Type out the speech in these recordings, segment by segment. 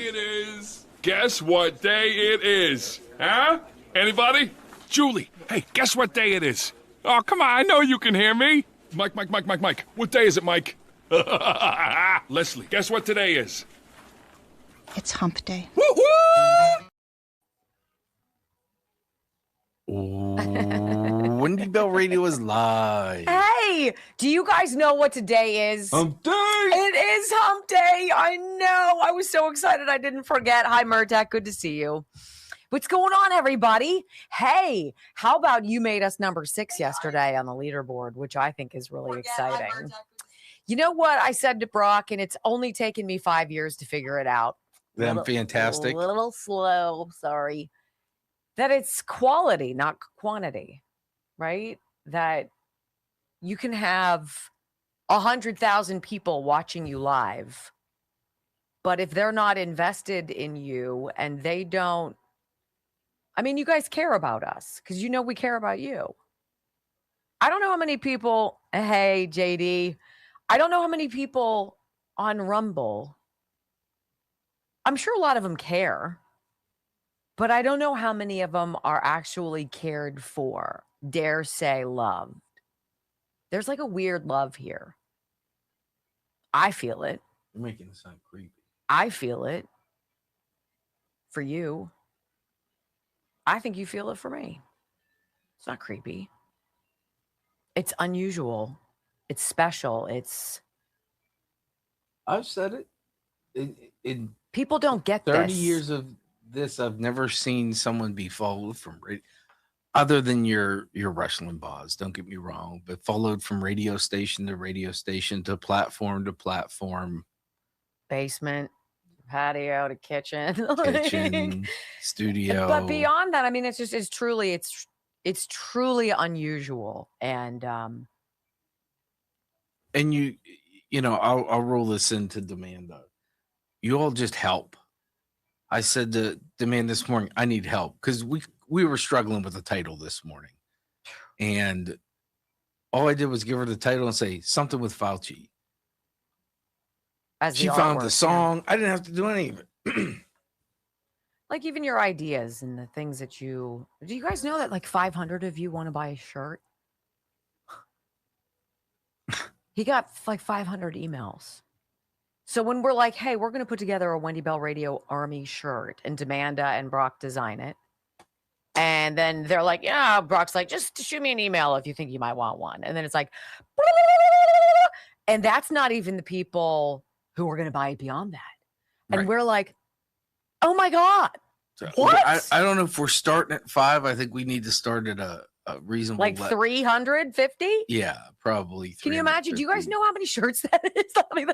it is? Guess what day it is? Huh? Anybody? Julie, hey, guess what day it is? Oh, come on, I know you can hear me. Mike. What day is it, Mike? Leslie, guess what today is? It's hump day. Woo-woo! Wendy Bell Radio is live. Hey, do you guys know what today is? Hump day! It is hump day. I know. I was so excited I didn't forget. Hi, Murtak. Good to see you. What's going on, everybody? Hey, how about you made us number 6 yesterday on the leaderboard, which I think is really exciting. You know what I said to Brock, and it's only taken me 5 years to figure it out. Fantastic. A little slow, sorry. That it's quality, not quantity, right? That you can have 100,000 people watching you live, but if they're not invested in you and they don't, I mean, you guys care about us because you know we care about you. I don't know how many people, hey, JD, I don't know how many people on Rumble. I'm sure a lot of them care, but I don't know how many of them are actually cared for, dare say loved. There's like a weird love here. I feel it. You're making it sound creepy. I feel it for you. I think you feel it for me. It's not creepy. It's unusual. It's special. I've said it. In People don't get 30 this. years of this, I've never seen someone be followed from radio, other than your wrestling bars. Don't get me wrong, but followed from radio station to radio station to platform to platform. Basement, patio to kitchen. Kitchen, studio. But beyond that, I mean, it's truly unusual. And I'll roll this into Demanda. You all just help. I said to Demand this morning, I need help because we were struggling with the title this morning. And all I did was give her the title and say something with Fauci. She found the song. Yeah. I didn't have to do any of it. Like even your ideas and the things that do you guys know that like 500 of you want to buy a shirt? He got like 500 emails. So when we're like, hey, we're going to put together a Wendy Bell Radio Army shirt and Demanda and Brock design it. And then they're like, yeah, Brock's like, just shoot me an email if you think you might want one. And then it's like, and that's not even the people who are going to buy it beyond that. And right. We're like, oh my God. So, what? I don't know if we're starting at 5. I think we need to start at a reasonable like 350. Yeah, probably. Can you imagine? Do you guys know how many shirts that is? I mean,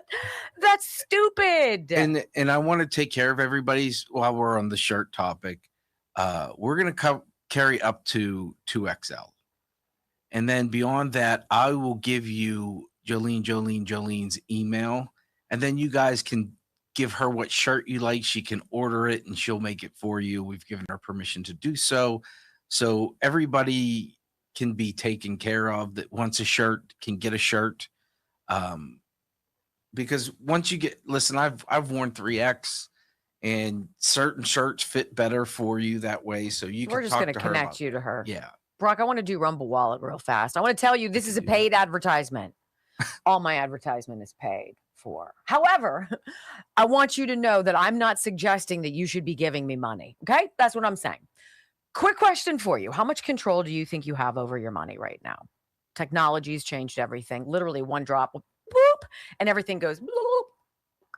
that's stupid. And I want to take care of everybody's while we're on the shirt topic. We're going to carry up to 2XL. And then beyond that, I will give you Jolene's email. And then you guys can give her what shirt you like. She can order it and she'll make it for you. We've given her permission to do so. So everybody can be taken care of that wants a shirt, can get a shirt. Because once you listen, I've worn 3X and certain shirts fit better for you that way. So we're just going to connect you to her. Yeah. Brock, I want to do Rumble Wallet real fast. I want to tell you, this is a paid advertisement. All my advertisement is paid for. However, I want you to know that I'm not suggesting that you should be giving me money. Okay. That's what I'm saying. Quick question for you. How much control do you think you have over your money right now? Technology's changed everything. Literally one drop, boop, and everything goes bloop,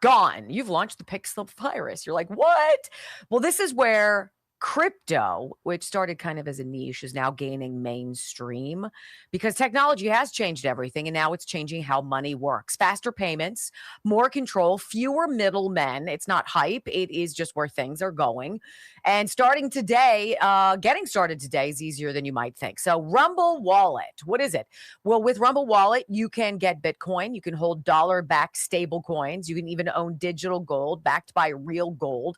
gone. You've launched the Pixel virus. You're like, what? Well, this is where crypto, which started kind of as a niche, is now gaining mainstream because technology has changed everything. And now it's changing how money works. Faster payments, more control, fewer middlemen. It's not hype. It is just where things are going. And starting today, getting started today is easier than you might think. So Rumble Wallet, what is it? Well, with Rumble Wallet, you can get Bitcoin. You can hold dollar-backed stable coins. You can even own digital gold backed by real gold.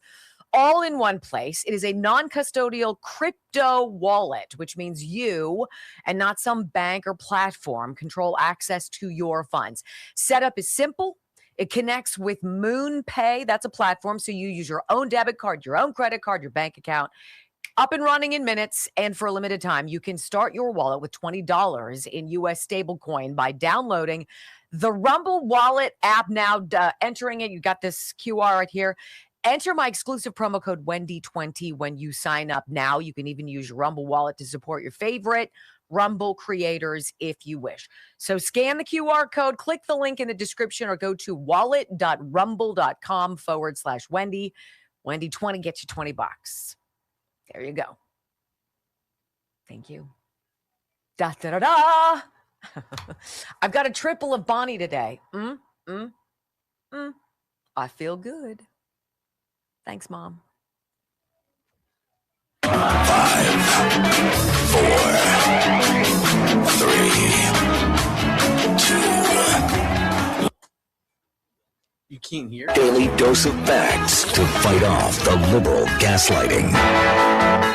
All in one place. It is a non-custodial crypto wallet, which means you and not some bank or platform control access to your funds. Setup is simple. It connects with MoonPay. That's a platform. So you use your own debit card, your own credit card, your bank account. Up and running in minutes, and for a limited time, you can start your wallet with $20 in U.S. stablecoin by downloading the Rumble Wallet app now, entering it. You got this QR right here. Enter my exclusive promo code Wendy20 when you sign up now. You can even use your Rumble Wallet to support your favorite Rumble creators if you wish. So scan the QR code, click the link in the description, or go to wallet.rumble.com/Wendy. Wendy20 gets you $20. There you go. Thank you. Da da da da. I've got a triple of Bonnie today. I feel good. Thanks, Mom. 5, 4, 3, 2. You can't hear? Daily dose of facts to fight off the liberal gaslighting.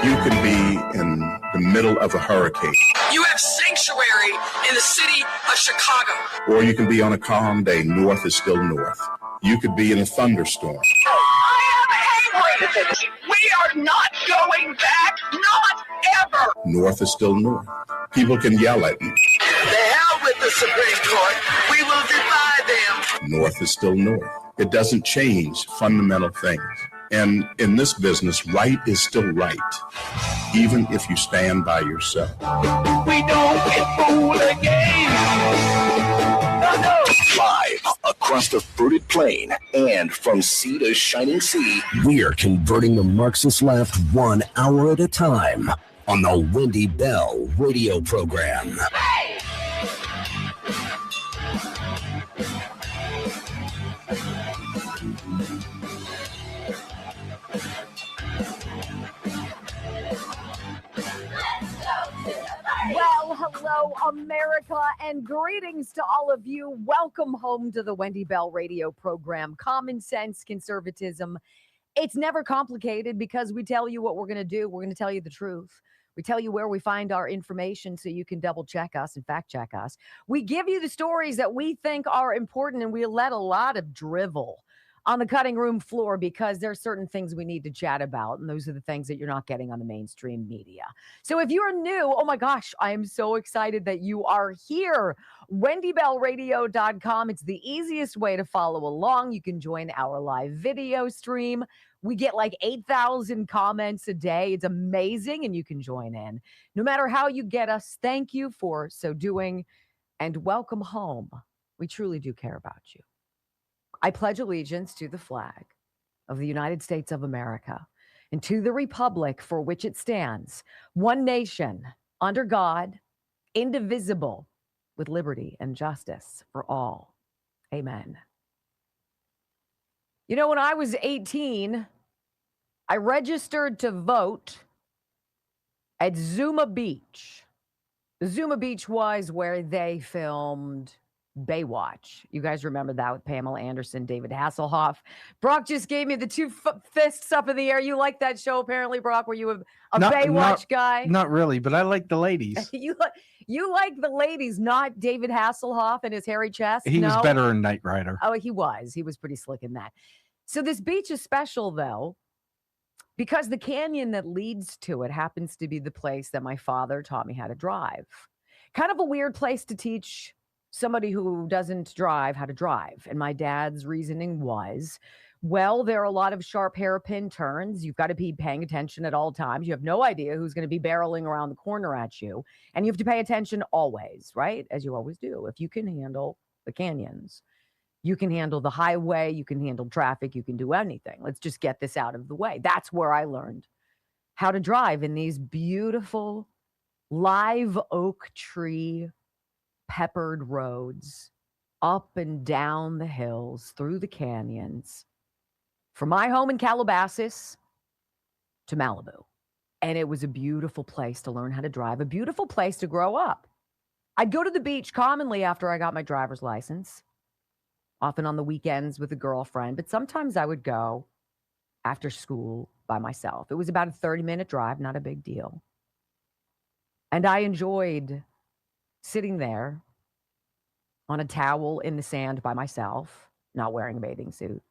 You can be in the middle of a hurricane. You have sanctuary in the city of Chicago. Or you can be on a calm day. North is still north. You could be in a thunderstorm. I am angry. We are not going back. Not ever. North is still north. People can yell at you. The hell with the Supreme Court. We will defy them. North is still north. It doesn't change fundamental things. And in this business, right is still right, even if you stand by yourself. We don't get fooled again. No. Live across the fruited plain and from sea to shining sea, we're converting the Marxist left 1 hour at a time on the Wendy Bell radio program. Well, hello, America, and greetings to all of you. Welcome home to the Wendy Bell radio program. Common sense, conservatism. It's never complicated because we tell you what we're going to do. We're going to tell you the truth. We tell you where we find our information so you can double check us and fact check us. We give you the stories that we think are important, and we let a lot of drivel on the cutting room floor because there are certain things we need to chat about, and those are the things that you're not getting on the mainstream media. So if you're new, oh my gosh, I am so excited that you are here. WendyBellRadio.com. It's the easiest way to follow along. You can join our live video stream. We get like 8,000 comments a day. It's amazing, and you can join in. No matter how you get us, thank you for so doing, and welcome home. We truly do care about you. I pledge allegiance to the flag of the United States of America and to the republic for which it stands, one nation, under God, indivisible, with liberty and justice for all. Amen. You know, when I was 18, I registered to vote at Zuma Beach. Zuma Beach was where they filmed Baywatch. You guys remember that with Pamela Anderson, David Hasselhoff. Brock just gave me the two fists up in the air. You like that show, apparently, Brock? Were you a Baywatch guy? Not really, but I like the ladies. You like the ladies, not David Hasselhoff and his hairy chest? He was better in Knight Rider. Oh, he was. He was pretty slick in that. So this beach is special, though, because the canyon that leads to it happens to be the place that my father taught me how to drive. Kind of a weird place to teach somebody who doesn't drive how to drive. And my dad's reasoning was, well, there are a lot of sharp hairpin turns. You've got to be paying attention at all times. You have no idea who's going to be barreling around the corner at you. And you have to pay attention always, right? As you always do. If you can handle the canyons, you can handle the highway, you can handle traffic, you can do anything. Let's just get this out of the way. That's where I learned how to drive in these beautiful live oak tree peppered roads up and down the hills, through the canyons, from my home in Calabasas to Malibu. And it was a beautiful place to learn how to drive, a beautiful place to grow up. I'd go to the beach commonly after I got my driver's license, often on the weekends with a girlfriend, but sometimes I would go after school by myself. It was about a 30-minute drive, not a big deal. And I enjoyed sitting there on a towel in the sand by myself, not wearing a bathing suit.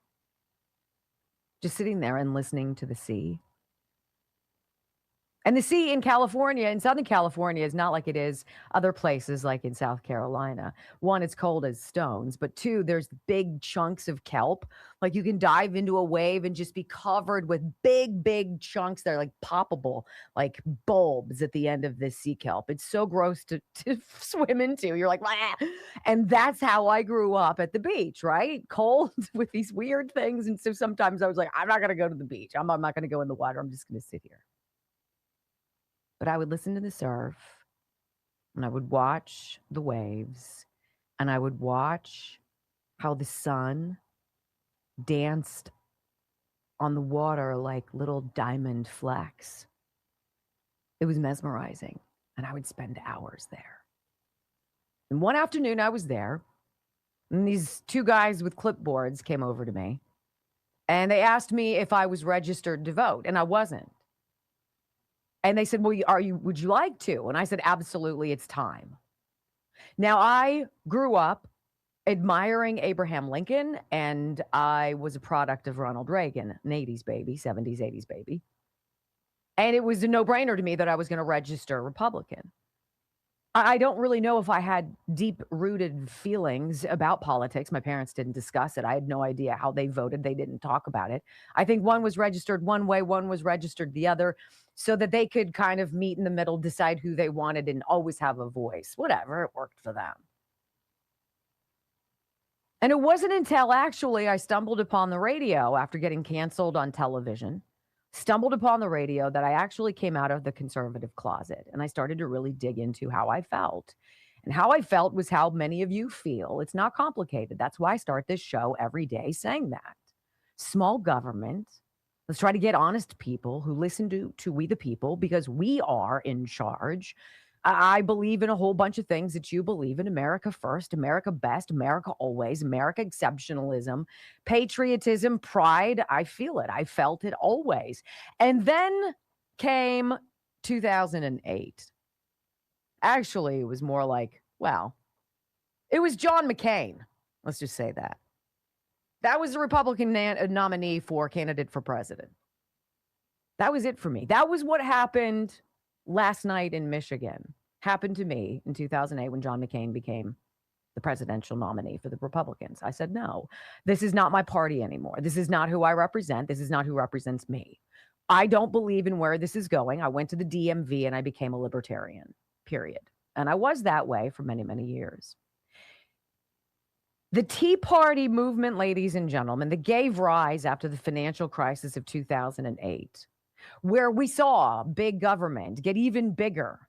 Just sitting there and listening to the sea. And the sea in California, in Southern California, is not like it is other places like in South Carolina. One, it's cold as stones, but two, there's big chunks of kelp. Like you can dive into a wave and just be covered with big, big chunks that are like poppable, like bulbs at the end of this sea kelp. It's so gross to swim into. You're like, "Wah." And that's how I grew up at the beach, right? Cold with these weird things. And so sometimes I was like, I'm not going to go to the beach. I'm not going to go in the water. I'm just going to sit here. But I would listen to the surf and I would watch the waves and I would watch how the sun danced on the water like little diamond flecks. It was mesmerizing and I would spend hours there. And one afternoon I was there and these two guys with clipboards came over to me and they asked me if I was registered to vote, and I wasn't. And they said, well, would you like to? And I said, absolutely, it's time. Now, I grew up admiring Abraham Lincoln, and I was a product of Ronald Reagan, an 80s baby, 70s, 80s baby. And it was a no-brainer to me that I was going to register Republican. I don't really know if I had deep-rooted feelings about politics. My parents didn't discuss it. I had no idea how they voted. They didn't talk about it. I think one was registered one way, one was registered the other, so that they could kind of meet in the middle, decide who they wanted, and always have a voice. Whatever, it worked for them. And it wasn't until actually I stumbled upon the radio after getting canceled on television, stumbled upon the radio, that I actually came out of the conservative closet and I started to really dig into how I felt. And how I felt was how many of you feel. It's not complicated. That's why I start this show every day saying that. Small government. Let's try to get honest people who listen to we the people, because we are in charge. I believe in a whole bunch of things that you believe in. America first, America best, America always, America exceptionalism, patriotism, pride. I feel it. I felt it always. And then came 2008. Actually, it was more like, well, it was John McCain. Let's just say that. That was the Republican nominee for candidate for president. That was it for me. That was what happened last night in Michigan. Happened to me in 2008 when John McCain became the presidential nominee for the Republicans. I said, no, this is not my party anymore. This is not who I represent. This is not who represents me. I don't believe in where this is going. I went to the DMV and I became a libertarian, period. And I was that way for many, many years. The Tea Party movement, ladies and gentlemen, that gave rise after the financial crisis of 2008, where we saw big government get even bigger,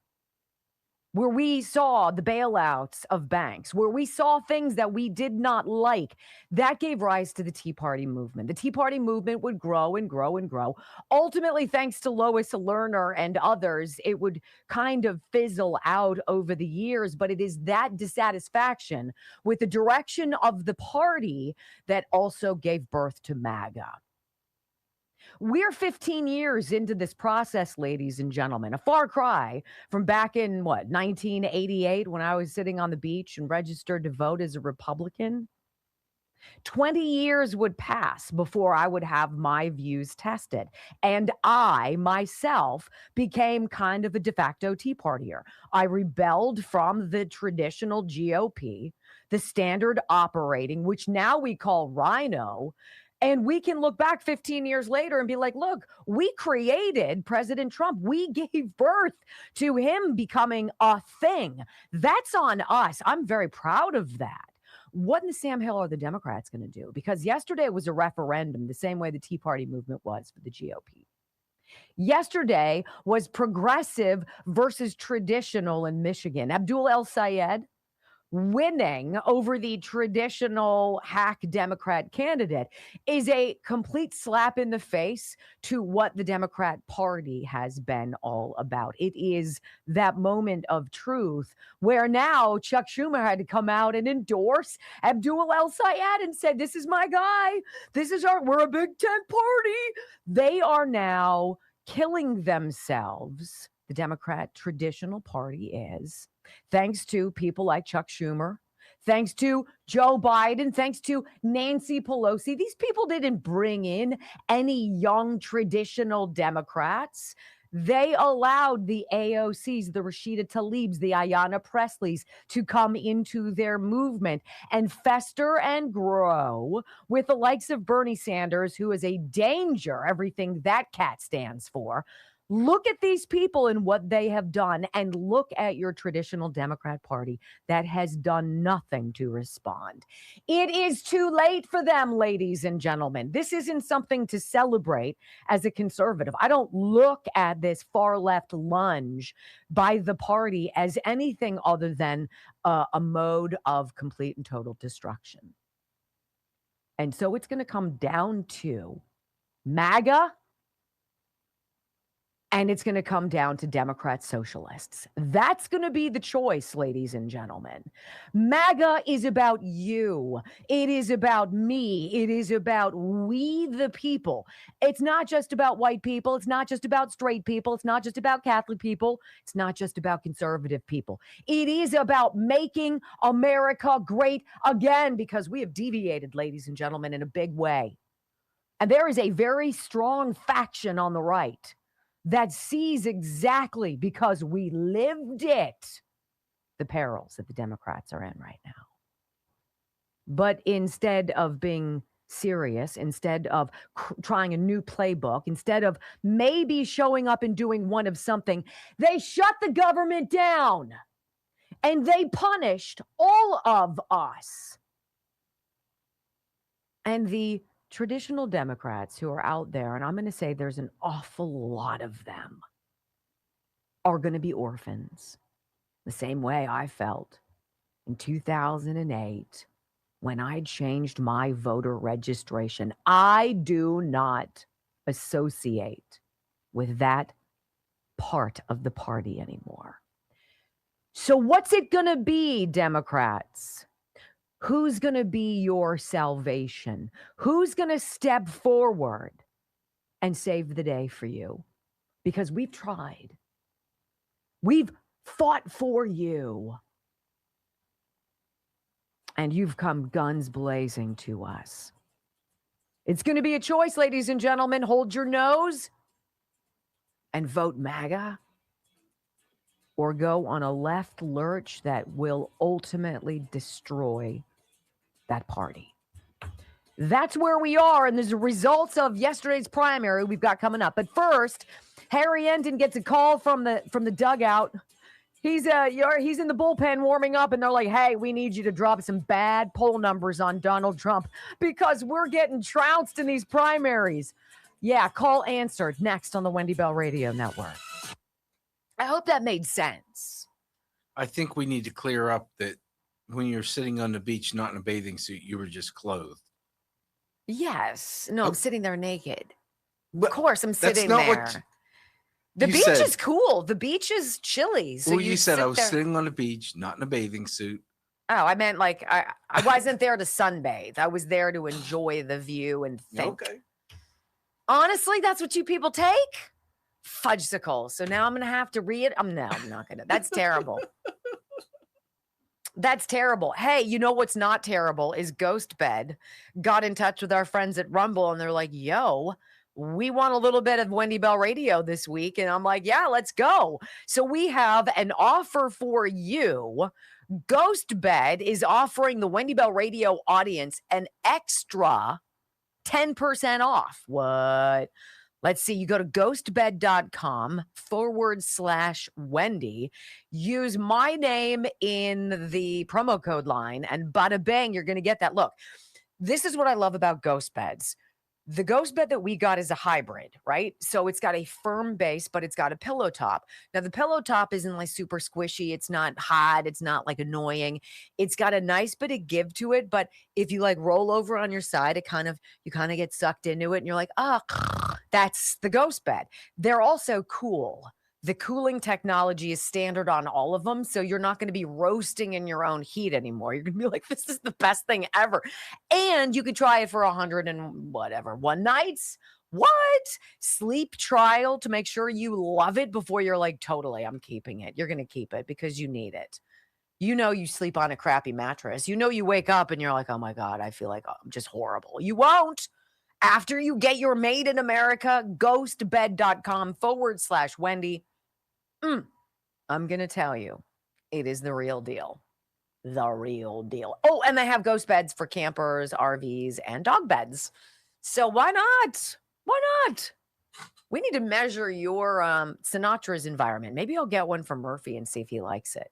where we saw the bailouts of banks, where we saw things that we did not like, that gave rise to the Tea Party movement. The Tea Party movement would grow and grow and grow. Ultimately, thanks to Lois Lerner and others, it would kind of fizzle out over the years, but it is that dissatisfaction with the direction of the party that also gave birth to MAGA. We're 15 years into this process, ladies and gentlemen, a far cry from back in, 1988, when I was sitting on the beach and registered to vote as a Republican. 20 years would pass before I would have my views tested. And I, myself, became kind of a de facto Tea Partier. I rebelled from the traditional GOP, the standard operating, which now we call Rhino. And we can look back 15 years later and be like, look, we created President Trump. We gave birth to him becoming a thing. That's on us. I'm very proud of that. What in the Sam Hill are the Democrats going to do? Because yesterday was a referendum, the same way the Tea Party movement was for the GOP. Yesterday was progressive versus traditional in Michigan. Abdul El Sayed winning over the traditional hack Democrat candidate is a complete slap in the face to what the Democrat Party has been all about. It is that moment of truth where now Chuck Schumer had to come out and endorse Abdul El Sayed and said, this is my guy. We're a Big Tent party. They are now killing themselves. The Democrat traditional party is, thanks to people like Chuck Schumer, thanks to Joe Biden, thanks to Nancy Pelosi. These people didn't bring in any young traditional Democrats. They allowed the AOCs, the Rashida Tlaibs, the Ayanna Presleys to come into their movement and fester and grow with the likes of Bernie Sanders, who is a danger, everything that cat stands for. Look at these people and what they have done, and look at your traditional Democrat Party that has done nothing to respond. It is too late for them, ladies and gentlemen. This isn't something to celebrate as a conservative. I don't look at this far left lunge by the party as anything other than a mode of complete and total destruction. And so it's going to come down to MAGA, and it's going to come down to Democrat socialists. That's going to be the choice, ladies and gentlemen. MAGA is about you. It is about me. It is about we the people. It's not just about white people. It's not just about straight people. It's not just about Catholic people. It's not just about conservative people. It is about making America great again, because we have deviated, ladies and gentlemen, in a big way. And there is a very strong faction on the right that sees exactly, because we lived it, the perils that the Democrats are in right now. But instead of being serious, instead of trying a new playbook, instead of maybe showing up and doing one of something, they shut the government down and they punished all of us. And the traditional Democrats who are out there, and I'm going to say there's an awful lot of them, are going to be orphans. The same way I felt in 2008 when I changed my voter registration. I do not associate with that part of the party anymore. So what's it going to be, Democrats? Who's going to be your salvation? Who's going to step forward and save the day for you? Because we've tried. We've fought for you. And you've come guns blazing to us. It's going to be a choice, ladies and gentlemen. Hold your nose and vote MAGA, or go on a left lurch that will ultimately destroy that party. That's where we are, and there's the results of yesterday's primary we've got coming up. But first, Harry Enton gets a call from the dugout. He's in the bullpen warming up, and they're like, "Hey, we need you to drop some bad poll numbers on Donald Trump because we're getting trounced in these primaries." Yeah, call answered next on the Wendy Bell Radio Network. I hope that made sense. I think we need to clear up that when you're sitting on the beach, not in a bathing suit, you were just clothed. Yes. No, I'm sitting there naked. Of course, I'm sitting not there. what The you beach said. is cool. The beach is chilly. So Well, you said sit I was there. sitting on the beach, not in a bathing suit. Oh, I meant like I wasn't there to sunbathe. I was there to enjoy the view and think. Okay. Honestly, that's what you people take? Fudgesicle. So now I'm going to have to read it. I'm not going to. That's terrible. That's terrible. Hey, you know what's not terrible is Ghost Bed got in touch with our friends at Rumble, and they're like, yo, we want a little bit of Wendy Bell Radio this week. And I'm like, yeah, let's go. So we have an offer for you. Ghost Bed is offering the Wendy Bell Radio audience an extra 10% off. What? Let's see. You go to ghostbed.com/Wendy. Use my name in the promo code line, and bada bang, you're going to get that. Look, this is what I love about Ghost Beds. The Ghost Bed that we got is a hybrid, right? So it's got a firm base, but it's got a pillow top. Now, the pillow top isn't like super squishy. It's not hot. It's not like annoying. It's got a nice bit of give to it. But if you like roll over on your side, you kind of get sucked into it and you're like, that's the Ghost Bed. They're also cool. The cooling technology is standard on all of them, so you're not going to be roasting in your own heat anymore. You're going to be like, this is the best thing ever. And you can try it for 101 nights. What? Sleep trial to make sure you love it before you're like, totally, I'm keeping it. You're going to keep it because you need it. You know you sleep on a crappy mattress. You know you wake up and you're like, oh my God, I feel like I'm just horrible. You won't. After you get your Made in America, ghostbed.com/Wendy. I'm going to tell you, it is the real deal. The real deal. Oh, and they have ghost beds for campers, RVs, and dog beds. So why not? Why not? We need to measure your Sinatra's environment. Maybe I'll get one from Murphy and see if he likes it.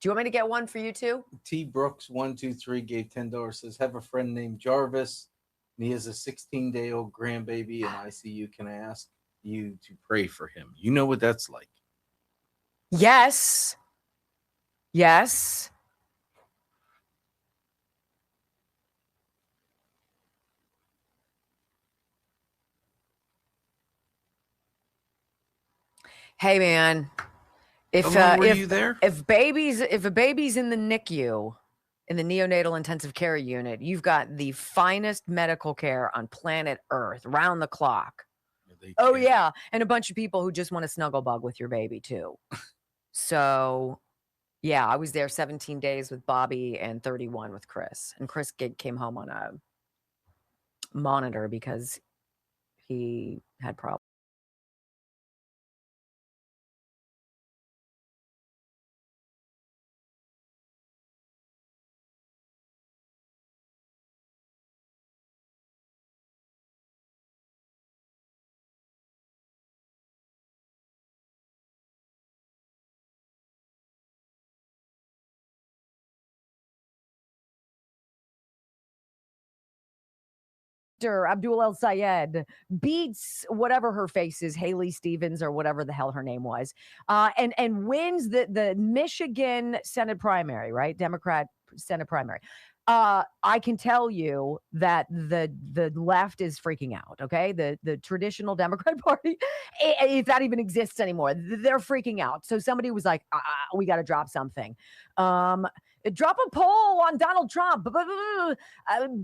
Do you want me to get one for you too? T Brooks 123 gave $10. Says, have a friend named Jarvis, and he has a 16-day-old grandbaby in ICU. Can I ask you to pray for him? You know what that's like. Yes. Yes. Hey man, if you there? if a baby's in the NICU, in the neonatal intensive care unit, you've got the finest medical care on planet Earth, round the clock. Oh yeah, and a bunch of people who just want to snuggle bug with your baby too. So, yeah, I was there 17 days with Bobby and 31 with Chris, and Chris came home on a monitor because he had problems. Abdul El Sayed beats whatever her face is, Haley Stevens or whatever the hell her name was, and wins the Michigan Senate primary, right? Democrat Senate primary. I can tell you that the left is freaking out. Okay, the traditional Democrat Party, if that even exists anymore, they're freaking out. So somebody was like, "We got to drop something." Drop a poll on Donald Trump.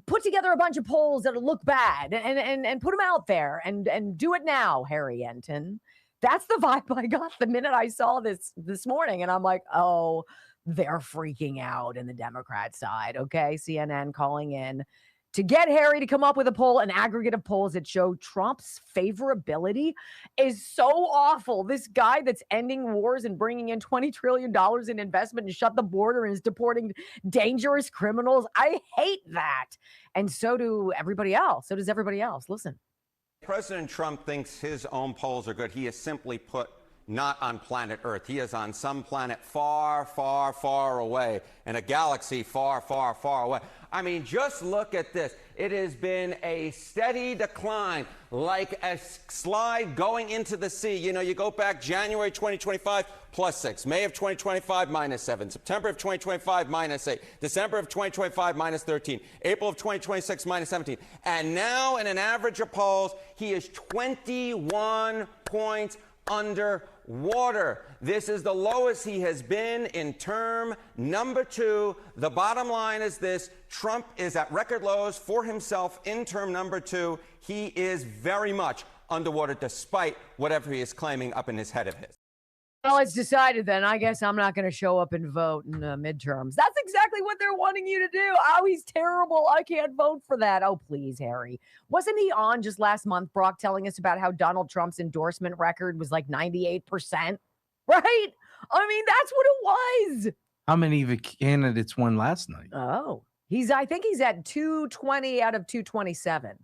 Put together a bunch of polls that'll look bad and put them out there and do it now, Harry Enton. That's the vibe I got the minute I saw this morning. And I'm like, oh, they're freaking out in the Democrat side. Okay. CNN calling in to get Harry to come up with a poll, an aggregate of polls that show Trump's favorability is so awful. This guy that's ending wars and bringing in $20 trillion in investment and shut the border and is deporting dangerous criminals. I hate that. And so do everybody else. So does everybody else. Listen. President Trump thinks his own polls are good. He is simply put not on planet Earth. He is on some planet far, far, far away in a galaxy far, far, far away. I mean, just look at this. It has been a steady decline, like a slide going into the sea. You know, you go back January 2025, +6. May of 2025, -7. September of 2025, -8. December of 2025, -13. April of 2026, -17. And now, in an average of polls, he is 21 points under water. This is the lowest he has been in term number 2. The bottom line is this: Trump is at record lows for himself in term number 2. He is very much underwater despite whatever he is claiming up in his head of his. Well, it's decided then. I guess I'm not going to show up and vote in midterms. That's exactly what they're wanting you to do. Oh, he's terrible. I can't vote for that. Oh, please, Harry. Wasn't he on just last month, Brock, telling us about how Donald Trump's endorsement record was like 98%? Right? I mean, that's what it was. How many of the candidates won last night? Oh, I think he's at 220 out of 227.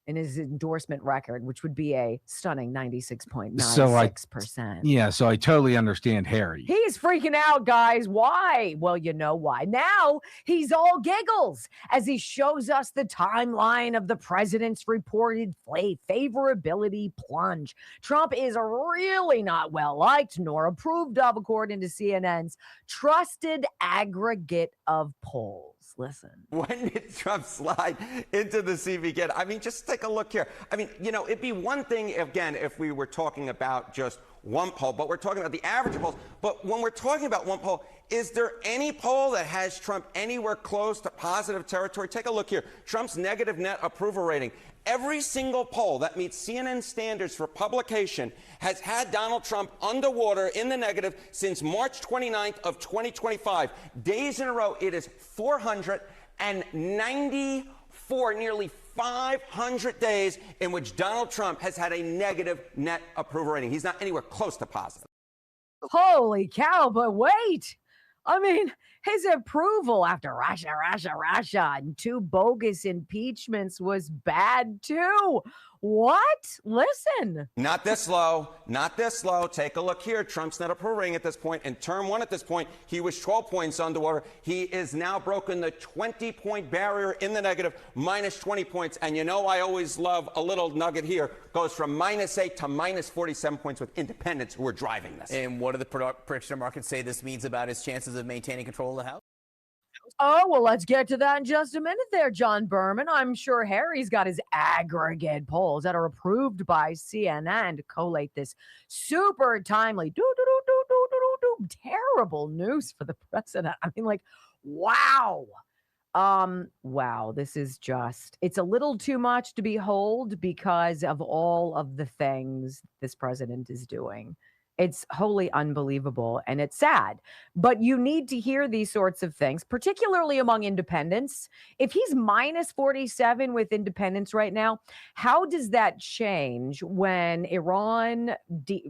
In his endorsement record, which would be a stunning 96.96%. Yeah, so I totally understand Harry. He is freaking out, guys. Why? Well, you know why. Now he's all giggles as he shows us the timeline of the president's reported favorability plunge. Trump is really not well liked nor approved of, according to CNN's trusted aggregate of polls. Listen. When did Trump slide into the sea again? I mean, just take a look here. I mean, you know, it'd be one thing, again, if we were talking about just one poll, but we're talking about the average of polls. But when we're talking about one poll, is there any poll that has Trump anywhere close to positive territory? Take a look here. Trump's negative net approval rating, Every single poll that meets CNN standards for publication has had Donald Trump underwater in the negative since March 29th of 2025. Days in a row, it is 494, nearly 500 days in which Donald Trump has had a negative net approval rating. He's not anywhere close to positive. Holy cow, but wait. I mean, his approval after Russia, and 2 bogus impeachments was bad too. What? Listen. Not this low. Not this low. Take a look here. Trump's net approval rating at this point. In term 1 at this point, he was 12 points underwater. He is now broken the 20-point barrier in the negative, minus 20 points. And you know I always love a little nugget here. Goes from -8 to minus 47 points with independents who are driving this. And what do the prediction markets say this means about his chances of maintaining control of the House? Oh, well, let's get to that in just a minute there, John Berman. I'm sure Harry's got his aggregate polls that are approved by CNN to collate this super timely, terrible news for the president. I mean, like, wow. Wow, this is just, it's a little too much to behold because of all of the things this president is doing. It's wholly unbelievable and it's sad, but you need to hear these sorts of things, particularly among independents. If he's minus 47 with independents right now, how does that change when Iran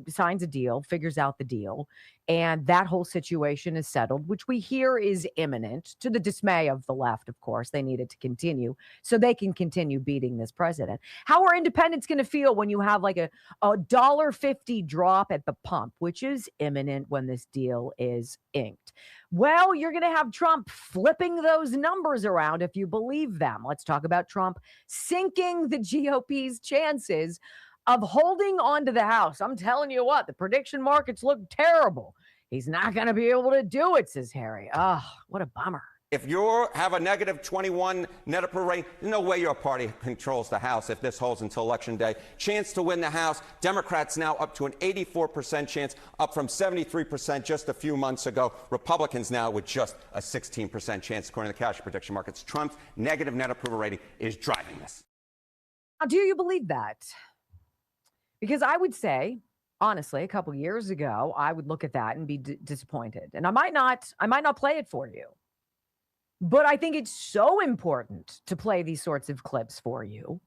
signs a deal, figures out the deal, and that whole situation is settled, which we hear is imminent to the dismay of the left, of course. They need it to continue so they can continue beating this president. How are independents going to feel when you have like a $1.50 drop at the pump, which is imminent when this deal is inked? Well, you're going to have Trump flipping those numbers around if you believe them. Let's talk about Trump sinking the GOP's chances of holding on to the House. I'm telling you what, the prediction markets look terrible. He's not going to be able to do it, says Harry. Oh, what a bummer. If you have a negative 21 net approval rating, there's no way your party controls the House if this holds until Election Day. Chance to win the House, Democrats now up to an 84% chance, up from 73% just a few months ago. Republicans now with just a 16% chance, according to the cash prediction markets. Trump's negative net approval rating is driving this. Now, do you believe that? Because I would say, honestly, a couple years ago, I would look at that and be disappointed. And I might not play it for you. But I think it's so important to play these sorts of clips for you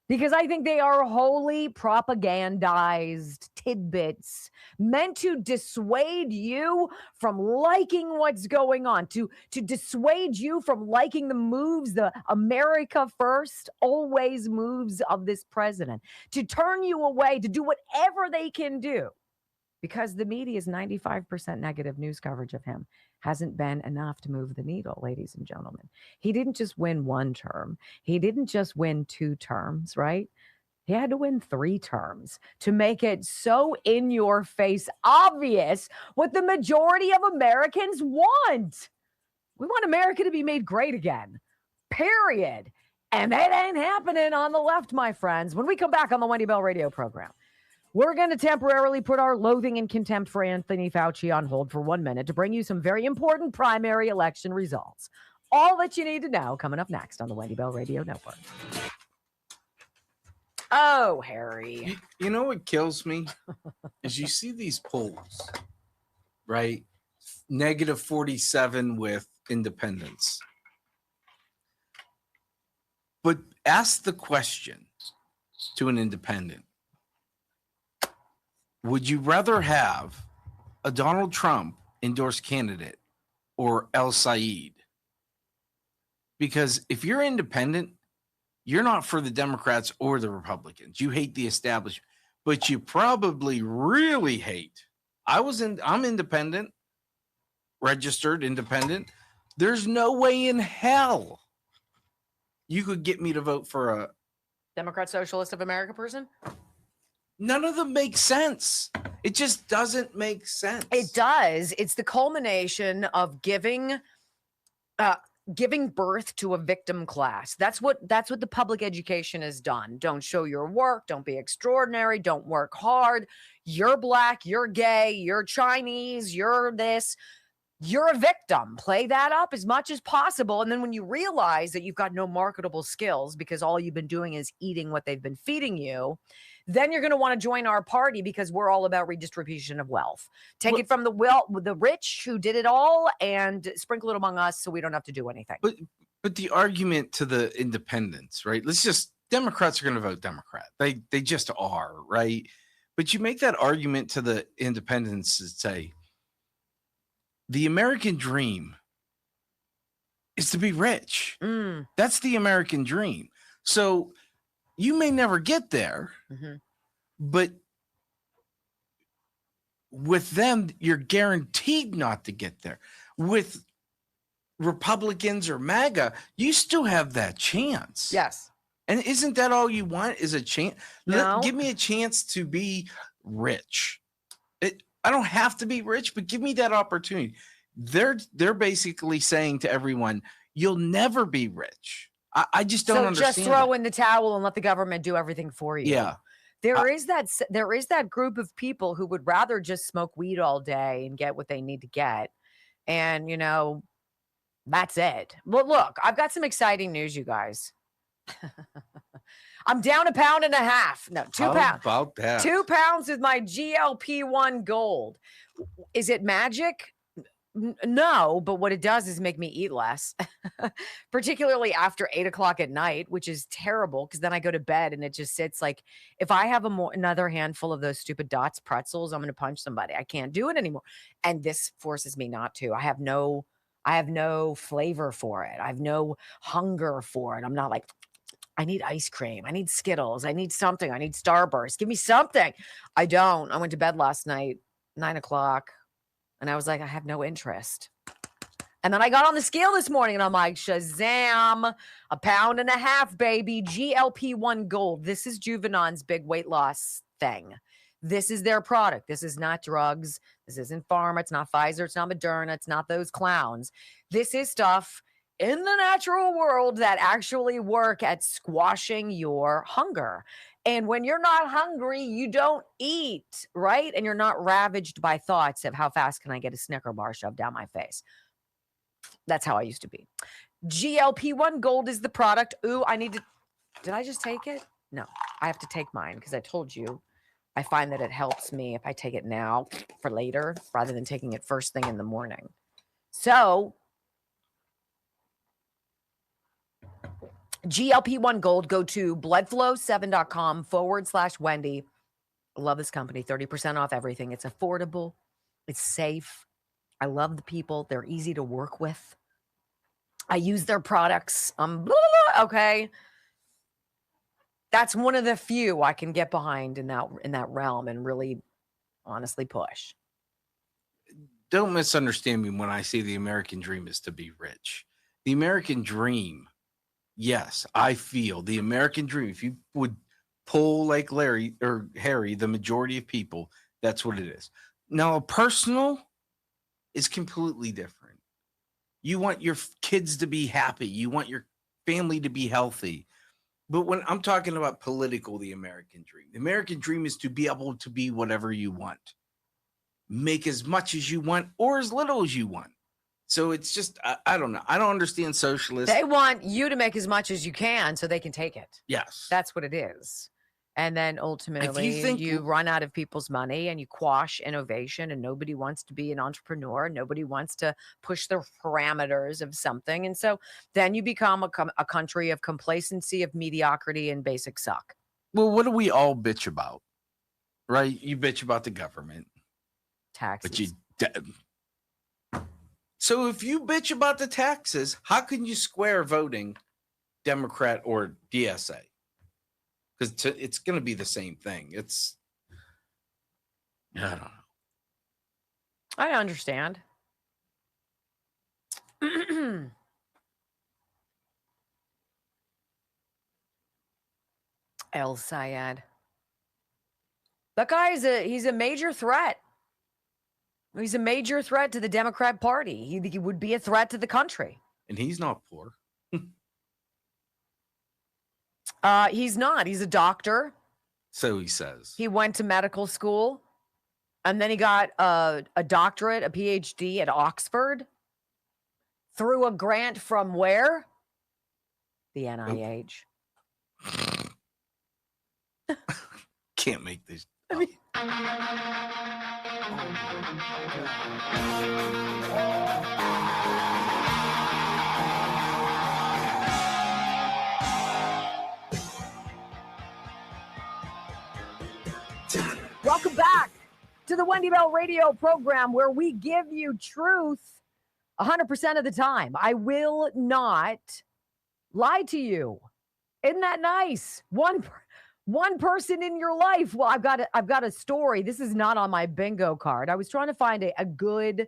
because I think they are wholly propagandized tidbits meant to dissuade you from liking what's going on, to dissuade you from liking the moves, the America first, always moves of this president, to turn you away, to do whatever they can do. Because the media's 95% negative news coverage of him hasn't been enough to move the needle, ladies and gentlemen. He didn't just win 1 term. He didn't just win 2 terms, right? He had to win 3 terms to make it so in your face obvious what the majority of Americans want. We want America to be made great again, period. And that ain't happening on the left, my friends. When we come back on the Wendy Bell radio program, we're going to temporarily put our loathing and contempt for Anthony Fauci on hold for 1 minute to bring you some very important primary election results. All that you need to know coming up next on the Wendy Bell Radio Network. Oh, Harry. You know what kills me is you see these polls, right? Negative 47 with independents. But ask the question to an independent. Would you rather have a Donald Trump endorsed candidate or El Said? Because if you're independent, you're not for the Democrats or the Republicans. You hate the establishment, but you probably really hate. I'm independent, registered independent. There's no way in hell you could get me to vote for a Democrat Socialist of America person? None of them make sense. It just doesn't make sense. It does. It's the culmination of giving birth to a victim class. That's what the public education has done. Don't show your work. Don't be extraordinary. Don't work hard. You're black. You're gay. You're Chinese. You're this. you're a victim. Play that up as much as possible. And then when you realize that you've got no marketable skills because all you've been doing is eating what they've been feeding you, then you're going to want to join our party because we're all about redistribution of wealth. Take it from the rich who did it all and sprinkle it among us so we don't have to do anything. But the argument to the independents, right? Democrats are going to vote Democrat. They just are, right? But you make that argument to the independents and say, the American dream is to be rich. That's the American dream. So you may never get there, but with them, you're guaranteed not to get there. With Republicans or MAGA, you still have that chance. Yes. And isn't that all you want is a chance? No. Give me a chance to be rich. I don't have to be rich, but give me that opportunity. They're basically saying to everyone, you'll never be rich. I just don't understand. So just throw in the towel and let the government do everything for you. Yeah. There is that group of people who would rather just smoke weed all day and get what they need to get. And, that's it. Well, look, I've got some exciting news, you guys. I'm down 1.5 pounds. No, 2 pounds. How about that? 2 pounds with my GLP-1 Gold. Is it magic? No, but what it does is make me eat less, particularly after 8 o'clock at night, which is terrible because then I go to bed and it just sits like, if I have another handful of those stupid Dots pretzels, I'm going to punch somebody. I can't do it anymore. And this forces me not to. I have no flavor for it. I have no hunger for it. I'm not like, I need ice cream. I need Skittles. I need something. I need Starburst. Give me something. I don't. I went to bed last night, 9 o'clock. And I was like, I have no interest. And then I got on the scale this morning and I'm like, Shazam, 1.5 pounds, baby. GLP-1 Gold. This is Juvenon's big weight loss thing. This is their product. This is not drugs. This isn't pharma. It's not Pfizer. It's not Moderna. It's not those clowns. This is stuff in the natural world that actually work at squashing your hunger. And when you're not hungry, you don't eat, right? And you're not ravaged by thoughts of how fast can I get a Snicker bar shoved down my face. That's how I used to be. GLP-1 Gold is the product. Ooh, did I just take it? No, I have to take mine because I told you I find that it helps me if I take it now for later rather than taking it first thing in the morning. So GLP-1 Gold, go to bloodflow7.com/Wendy. I love this company. 30% off everything. It's affordable. It's safe. I love the people. They're easy to work with. I use their products. Okay. That's one of the few I can get behind in that realm and really honestly push. Don't misunderstand me when I say the American dream is to be rich. The American dream, yes, I feel the American dream. If you would poll like Larry or Harry, the majority of people, that's what it is. Now, a personal is completely different. You want your kids to be happy. You want your family to be healthy. But when I'm talking about political, the American dream is to be able to be whatever you want. Make as much as you want or as little as you want. So it's just, I don't know. I don't understand socialists. They want you to make as much as you can so they can take it. Yes. That's what it is. And then ultimately you run out of people's money and you quash innovation and nobody wants to be an entrepreneur. Nobody wants to push the parameters of something. And so then you become a country of complacency, of mediocrity, and basic suck. Well, what do we all bitch about? Right? You bitch about the government. Taxes. So if you bitch about the taxes, how can you square voting Democrat or DSA? Because it's going to be the same thing. I don't know. I understand. El Sayed. That guy he's a major threat. He's a major threat to the Democrat Party. He would be a threat to the country. And he's not poor. He's not. He's a doctor. So he says. He went to medical school. And then he got a doctorate, a PhD at Oxford through a grant from where? The NIH. Can't make this. Welcome back to the Wendy Bell radio program, where we give you truth 100% of the time. I will not lie to you. Isn't that nice? One person in your life. Well, I've got a story. This is not on my bingo card. I was trying to find a good,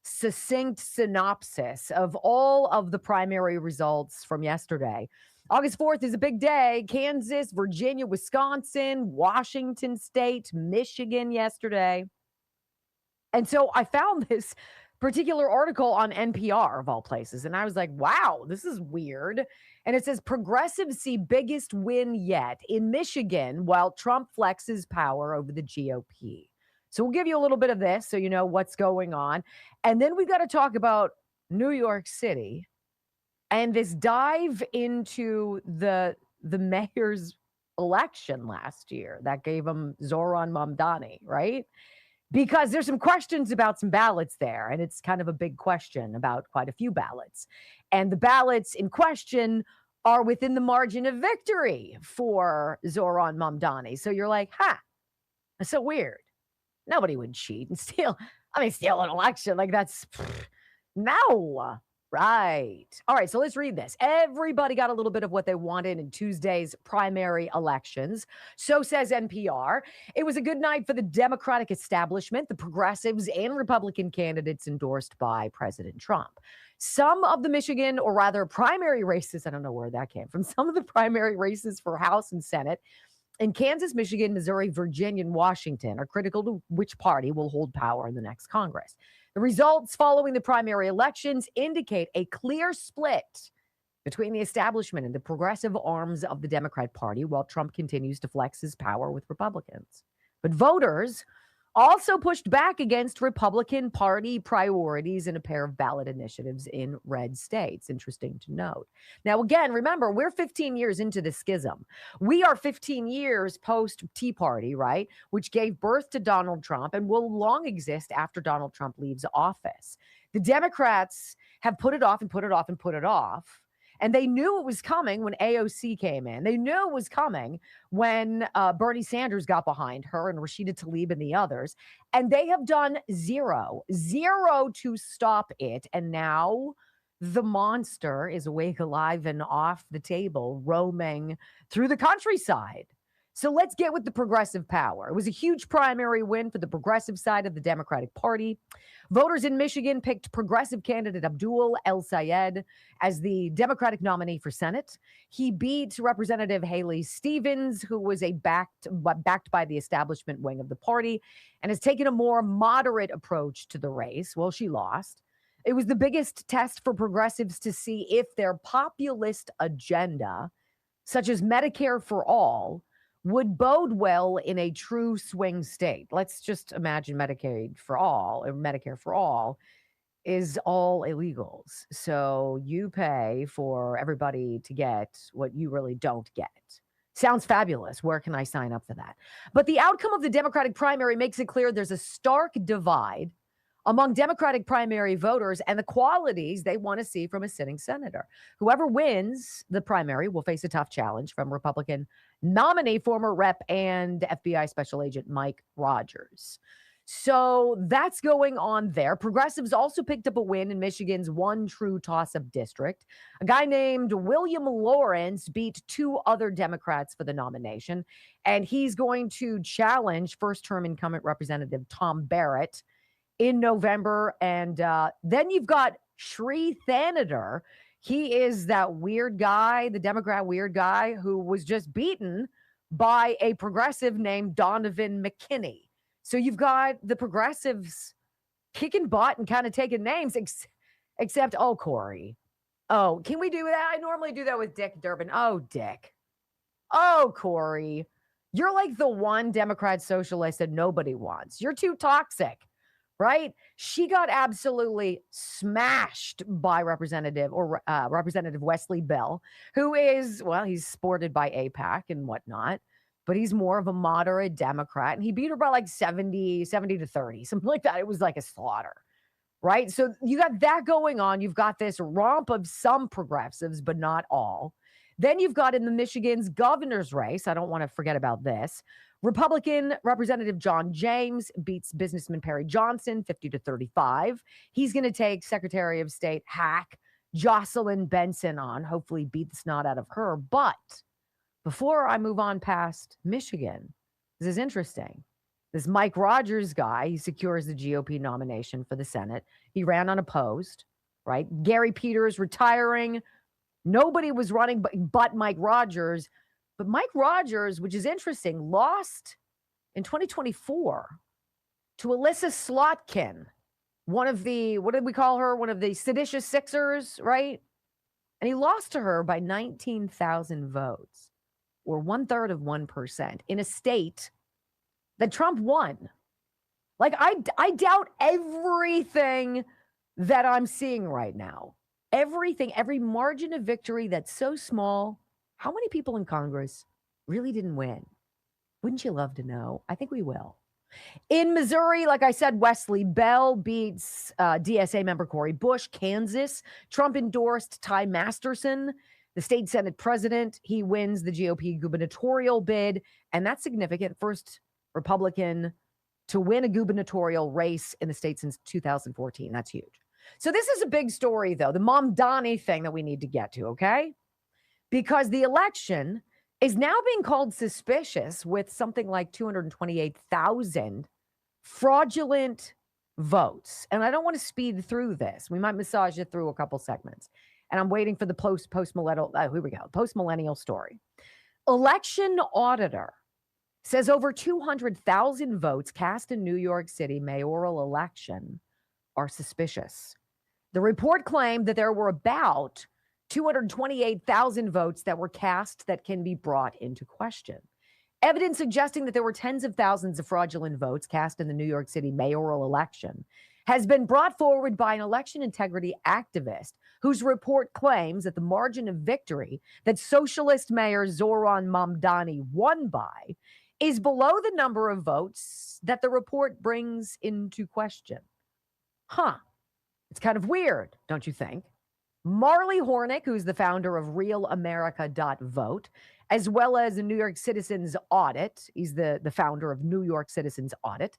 succinct synopsis of all of the primary results from yesterday. August 4th is a big day. Kansas, Virginia, Wisconsin, Washington State, Michigan yesterday. And so I found this particular article on NPR, of all places, and I was like, wow, this is weird. And it says, progressives see biggest win yet in Michigan while Trump flexes power over the GOP. So we'll give you a little bit of this so you know what's going on. And then we got to talk about New York City and this dive into the mayor's election last year that gave him Zoran Mamdani, right? Because there's some questions about some ballots there, and it's kind of a big question about quite a few ballots. And the ballots in question are within the margin of victory for Zoran Mamdani. So you're like, that's so weird. Nobody would cheat and steal an election. Like that's, no. Right. All right. So let's read this. Everybody got a little bit of what they wanted in Tuesday's primary elections. So says NPR. It was a good night for the Democratic establishment, the progressives, and Republican candidates endorsed by President Trump. Some of the Michigan, or rather primary races, I don't know where that came from, some of the primary races for House and Senate in Kansas, Michigan, Missouri, Virginia, and Washington are critical to which party will hold power in the next Congress. The results following the primary elections indicate a clear split between the establishment and the progressive arms of the Democrat Party, while Trump continues to flex his power with Republicans. But voters also pushed back against Republican Party priorities in a pair of ballot initiatives in red states. Interesting to note. Now, again, remember, we're 15 years into the schism. We are 15 years post Tea Party, right? Which gave birth to Donald Trump and will long exist after Donald Trump leaves office. The Democrats have put it off and put it off and put it off. And they knew it was coming when AOC came in. They knew it was coming when Bernie Sanders got behind her and Rashida Tlaib and the others. And they have done zero to stop it. And now the monster is awake, alive, and off the table, roaming through the countryside. So let's get with the progressive power. It was a huge primary win for the progressive side of the Democratic Party. Voters in Michigan picked progressive candidate Abdul El Sayed as the Democratic nominee for Senate. He beat Representative Haley Stevens, who was backed by the establishment wing of the party, and has taken a more moderate approach to the race. Well, she lost. It was the biggest test for progressives to see if their populist agenda, such as Medicare for all, would bode well in a true swing state. Let's just imagine Medicare for all is all illegals. So you pay for everybody to get what you really don't get. Sounds fabulous. Where can I sign up for that? But the outcome of the Democratic primary makes it clear there's a stark divide among Democratic primary voters and the qualities they want to see from a sitting senator. Whoever wins the primary will face a tough challenge from Republican nominee, former rep and FBI special agent Mike Rogers. So that's going on there. Progressives also picked up a win in Michigan's one true toss-up district. A guy named William Lawrence beat two other Democrats for the nomination, and he's going to challenge first-term incumbent Representative Tom Barrett in November. And then you've got Sri Thanagar. He is that weird guy, the Democrat weird guy, who was just beaten by a progressive named Donovan McKinney. So you've got the progressives kicking butt and kind of taking names, except, Corey. Oh, can we do that? I normally do that with Dick Durbin. Oh, Dick. Oh, Corey. You're like the one Democrat socialist that nobody wants. You're too toxic, right? She got absolutely smashed by Representative Wesley Bell, who is, well, he's supported by AIPAC and whatnot, but he's more of a moderate Democrat. And he beat her by like 70 to 30, something like that. It was like a slaughter, right? So you got that going on. You've got this romp of some progressives, but not all. Then you've got in the Michigan's governor's race, I don't want to forget about this, Republican Representative John James beats businessman Perry Johnson 50 to 35. He's going to take Secretary of State hack Jocelyn Benson on, hopefully beat the snot out of her. But before I move on past Michigan, this is interesting. This Mike Rogers guy, he secures the GOP nomination for the Senate. He ran unopposed, right? Gary Peters retiring. Nobody was running but Mike Rogers. But Mike Rogers, which is interesting, lost in 2024 to Alyssa Slotkin, one of the, what did we call her? One of the seditious Sixers, right? And he lost to her by 19,000 votes, or 1/3 of 1%, in a state that Trump won. Like, I doubt everything that I'm seeing right now. Everything, every margin of victory that's so small. How many people in Congress really didn't win? Wouldn't you love to know? I think we will. In Missouri, like I said, Wesley Bell beats DSA member Cori Bush. Kansas, Trump endorsed Ty Masterson, the state Senate president. He wins the GOP gubernatorial bid, and that's significant. First Republican to win a gubernatorial race in the state since 2014. That's huge. So this is a big story, though, the Mamdani thing that we need to get to, okay? Because the election is now being called suspicious with something like 228,000 fraudulent votes. And I don't want to speed through this. We might massage it through a couple segments. And I'm waiting for the post-millennial, here we go, post-millennial story. Election auditor says over 200,000 votes cast in New York City mayoral election are suspicious. The report claimed that there were about 228,000 votes that were cast that can be brought into question. Evidence suggesting that there were tens of thousands of fraudulent votes cast in the New York City mayoral election has been brought forward by an election integrity activist whose report claims that the margin of victory that socialist mayor Zoran Mamdani won by is below the number of votes that the report brings into question. It's kind of weird, don't you think? Marley Hornick, who's the founder of realamerica.vote, as well as the New York Citizens Audit, he's the founder of New York Citizens Audit,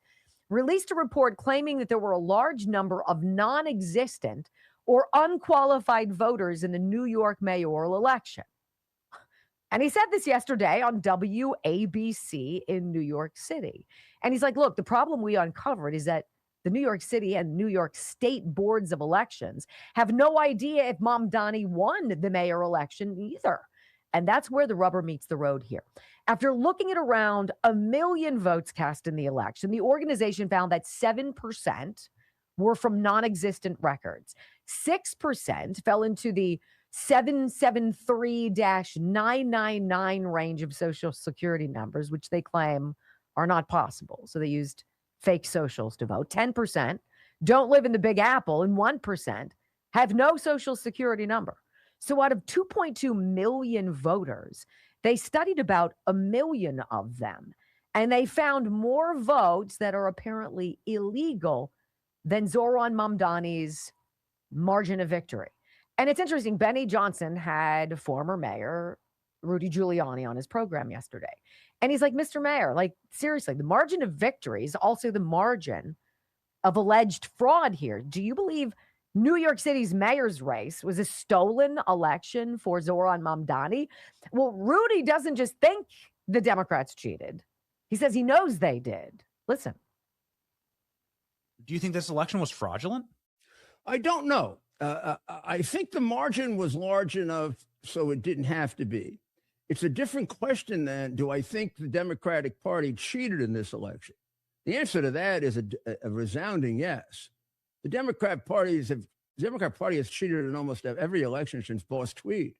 released a report claiming that there were a large number of non-existent or unqualified voters in the New York mayoral election. And he said this yesterday on WABC in New York City. And he's like, look, the problem we uncovered is that the New York City and New York State boards of elections have no idea if Mamdani won the mayor election either. And that's where the rubber meets the road here. After looking at around 1 million votes cast in the election, the organization found that 7% were from non-existent records. 6% fell into the 773-999 range of Social Security numbers, which they claim are not possible. So they used fake socials to vote. 10% don't live in the Big Apple, and 1% have no Social Security number. So out of 2.2 million voters, they studied about 1 million of them, and they found more votes that are apparently illegal than Zoran Mamdani's margin of victory. And it's interesting, Benny Johnson had former mayor Rudy Giuliani on his program yesterday. And he's like, Mr. Mayor, like, seriously, the margin of victory is also the margin of alleged fraud here. Do you believe New York City's mayor's race was a stolen election for Zoran Mamdani? Well, Rudy doesn't just think the Democrats cheated. He says he knows they did. Listen. Do you think this election was fraudulent? I don't know. I think the margin was large enough so it didn't have to be. It's a different question than, do I think the Democratic Party cheated in this election? The answer to that is a resounding yes. The Democrat Party has cheated in almost every election since Boss Tweed.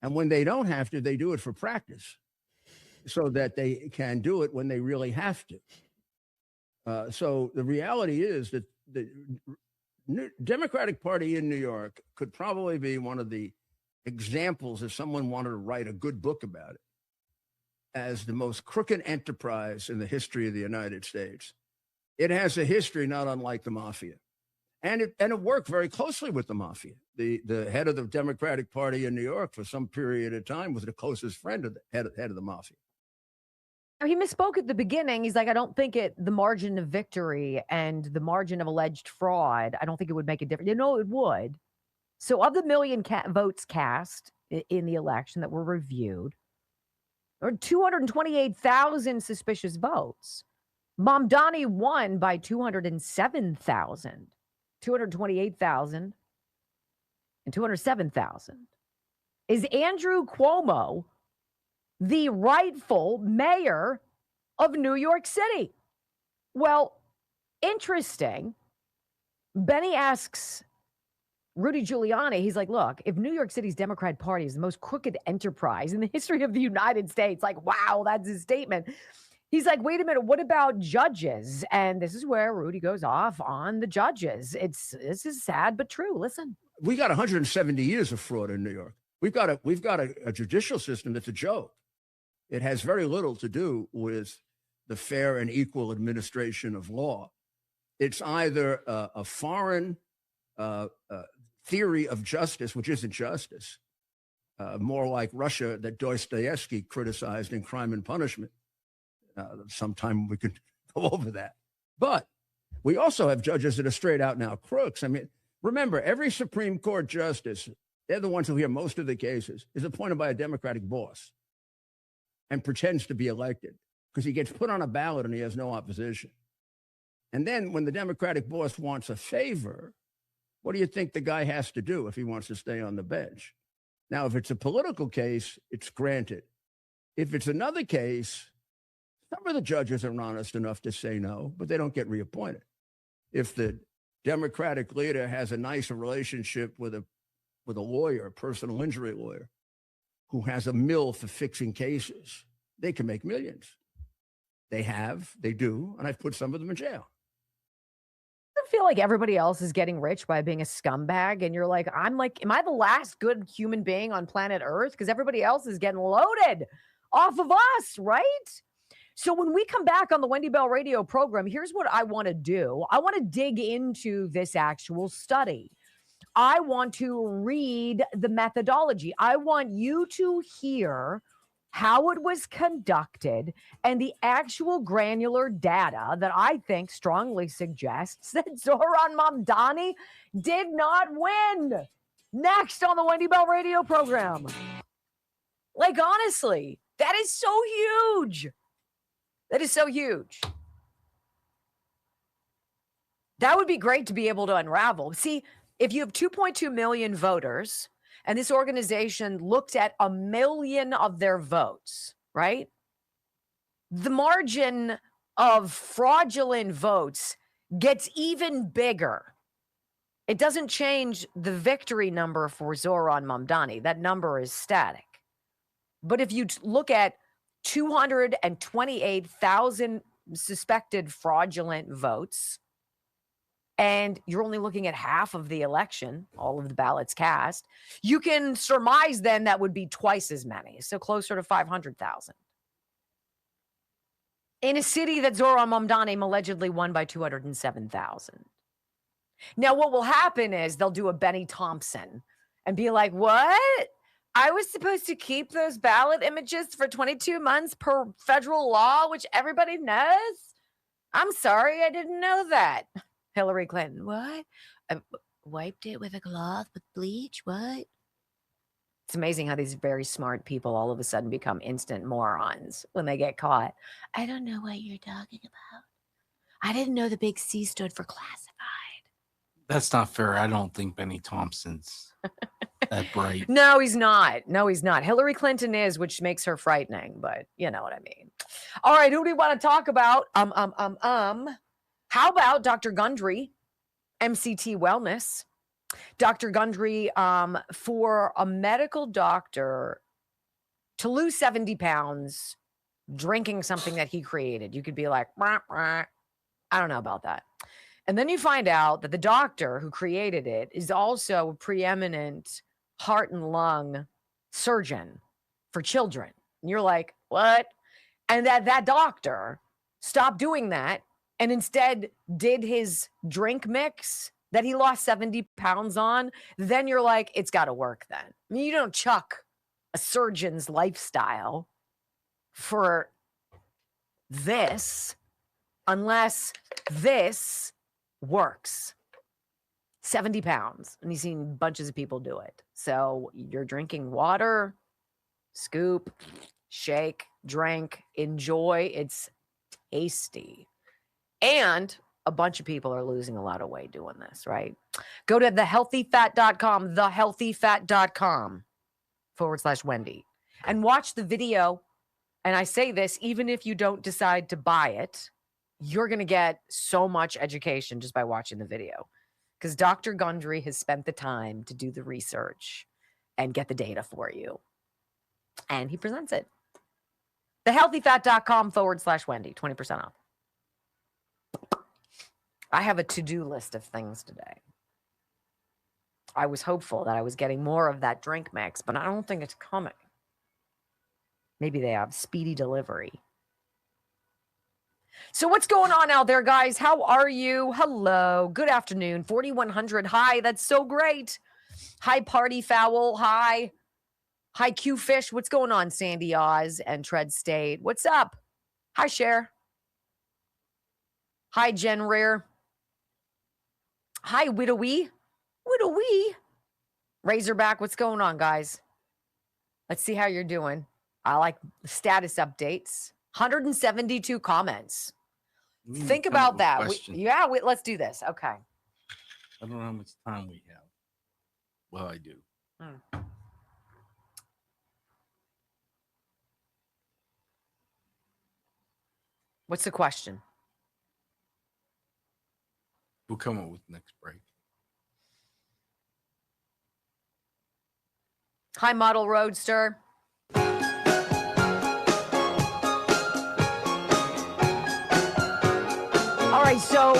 And when they don't have to, they do it for practice. so that they can do it when they really have to. So the reality is that the Democratic Party in New York could probably be one of the examples, if someone wanted to write a good book about it, as the most crooked enterprise in the history of the United States. It has a history not unlike the mafia. And it worked very closely with the mafia. The head of the Democratic Party in New York for some period of time was the closest friend of the head of the mafia. He misspoke at the beginning. He's like, I don't think the margin of victory and the margin of alleged fraud, I don't think it would make a difference. It would. So of the million votes cast in the election that were reviewed, there were 228,000 suspicious votes. Mamdani won by 207,000. 228,000 and 207,000. Is Andrew Cuomo the rightful mayor of New York City? Well, interesting. Benny asks Rudy Giuliani, he's like, look, if New York City's Democrat Party is the most crooked enterprise in the history of the United States, like, wow, that's his statement. He's like, wait a minute, what about judges? And this is where Rudy goes off on the judges. This is sad, but true. Listen. We got 170 years of fraud in New York. We've got a judicial system that's a joke. It has very little to do with the fair and equal administration of law. It's either a foreign theory of justice, which isn't justice, more like Russia that Dostoevsky criticized in Crime and Punishment. Sometime we could go over that. But we also have judges that are straight out now crooks. I mean, remember, every Supreme Court justice, they're the ones who hear most of the cases, is appointed by a Democratic boss and pretends to be elected because he gets put on a ballot and he has no opposition. And then when the Democratic boss wants a favor, what do you think the guy has to do if he wants to stay on the bench? Now, if it's a political case, it's granted. If it's another case, some of the judges are honest enough to say no, but they don't get reappointed. If the Democratic leader has a nice relationship with a lawyer, a personal injury lawyer, who has a mill for fixing cases, they can make millions. They do, and I've put some of them in jail. I feel like everybody else is getting rich by being a scumbag, and you're like, am I the last good human being on planet Earth? Because everybody else is getting loaded off of us, right? So when we come back on the Wendy Bell radio program, here's what I want to do. I want to dig into this actual study. I want to read the methodology. I want you to hear how it was conducted and the actual granular data that I think strongly suggests that Zohran Mamdani did not win. Next on the Wendy Bell radio program. Like, honestly, that is so huge. That is so huge. That would be great to be able to unravel. See, if you have 2.2 million voters and this organization looked at 1 million of their votes, right? The margin of fraudulent votes gets even bigger. It doesn't change the victory number for Zohran Mamdani. That number is static. But if you look at 228,000 suspected fraudulent votes, and you're only looking at half of the election, all of the ballots cast, you can surmise then that would be twice as many, so closer to 500,000. In a city that Zohran Mamdani allegedly won by 207,000. Now, what will happen is they'll do a Benny Thompson and be like, what? I was supposed to keep those ballot images for 22 months per federal law, which everybody knows? I'm sorry, I didn't know that. Hillary Clinton, what? I wiped it with a cloth with bleach, what? It's amazing how these very smart people all of a sudden become instant morons when they get caught. I don't know what you're talking about. I didn't know the big C stood for classified. That's not fair. I don't think Benny Thompson's that bright. No, he's not. No, he's not. Hillary Clinton is, which makes her frightening, but you know what I mean. All right, who do we want to talk about? How about Dr. Gundry, MCT Wellness? Dr. Gundry, for a medical doctor to lose 70 pounds drinking something that he created. You could be like, "Wah, wah." I don't know about that. And then you find out that the doctor who created it is also a preeminent heart and lung surgeon for children. And you're like, what? And that doctor stopped doing that and instead did his drink mix that he lost 70 pounds on. Then you're like, it's got to work then. I mean, you don't chuck a surgeon's lifestyle for this unless this works. 70 pounds. And you've seen bunches of people do it. So you're drinking water, scoop, shake, drink, enjoy. It's tasty. And a bunch of people are losing a lot of weight doing this, right? Go to thehealthyfat.com, thehealthyfat.com/Wendy, and watch the video. And I say this, even if you don't decide to buy it, you're going to get so much education just by watching the video. Because Dr. Gundry has spent the time to do the research and get the data for you. And he presents it. Thehealthyfat.com/Wendy, 20% off. I have a to-do list of things today. I was hopeful that I was getting more of that drink mix, but I don't think it's coming. Maybe they have speedy delivery. So what's going on out there, guys? How are you? Hello. Good afternoon. 4100. Hi. That's so great. Hi, Party Foul. Hi. Hi, Q Fish. What's going on, Sandy Oz and Tread State? What's up? Hi, Cher. Hi, Jen Rear. Hi, Widowy. Widowy. Razorback. What's going on, guys? Let's see how you're doing. I like status updates. 172 comments. Think about that. Let's do this. Okay. I don't know how much time we have. Well, I do. What's the question? We'll come up with next break. Hi, Model Roadster. All right, so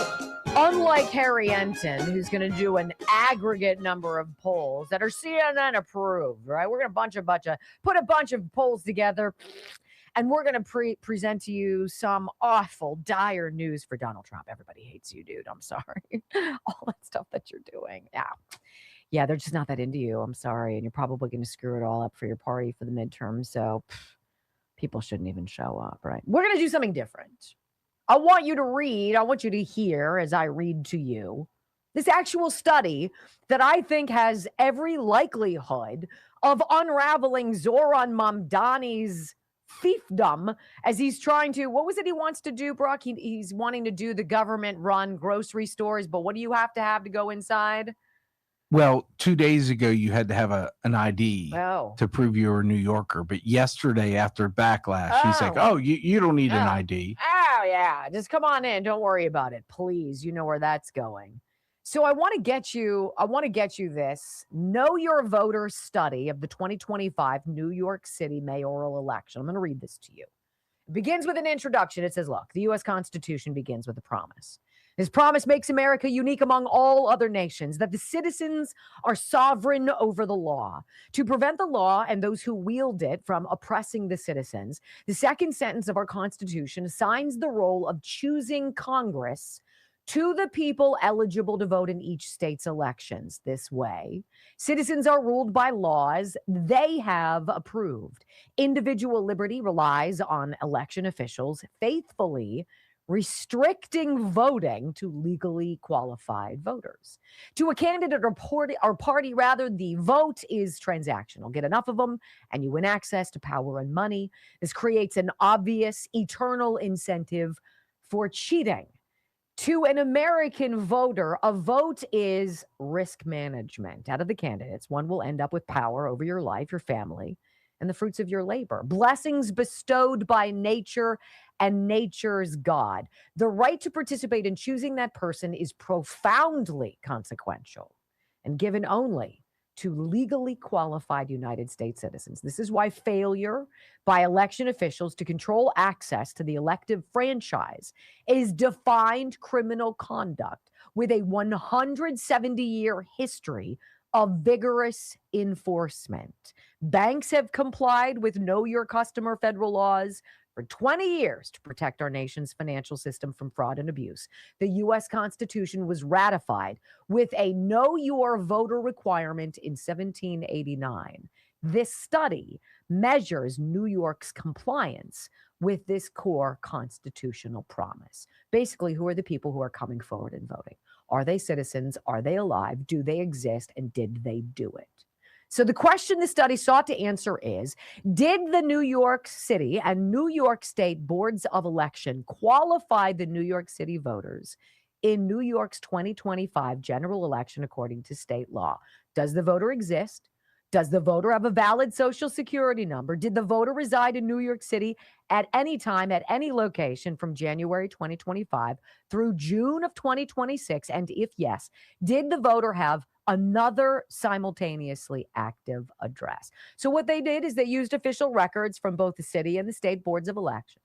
unlike Harry Enton, who's going to do an aggregate number of polls that are CNN approved, right? We're going to put a bunch of polls together, and we're going to present to you some awful, dire news for Donald Trump. Everybody hates you, dude. I'm sorry. All that stuff that you're doing. Yeah, they're just not that into you. I'm sorry. And you're probably going to screw it all up for your party for the midterm. So people shouldn't even show up, right? We're going to do something different. I want you to hear as I read to you this actual study that I think has every likelihood of unraveling Zoran Mamdani's fiefdom as he's trying to, what was it he wants to do, Brock? He's wanting to do the government-run grocery stores, but what do you have to go inside? Well, 2 days ago, you had to have an ID to prove you were a New Yorker. But yesterday, after backlash, he's like, oh, you don't need an ID. Oh, yeah. Just come on in. Don't worry about it. Please. You know where that's going. So I want to get you this Know Your Voter study of the 2025 New York City mayoral election. I'm going to read this to you. It begins with an introduction. It says, look, the U.S. Constitution begins with a promise. This promise makes America unique among all other nations, that the citizens are sovereign over the law. To prevent the law and those who wield it from oppressing the citizens, the second sentence of our Constitution assigns the role of choosing Congress to the people eligible to vote in each state's elections. This way, citizens are ruled by laws they have approved. Individual liberty relies on election officials faithfully restricting voting to legally qualified voters. To a candidate or party, the vote is transactional. Get enough of them and you win access to power and money. This creates an obvious, eternal incentive for cheating. To an American voter, a vote is risk management. Out of the candidates, one will end up with power over your life, your family, and the fruits of your labor. Blessings bestowed by nature and nature's God. The right to participate in choosing that person is profoundly consequential and given only to legally qualified United States citizens. This is why failure by election officials to control access to the elective franchise is defined criminal conduct with a 170-year history of vigorous enforcement. Banks have complied with Know Your Customer federal laws for 20 years to protect our nation's financial system from fraud and abuse. The U.S. Constitution was ratified with a Know Your Voter requirement in 1789. This study measures New York's compliance with this core constitutional promise. Basically, who are the people who are coming forward and voting? Are they citizens? Are they alive? Do they exist? And did they do it? So the question the study sought to answer is, did the New York City and New York State boards of election qualify the New York City voters in New York's 2025 general election according to state law? Does the voter exist? Does the voter have a valid social security number? Did the voter reside in New York City at any time, at any location from January 2025 through June of 2026? And if yes, did the voter have another simultaneously active address? So what they did is they used official records from both the city and the state boards of elections.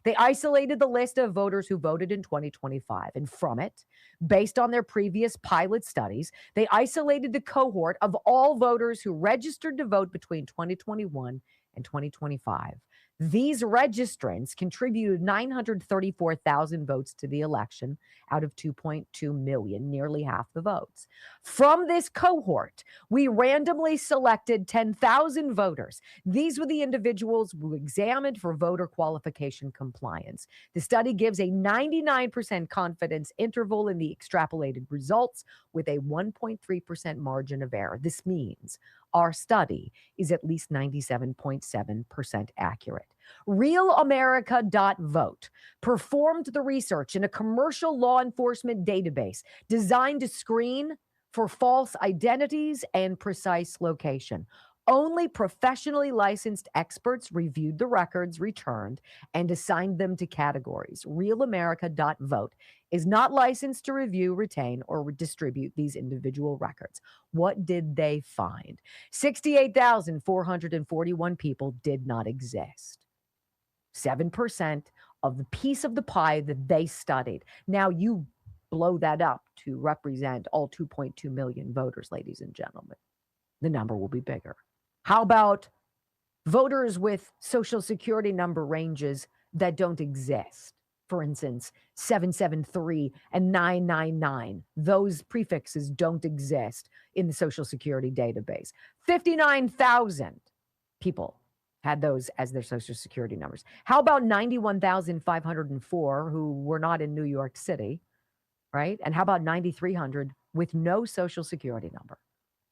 They isolated the list of voters who voted in 2025. And from it, based on their previous pilot studies, they isolated the cohort of all voters who registered to vote between 2021 and 2025. These registrants contributed 934,000 votes to the election out of 2.2 million, nearly half the votes. From this cohort, we randomly selected 10,000 voters. These were the individuals we examined for voter qualification compliance. The study gives a 99% confidence interval in the extrapolated results with a 1.3% margin of error. This means our study is at least 97.7% accurate. RealAmerica.vote performed the research in a commercial law enforcement database designed to screen for false identities and precise location. Only professionally licensed experts reviewed the records returned and assigned them to categories. RealAmerica.vote is not licensed to review, retain, or distribute these individual records. What did they find? 68,441 people did not exist. 7% of the piece of the pie that they studied. Now you blow that up to represent all 2.2 million voters, ladies and gentlemen. The number will be bigger. How about voters with social security number ranges that don't exist? For instance, 773 and 999. Those prefixes don't exist in the social security database. 59,000 people had those as their social security numbers. How about 91,504 who were not in New York City, right? And how about 9,300 with no social security number?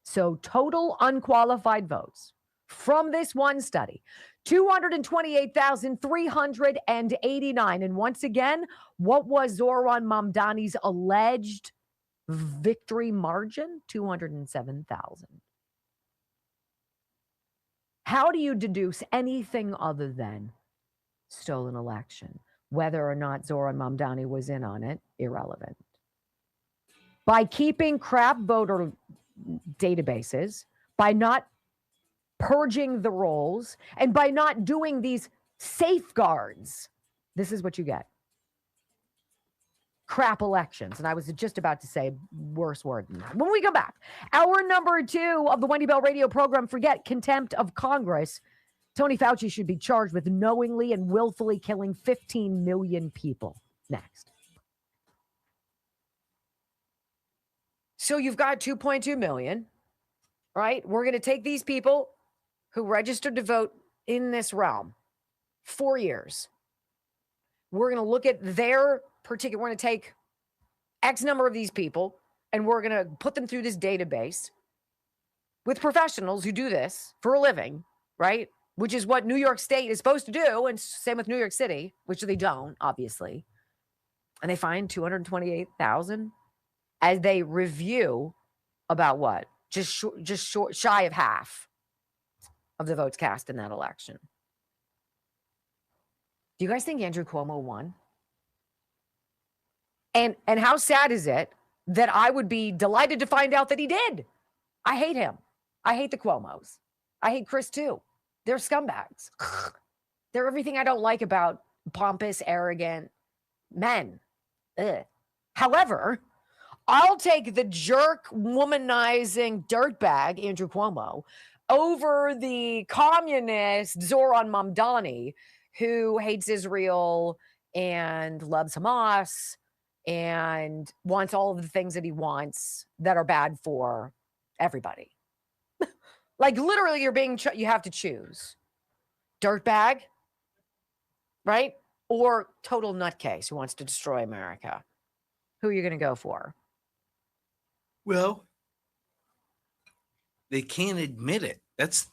So total unqualified votes from this one study, 228,389. And once again, what was Zohran Mamdani's alleged victory margin? 207,000. How do you deduce anything other than stolen election? Whether or not Zohran Mamdani was in on it, irrelevant. By keeping crap voter databases, by not purging the rolls, and by not doing these safeguards, this is what you get. Crap elections. And I was just about to say worse word than that. When we come back, hour number 2 of the Wendy Bell radio program, forget contempt of Congress. Tony Fauci should be charged with knowingly and willfully killing 15 million people. Next. So you've got 2.2 million, right? We're going to take these people who registered to vote in this realm, 4 years. We're going to look at their particular, we're going to take X number of these people and we're going to put them through this database with professionals who do this for a living, right? Which is what New York State is supposed to do. And same with New York City, which they don't, obviously. And they find 228,000 as they review about what? Just shy of half of the votes cast in that election. Do you guys think Andrew Cuomo won? And how sad is it that I would be delighted to find out that he did? I hate him. I hate the Cuomos. I hate Chris too. They're scumbags. They're everything I don't like about pompous, arrogant men. Ugh. However, I'll take the jerk, womanizing dirtbag, Andrew Cuomo, over the communist Zoran Mamdani, who hates Israel and loves Hamas and wants all of the things that he wants that are bad for everybody. Like literally you have to choose dirtbag, right? Or total nutcase who wants to destroy America. Who are you going to go for? Well, they can't admit it. That's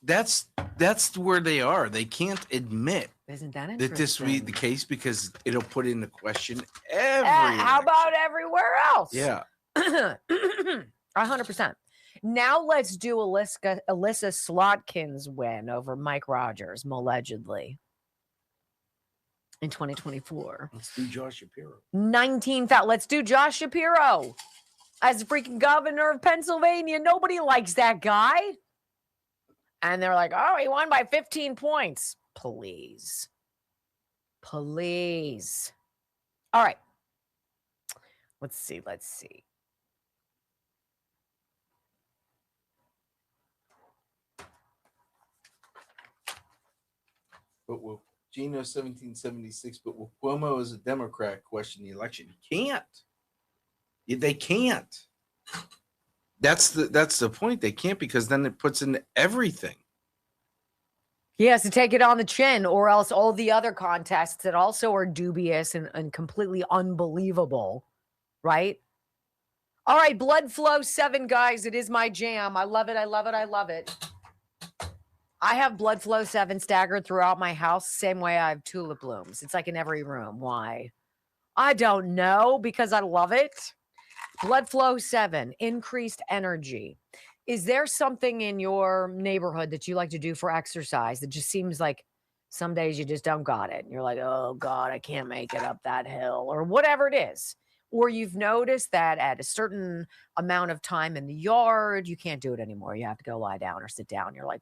where they are. They can't admit Isn't that that this will be the case because it'll put into question every. How about everywhere else? Yeah. 100%. Now let's do Alyssa Slotkin's win over Mike Rogers, allegedly, in 2024. Let's do Josh Shapiro. 19,000. Let's do Josh Shapiro as the freaking governor of Pennsylvania. Nobody likes that guy. And they're like, oh, he won by 15 points. Please. Please. All right. Let's see. But will Gino 1776, but will Cuomo as a Democrat question the election? He can't. They can't. That's the point. They can't because then it puts in everything. He has to take it on the chin, or else all the other contests that also are dubious and completely unbelievable, right? All right, Blood Flow 7, guys. It is my jam. I love it. I love it. I love it. I have Blood Flow 7 staggered throughout my house, same way I have tulip blooms. It's like in every room. Why? I don't know, because I love it. Blood Flow 7, increased energy. Is there something in your neighborhood that you like to do for exercise that just seems like some days you just don't got it? And you're like, oh, God, I can't make it up that hill, or whatever it is. Or you've noticed that at a certain amount of time in the yard, you can't do it anymore. You have to go lie down or sit down. You're like,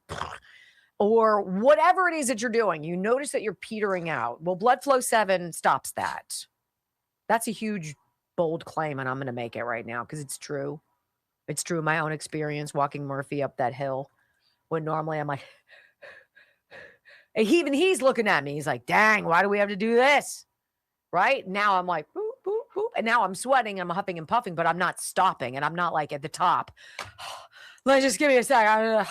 or whatever it is that you're doing, you notice that you're petering out. Well, Blood Flow 7 stops that. That's a huge, bold claim, and I'm going to make it right now because it's true. It's true. My own experience walking Murphy up that hill when normally I'm like, and even he's looking at me. He's like, dang, why do we have to do this? Right now I'm like, boop, boop, boop. And now I'm sweating, I'm huffing and puffing, but I'm not stopping. And I'm not like at the top. Let's just give me a sec.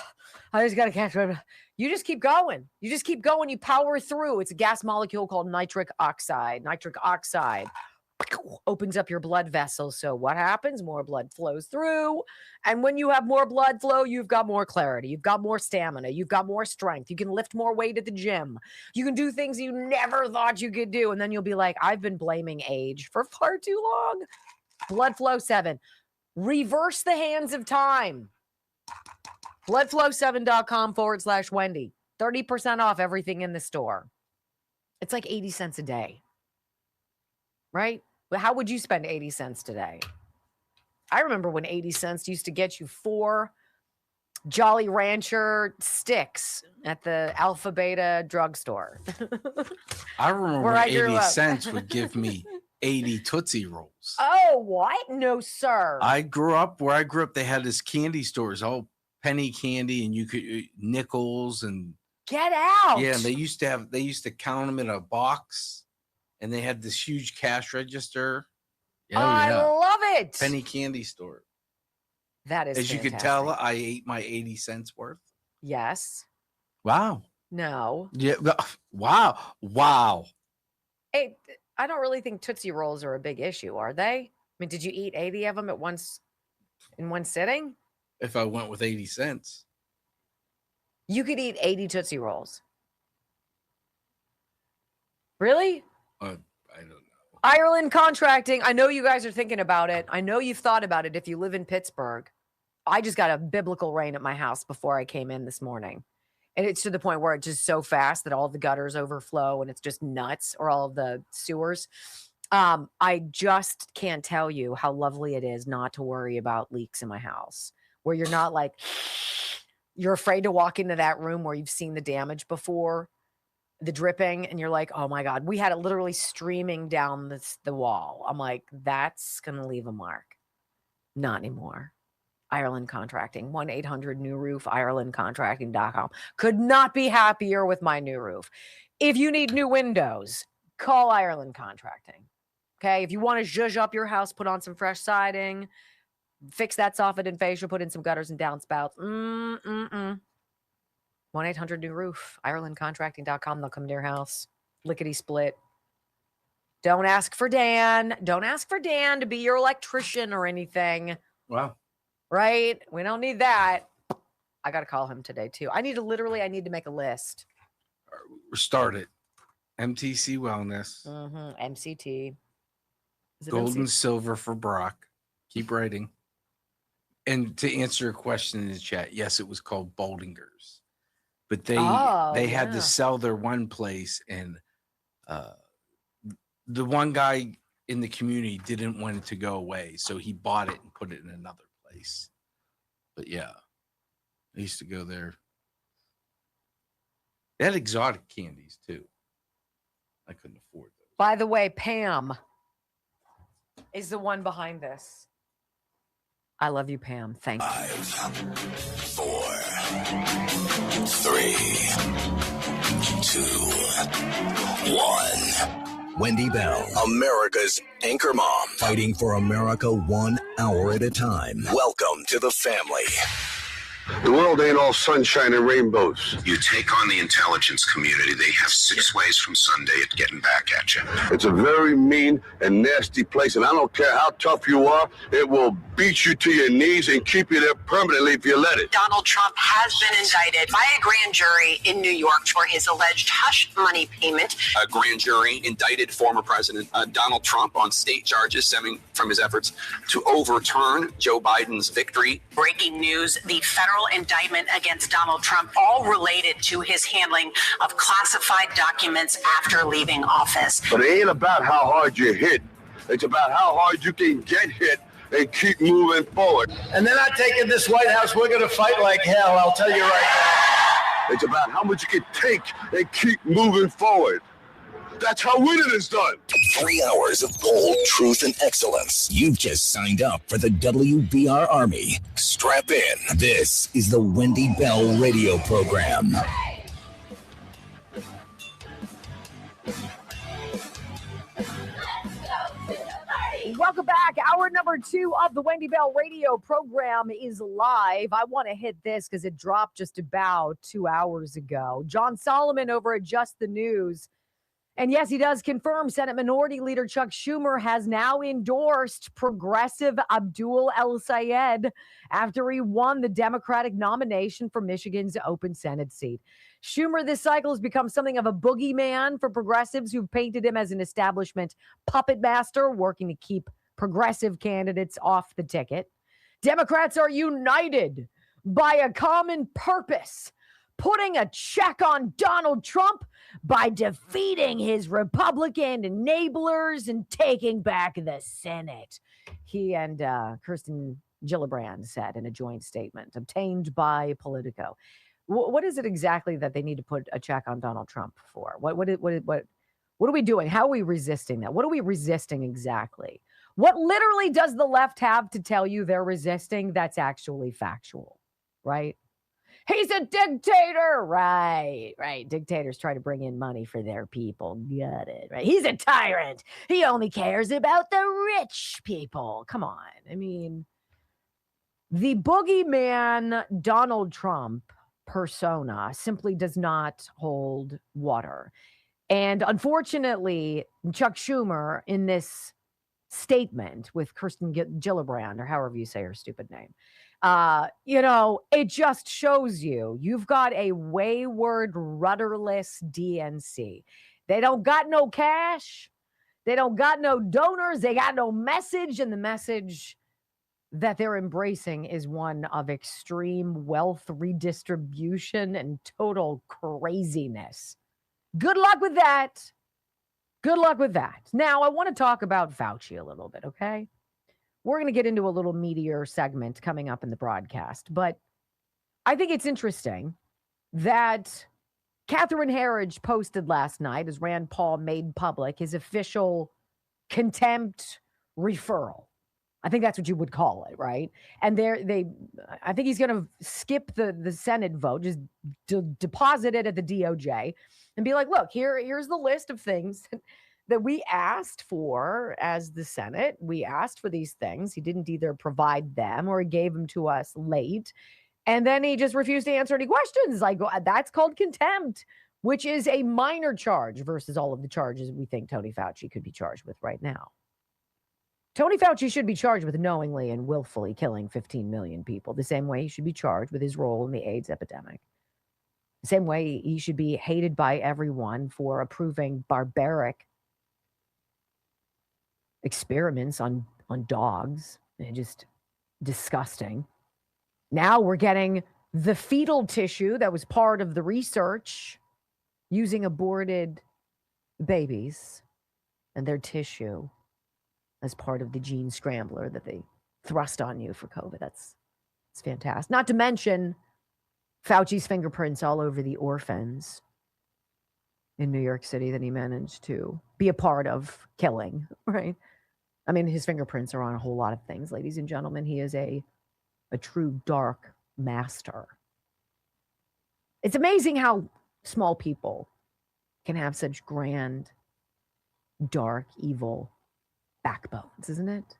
I just got to catch it. You just keep going. You just keep going. You power through. It's a gas molecule called nitric oxide. Nitric oxide opens up your blood vessels. So what happens? More blood flows through. And when you have more blood flow, you've got more clarity. You've got more stamina. You've got more strength. You can lift more weight at the gym. You can do things you never thought you could do. And then you'll be like, I've been blaming age for far too long. Blood Flow 7. Reverse the hands of time. Bloodflow7.com/Wendy. 30% off everything in the store. It's like 80 cents a day. Right? But how would you spend 80 cents today? I remember when 80 cents used to get you 4 Jolly Rancher sticks at the Alpha Beta drugstore. I remember when 80 cents would give me 80 Tootsie Rolls. Oh, what? No, sir. I grew up where I grew up. They had this candy stores, all penny candy, and you could nickels and get out. Yeah, and they used to count them in a box, and they had this huge cash register. I love it. Penny candy store. That is as fantastic. You could tell, I ate my 80 cents worth. Yes. Wow. No. Yeah. Wow. Hey, I don't really think Tootsie Rolls are a big issue, are they? I mean, did you eat 80 of them in one sitting? If I went with 80 cents. You could eat 80 Tootsie Rolls. Really? I don't know. Ireland contracting. I know you guys are thinking about it. I know you've thought about it if you live in Pittsburgh. I just got a biblical rain at my house before I came in this morning. And it's to the point where it's just so fast that all the gutters overflow and it's just nuts, or all of the sewers. I just can't tell you how lovely it is not to worry about leaks in my house, where you're not like you're afraid to walk into that room where you've seen the damage before, the dripping, and you're like, oh my God, we had it literally streaming down the wall. I'm like, that's going to leave a mark. Not anymore. Ireland Contracting, 1-800-NEW-ROOF, IrelandContracting.com. Could not be happier with my new roof. If you need new windows, call Ireland Contracting. Okay. If you want to zhuzh up your house, put on some fresh siding, fix that soffit and fascia, put in some gutters and downspouts. 1-800-NEW-ROOF, IrelandContracting.com. They'll come to your house. Lickety split. Don't ask for Dan. Don't ask for Dan to be your electrician or anything. Wow. Right? We don't need that. I got to call him today too. I need to make a list. Start it. MTC Wellness. MCT. Is it Gold MCT? and silver for Brock. Keep writing. And to answer your question in the chat, yes, it was called Boldinger's. But they had to sell their one place, and the one guy in the community didn't want it to go away, so he bought it and put it in another place. But yeah, I used to go there. They had exotic candies too. I couldn't afford those. By the way, Pam is the one behind this. I love you, Pam. Thank you. 5, 4, 3, 2, 1. Wendy Bell, America's anchor mom, fighting for America 1 hour at a time. Welcome to the family. The world ain't all sunshine and rainbows. You take on the intelligence community, they have 6 ways from Sunday at getting back at you. It's a very mean and nasty place, and I don't care how tough you are, it will beat you to your knees and keep you there permanently if you let it. Donald Trump has been indicted by a grand jury in New York for his alleged hush money payment. A grand jury indicted former President Donald Trump on state charges stemming from his efforts to overturn Joe Biden's victory. Breaking news, the federal indictment against Donald Trump, all related to his handling of classified documents after leaving office. But it ain't about how hard you hit. It's about how hard you can get hit and keep moving forward. And they're not taking this White House. We're going to fight like hell, I'll tell you right now. It's about how much you can take and keep moving forward. That's how winning is done. 3 hours of bold truth and excellence. You've just signed up for the WBR Army. Strap in. This is the Wendy Bell radio program. Welcome back. Hour number 2 of the Wendy Bell radio program is live. I want to hit this because it dropped just about 2 hours ago. John Solomon over at Just the News. And yes, he does confirm Senate Minority Leader Chuck Schumer has now endorsed progressive Abdul El-Sayed after he won the Democratic nomination for Michigan's open Senate seat. Schumer this cycle has become something of a boogeyman for progressives who've painted him as an establishment puppet master working to keep progressive candidates off the ticket. Democrats are united by a common purpose: putting a check on Donald Trump by defeating his Republican enablers and taking back the Senate. He and Kirsten Gillibrand said in a joint statement obtained by Politico. What is it exactly that they need to put a check on Donald Trump for? What are we doing? How are we resisting that? What are we resisting exactly? What literally does the left have to tell you they're resisting that's actually factual, right? He's a dictator. Right. Dictators try to bring in money for their people. Got it. Right. He's a tyrant. He only cares about the rich people. Come on. I mean, the boogeyman Donald Trump persona simply does not hold water. And unfortunately, Chuck Schumer in this statement with Kirsten Gillibrand, or however you say her stupid name, it just shows you've got a wayward, rudderless DNC. They don't got no cash. They don't got no donors. They got no message. And the message that they're embracing is one of extreme wealth redistribution and total craziness. Good luck with that. Good luck with that. Now, I want to talk about Fauci a little bit, okay? We're going to get into a little meatier segment coming up in the broadcast, but I think it's interesting that Catherine Herridge posted last night, as Rand Paul made public, his official contempt referral. I think that's what you would call it, right? And I think he's going to skip the Senate vote, just deposit it at the DOJ and be like, look, here's the list of things that we asked for as the Senate. We asked for these things. He didn't either provide them or he gave them to us late. And then he just refused to answer any questions. Like, that's called contempt, which is a minor charge versus all of the charges we think Tony Fauci could be charged with right now. Tony Fauci should be charged with knowingly and willfully killing 15 million people, the same way he should be charged with his role in the AIDS epidemic. The same way he should be hated by everyone for approving barbaric experiments on dogs. And just disgusting. Now we're getting the fetal tissue that was part of the research using aborted babies and their tissue as part of the gene scrambler that they thrust on you for COVID. It's fantastic. Not to mention Fauci's fingerprints all over the orphans in New York City that he managed to be a part of killing, right? I mean, his fingerprints are on a whole lot of things, ladies and gentlemen. He is a true dark master. It's amazing how small people can have such grand, dark, evil backbones, isn't it?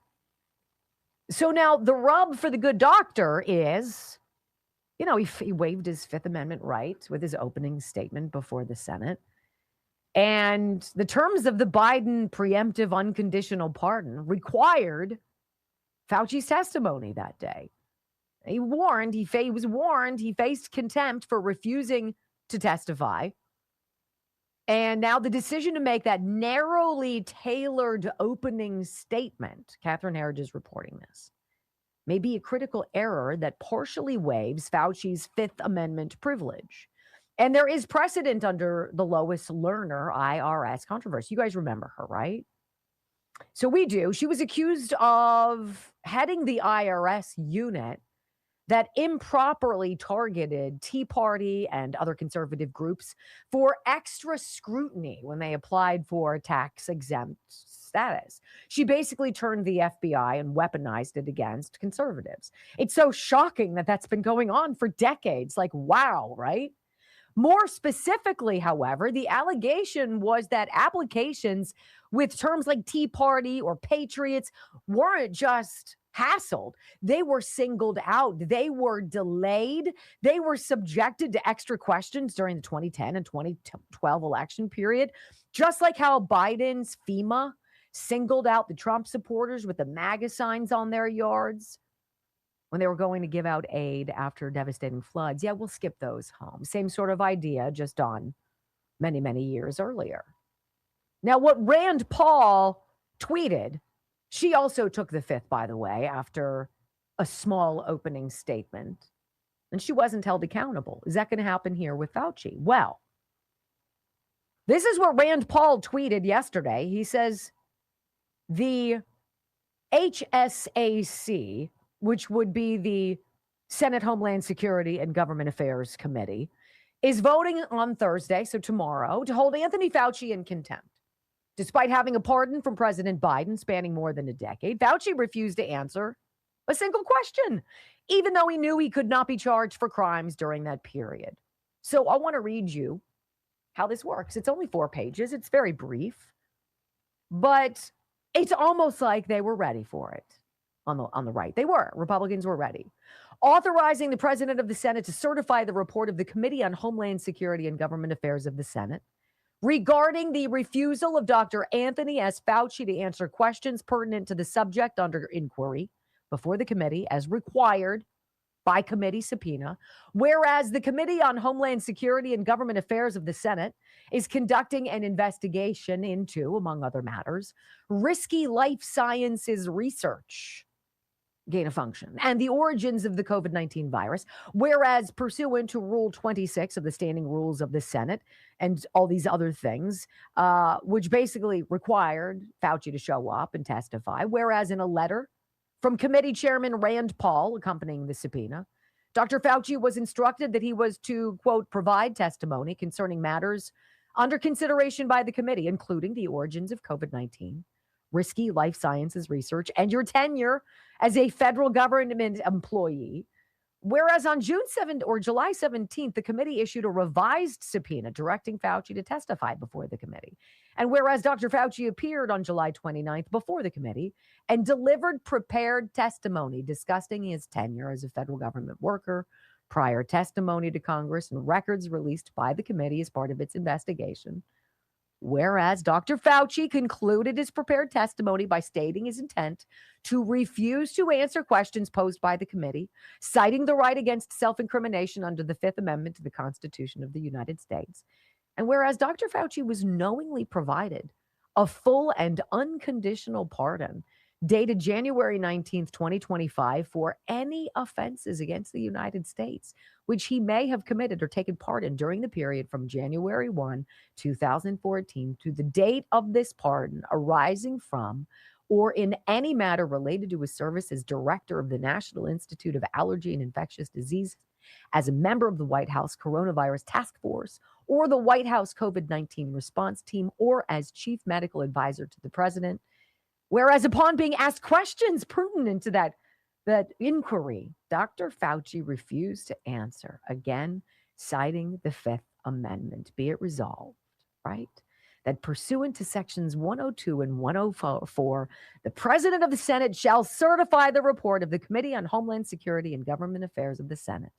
So now the rub for the good doctor is, he waived his Fifth Amendment right with his opening statement before the Senate. And the terms of the Biden preemptive unconditional pardon required Fauci's testimony that day. He was warned he faced contempt for refusing to testify. And now the decision to make that narrowly tailored opening statement, Catherine Herridge is reporting this, may be a critical error that partially waives Fauci's Fifth Amendment privilege. And there is precedent under the Lois Lerner IRS controversy. You guys remember her, right? So we do. She was accused of heading the IRS unit that improperly targeted Tea Party and other conservative groups for extra scrutiny when they applied for tax-exempt status. She basically turned the FBI and weaponized it against conservatives. It's so shocking that that's been going on for decades. Like, wow, right? More specifically, however, the allegation was that applications with terms like Tea Party or Patriots weren't just hassled. They were singled out. They were delayed. They were subjected to extra questions during the 2010 and 2012 election period, just like how Biden's FEMA singled out the Trump supporters with the MAGA signs on their yards when they were going to give out aid after devastating floods. Yeah, we'll skip those home. Same sort of idea, just on many, many years earlier. Now, what Rand Paul tweeted, she also took the Fifth, by the way, after a small opening statement, and she wasn't held accountable. Is that going to happen here with Fauci? Well, this is what Rand Paul tweeted yesterday. He says the HSAC, which would be the Senate Homeland Security and Government Affairs Committee, is voting on Thursday, so tomorrow, to hold Anthony Fauci in contempt. Despite having a pardon from President Biden spanning more than a decade, Fauci refused to answer a single question, even though he knew he could not be charged for crimes during that period. So I want to read you how this works. It's only 4 pages. It's very brief, but it's almost like they were ready for it on the right. They were. Republicans were ready. Authorizing the president of the Senate to certify the report of the Committee on Homeland Security and Government Affairs of the Senate regarding the refusal of Dr. Anthony S. Fauci to answer questions pertinent to the subject under inquiry before the committee as required by committee subpoena, whereas the Committee on Homeland Security and Government Affairs of the Senate is conducting an investigation into, among other matters, risky life sciences research, gain of function, and the origins of the COVID-19 virus, whereas pursuant to Rule 26 of the Standing Rules of the Senate and all these other things, which basically required Fauci to show up and testify, whereas in a letter from Committee Chairman Rand Paul accompanying the subpoena, Dr. Fauci was instructed that he was to, quote, provide testimony concerning matters under consideration by the committee, including the origins of COVID-19, risky life sciences research, and your tenure as a federal government employee. Whereas on June 7th or July 17th, the committee issued a revised subpoena directing Fauci to testify before the committee. And whereas Dr. Fauci appeared on July 29th before the committee and delivered prepared testimony discussing his tenure as a federal government worker, prior testimony to Congress, and records released by the committee as part of its investigation. Whereas Dr. Fauci concluded his prepared testimony by stating his intent to refuse to answer questions posed by the committee, citing the right against self-incrimination under the Fifth Amendment to the Constitution of the United States. And whereas Dr. Fauci was knowingly provided a full and unconditional pardon dated January 19th, 2025, for any offenses against the United States, which he may have committed or taken part in during the period from January 1, 2014 to the date of this pardon arising from or in any matter related to his service as director of the National Institute of Allergy and Infectious Diseases, as a member of the White House Coronavirus Task Force, or the White House COVID-19 response team, or as chief medical advisor to the president. Whereas upon being asked questions pertinent to that inquiry, Dr. Fauci refused to answer, again, citing the Fifth Amendment. Be it resolved, right, that pursuant to sections 102 and 104, the president of the Senate shall certify the report of the Committee on Homeland Security and Government Affairs of the Senate,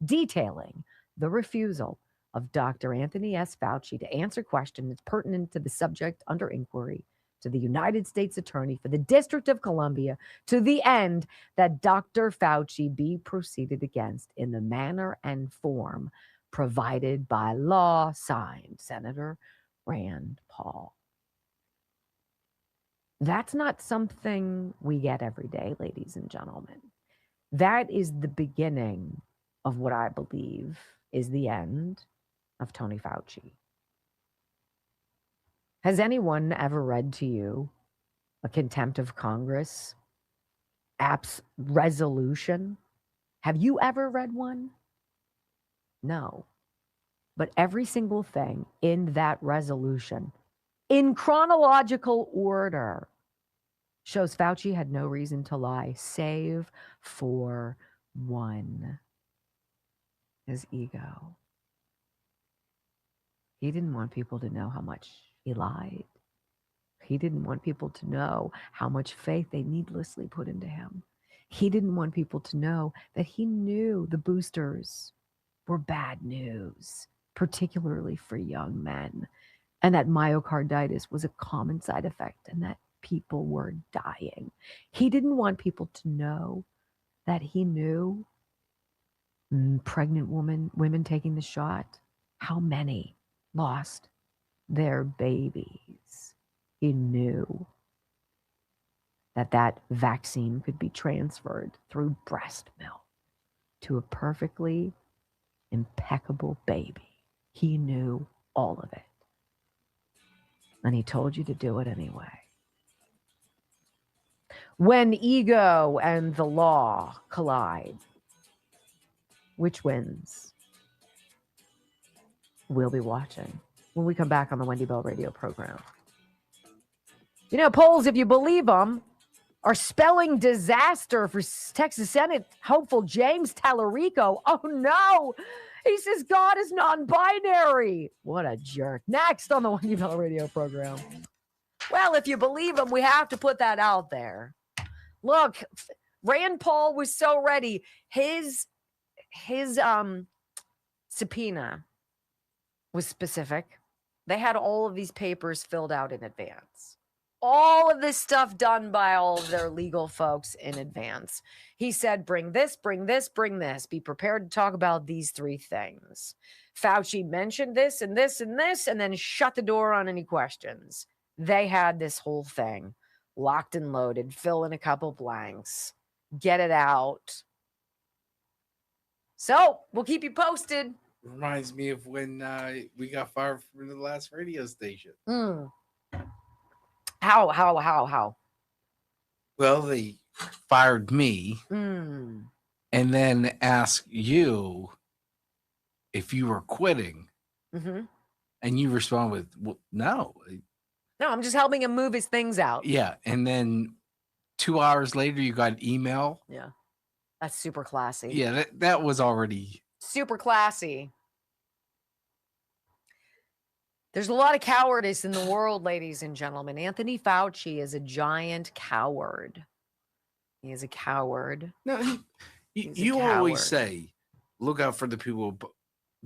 detailing the refusal of Dr. Anthony S. Fauci to answer questions pertinent to the subject under inquiry to the United States Attorney for the District of Columbia, to the end that Dr. Fauci be proceeded against in the manner and form provided by law. Signed, Senator Rand Paul. That's not something we get every day, ladies and gentlemen. That is the beginning of what I believe is the end of Tony Fauci. Has anyone ever read to you a contempt of Congress resolution? Have you ever read one? No. But every single thing in that resolution, in chronological order, shows Fauci had no reason to lie, save for one: his ego. He didn't want people to know how much he lied. He didn't want people to know how much faith they needlessly put into him. He didn't want people to know that he knew the boosters were bad news, particularly for young men, and that myocarditis was a common side effect and that people were dying. He didn't want people to know that he knew pregnant women taking the shot, how many lost their babies. He knew that vaccine could be transferred through breast milk to a perfectly impeccable baby. He knew all of it. And he told you to do it anyway. When ego and the law collide, which wins? We'll be watching when we come back on the Wendy Bell radio program. You know, polls, if you believe them, are spelling disaster for Texas Senate hopeful James Tallarico. Oh, no. He says God is non-binary. What a jerk. Next on the Wendy Bell radio program. Well, if you believe him, we have to put that out there. Look, Rand Paul was so ready. His subpoena was specific. They had all of these papers filled out in advance. All of this stuff done by all of their legal folks in advance. He said, bring this, bring this, bring this. Be prepared to talk about these three things. Fauci mentioned this and this and this, and then shut the door on any questions. They had this whole thing locked and loaded. Fill in a couple blanks. Get it out. So we'll keep you posted. Reminds me of when we got fired from the last radio station. How? Well, they fired me. and then ask you if you were quitting, Mm-hmm. and you respond with, well, no. No, I'm just helping him move his things out. Yeah. And then 2 hours later, you got an email. Yeah. That's super classy. Yeah, that was already super classy. There's a lot of cowardice in the world, ladies and gentlemen. Anthony Fauci is a giant coward. He is a coward. No, you always say, look out for the people who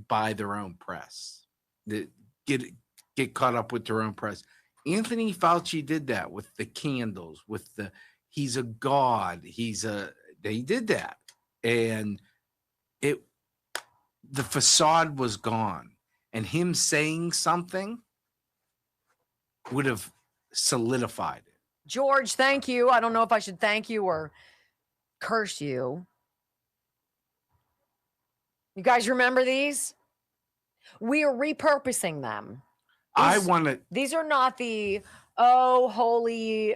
buy their own press, that get caught up with their own press. Anthony Fauci did that with the candles, with the he's a god. They did that, and the facade was gone, and him saying something would have solidified it. George, thank you. I don't know if I should thank you or curse you. You guys remember these? We are repurposing them. These are not the, holy,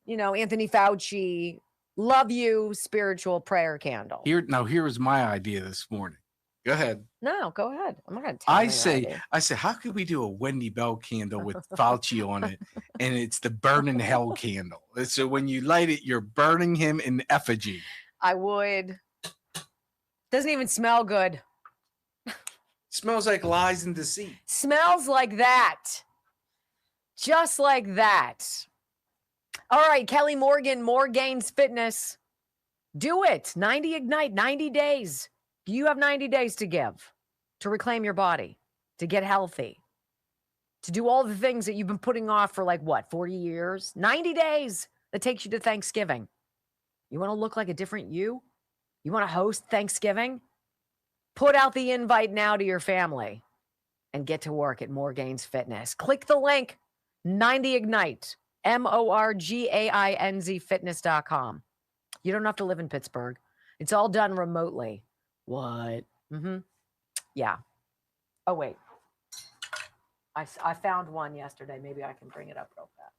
Anthony Fauci, love you, spiritual prayer candle. Here was my idea this morning. Go ahead. No, go ahead. I'm not going to tell you. I say, how could we do a Wendy Bell candle with Fauci on it? And it's the burning hell candle. So when you light it, you're burning him in effigy. I would. Doesn't even smell good. Smells like lies and deceit. Smells like that. Just like that. All right, Kelly Morgan, Morgain's Fitness. Do it. 90 Ignite, 90 days. You have 90 days to give, to reclaim your body, to get healthy, to do all the things that you've been putting off for 40 years? 90 days. That takes you to Thanksgiving. You want to look like a different you? You want to host Thanksgiving? Put out the invite now to your family and get to work at Morgain's Fitness. Click the link, 90 Ignite, MORGAINZ fitness.com. You don't have to live in Pittsburgh. It's all done remotely. What? Mm-hmm. Yeah. Oh, wait. I found one yesterday. Maybe I can bring it up real fast.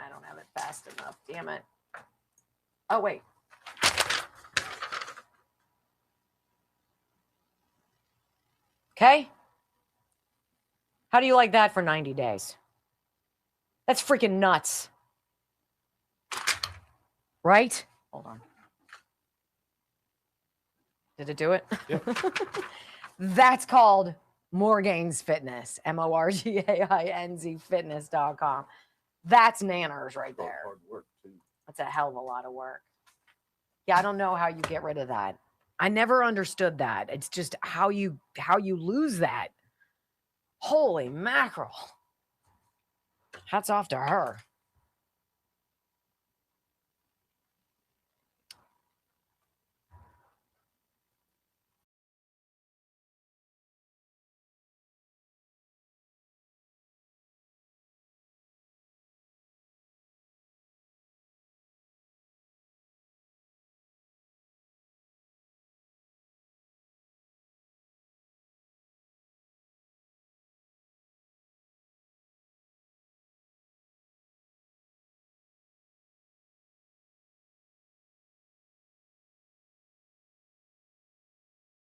I don't have it fast enough. Damn it. Oh, wait. Okay. How do you like that for 90 days? That's freaking nuts. Right? Hold on. Did it do it? Yep. That's called Morgain's Fitness. MORGAINZ fitness.com. That's nanners right there. Hard work too. That's a hell of a lot of work. Yeah, I don't know how you get rid of that. I never understood that. It's just how you lose that. Holy mackerel. Hats off to her.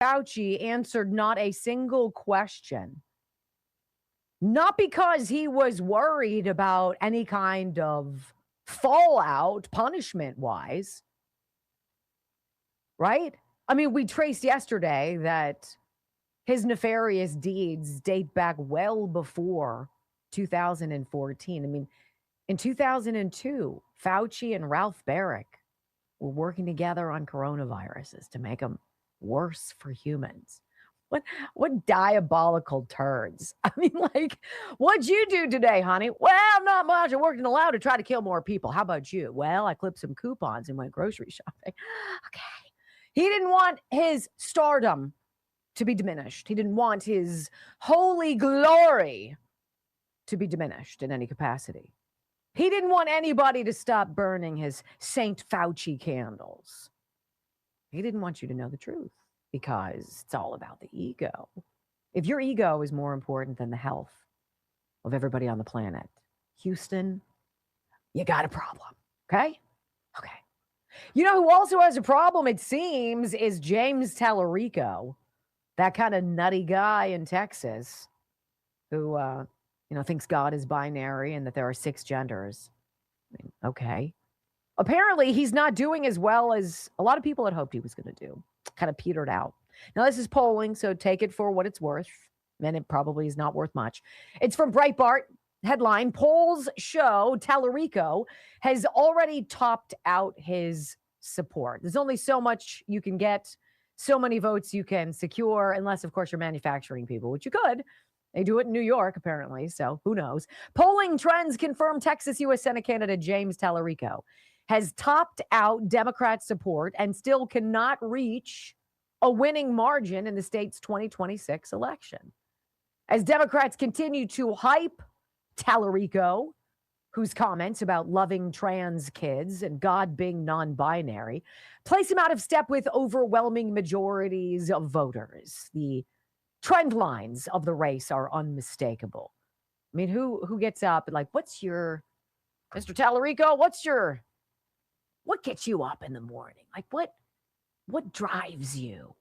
Fauci answered not a single question. Not because he was worried about any kind of fallout punishment-wise, right? I mean, we traced yesterday that his nefarious deeds date back well before 2014. I mean, in 2002, Fauci and Ralph Barrick were working together on coronaviruses to make them worse for humans. What diabolical turds. I mean, what'd you do today, honey? Well, not much. I worked in a lab to try to kill more people. How about you? Well, I clipped some coupons and went grocery shopping. Okay. He didn't want his stardom to be diminished. He didn't want his holy glory to be diminished in any capacity. He didn't want anybody to stop burning his Saint Fauci candles. He didn't want you to know the truth because it's all about the ego. If your ego is more important than the health of everybody on the planet, Houston, you got a problem. Okay? Okay. You know who also has a problem, it seems, is James Tallarico, that kind of nutty guy in Texas who, thinks God is binary and that there are 6 genders. I mean, okay. Apparently, he's not doing as well as a lot of people had hoped he was going to do. Kind of petered out. Now, this is polling, so take it for what it's worth. And it probably is not worth much. It's from Breitbart. Headline, polls show Tallarico has already topped out his support. There's only so much you can get, so many votes you can secure, unless, of course, you're manufacturing people, which you could. They do it in New York, apparently, so who knows. Polling trends confirm Texas U.S. Senate candidate James Tallarico has topped out Democrat support and still cannot reach a winning margin in the state's 2026 election. As Democrats continue to hype Tallarico, whose comments about loving trans kids and God being non-binary place him out of step with overwhelming majorities of voters. The trend lines of the race are unmistakable. I mean, who gets up and like, what's your, Mr. Tallarico, what gets you up in the morning? Like, what drives you?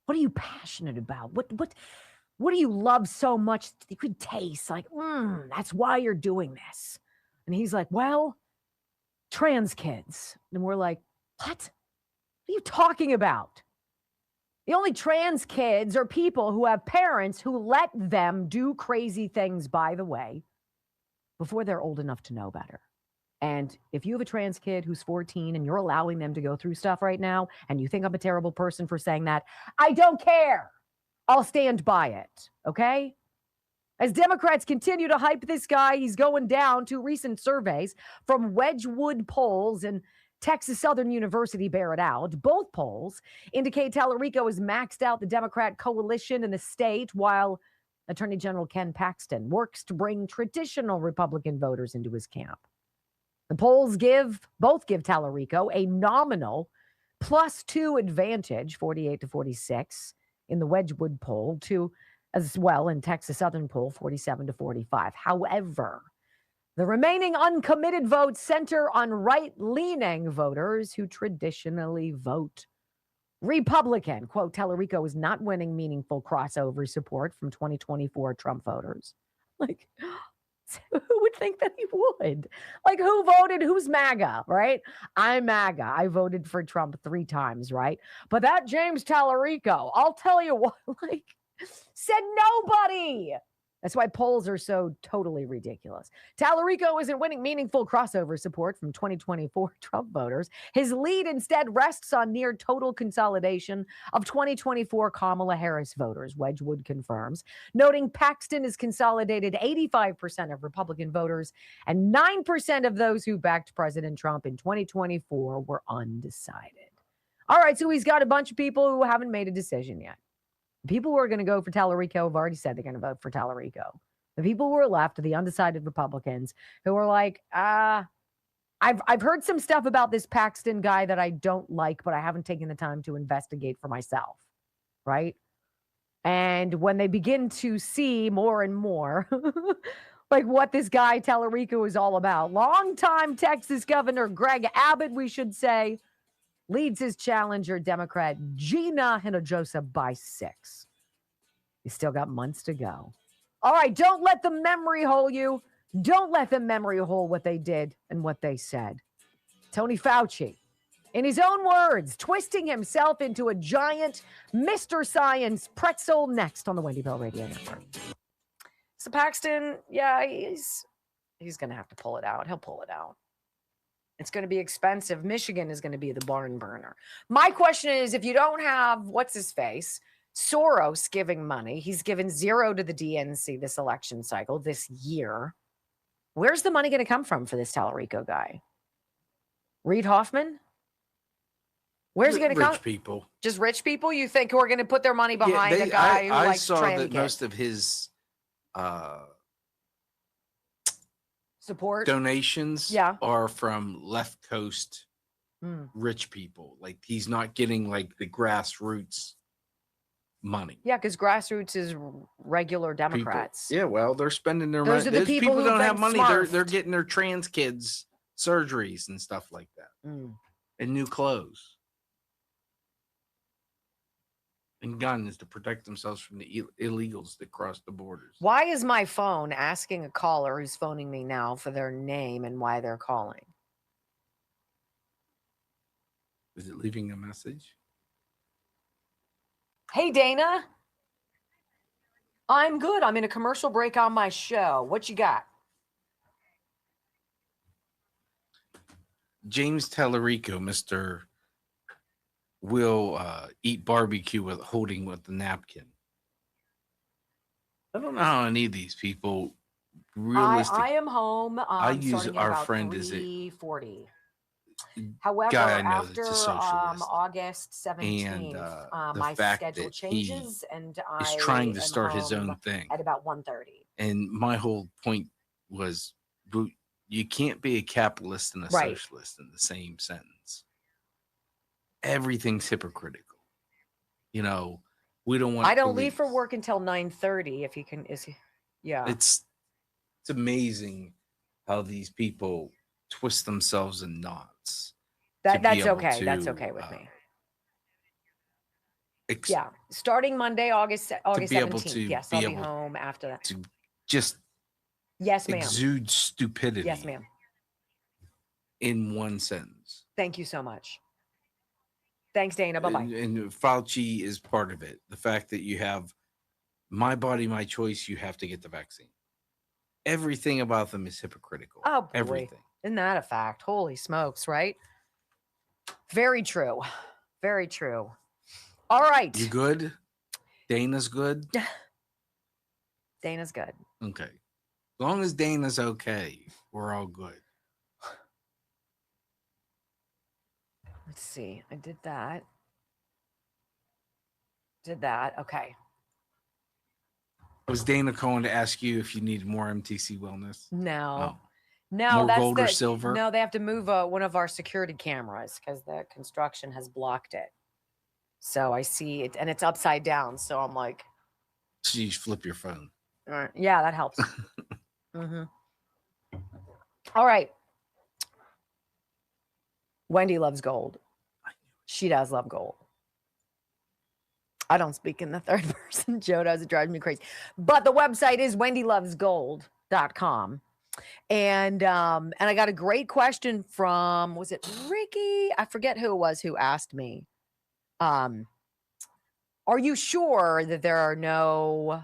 What are you passionate about? What do you love so much that you could taste? Like, that's why you're doing this. And he's like, well, trans kids. And we're like, what? What are you talking about? The only trans kids are people who have parents who let them do crazy things, by the way, before they're old enough to know better. And if you have a trans kid who's 14 and you're allowing them to go through stuff right now, and you think I'm a terrible person for saying that, I don't care. I'll stand by it, okay? As Democrats continue to hype this guy, he's going down to recent surveys from Wedgwood polls and Texas Southern University bear it out. Both polls indicate Tallarico has maxed out the Democrat coalition in the state, while Attorney General Ken Paxton works to bring traditional Republican voters into his camp. The polls both give Tallarico a nominal +2 advantage, 48 to 46, in the Wedgwood poll, as well in Texas Southern poll, 47 to 45. However, the remaining uncommitted votes center on right-leaning voters who traditionally vote Republican. Quote, Tallarico is not winning meaningful crossover support from 2024 Trump voters. Like, who would think that he would? Like, who voted? Who's MAGA, right? I'm MAGA. I voted for Trump 3 times, right? But that James Tallarico, I'll tell you what, like, said nobody. That's why polls are so totally ridiculous. Tallarico isn't winning meaningful crossover support from 2024 Trump voters. His lead instead rests on near total consolidation of 2024 Kamala Harris voters, Wedgwood confirms, noting Paxton has consolidated 85% of Republican voters, and 9% of those who backed President Trump in 2024 were undecided. All right, so he's got a bunch of people who haven't made a decision yet. People who are going to go for Tallarico have already said they're going to vote for Tallarico. The people who are left are the undecided Republicans who are like, I've heard some stuff about this Paxton guy that I don't like, but I haven't taken the time to investigate for myself, right? And when they begin to see more and more like what this guy Tallarico is all about, longtime Texas Governor Greg Abbott, we should say, leads his challenger, Democrat Gina Hinojosa, by 6. He's still got months to go. All right, don't let the memory hole you. Don't let the memory hole what they did and what they said. Tony Fauci, in his own words, twisting himself into a giant Mr. Science pretzel, next on the Wendy Bell Radio Network. So Paxton, yeah, he's going to have to pull it out. He'll pull it out. It's going to be expensive. Michigan is going to be the barn burner. My question is, if you don't have, what's his face, Soros giving money, he's given 0 to the DNC this election cycle, this year. Where's the money going to come from for this Tallarico guy? Reid Hoffman? Where's it going to come? Rich people. Just rich people, you think, who are going to put their money behind a guy who likes trans I saw that kids? most of his support donations are from left coast rich people. Like, he's not getting like the grassroots money. Yeah, because grassroots is regular Democrats. People. Yeah, well, they're spending their Those money. are the Those people who've don't been have money. smart. They're getting their trans kids surgeries and stuff like that, and new clothes. And guns to protect themselves from the illegals that cross the borders. Why is my phone asking a caller who's phoning me now for their name and why they're calling? Is it leaving a message? Hey, Dana. I'm good. I'm in a commercial break on my show. What you got? James Tallarico, Mr. will eat barbecue holding with the napkin. I don't know how any of these people realistic. I am home. I use starting our at about friend as a 3:40. However, guy I know after that's a socialist. August 17th, the my fact schedule that changes, and I is trying to am start his home own thing. at about 1:30. And my whole point was, you can't be a capitalist and a Right. socialist in the same sentence. Everything's hypocritical. You know, we don't want. I don't leave for work until 9:30. If he can, yeah. It's amazing how these people twist themselves in knots. That's okay. That's okay with me. Yeah, starting Monday, August 17th. Yes, I'll be home after that. To just yes, ma'am. Exude stupidity. Yes, ma'am. In one sentence. Thank you so much. Thanks, Dana. Bye-bye. And Fauci is part of it. The fact that you have my body, my choice, you have to get the vaccine. Everything about them is hypocritical. Oh, boy. Everything. Isn't that a fact? Holy smokes, right? Very true. Very true. All right. You good? Dana's good? Dana's good. Okay. As long as Dana's okay, we're all good. Let's see. I did that. Okay. Was Dana calling to ask you if you need more MTC wellness? No. Oh. No, More that's gold or silver? No, they have to move one of our security cameras because the construction has blocked it. So I see it, and it's upside down. So I'm like, so you flip your phone. Yeah, that helps. All right. Wendy loves gold. She does love gold. I don't speak in the third person. Joe does. It drives me crazy. But the website is wendylovesgold.com. And I got a great question from, was it Ricky? I forget who it was who asked me. Are you sure that there are no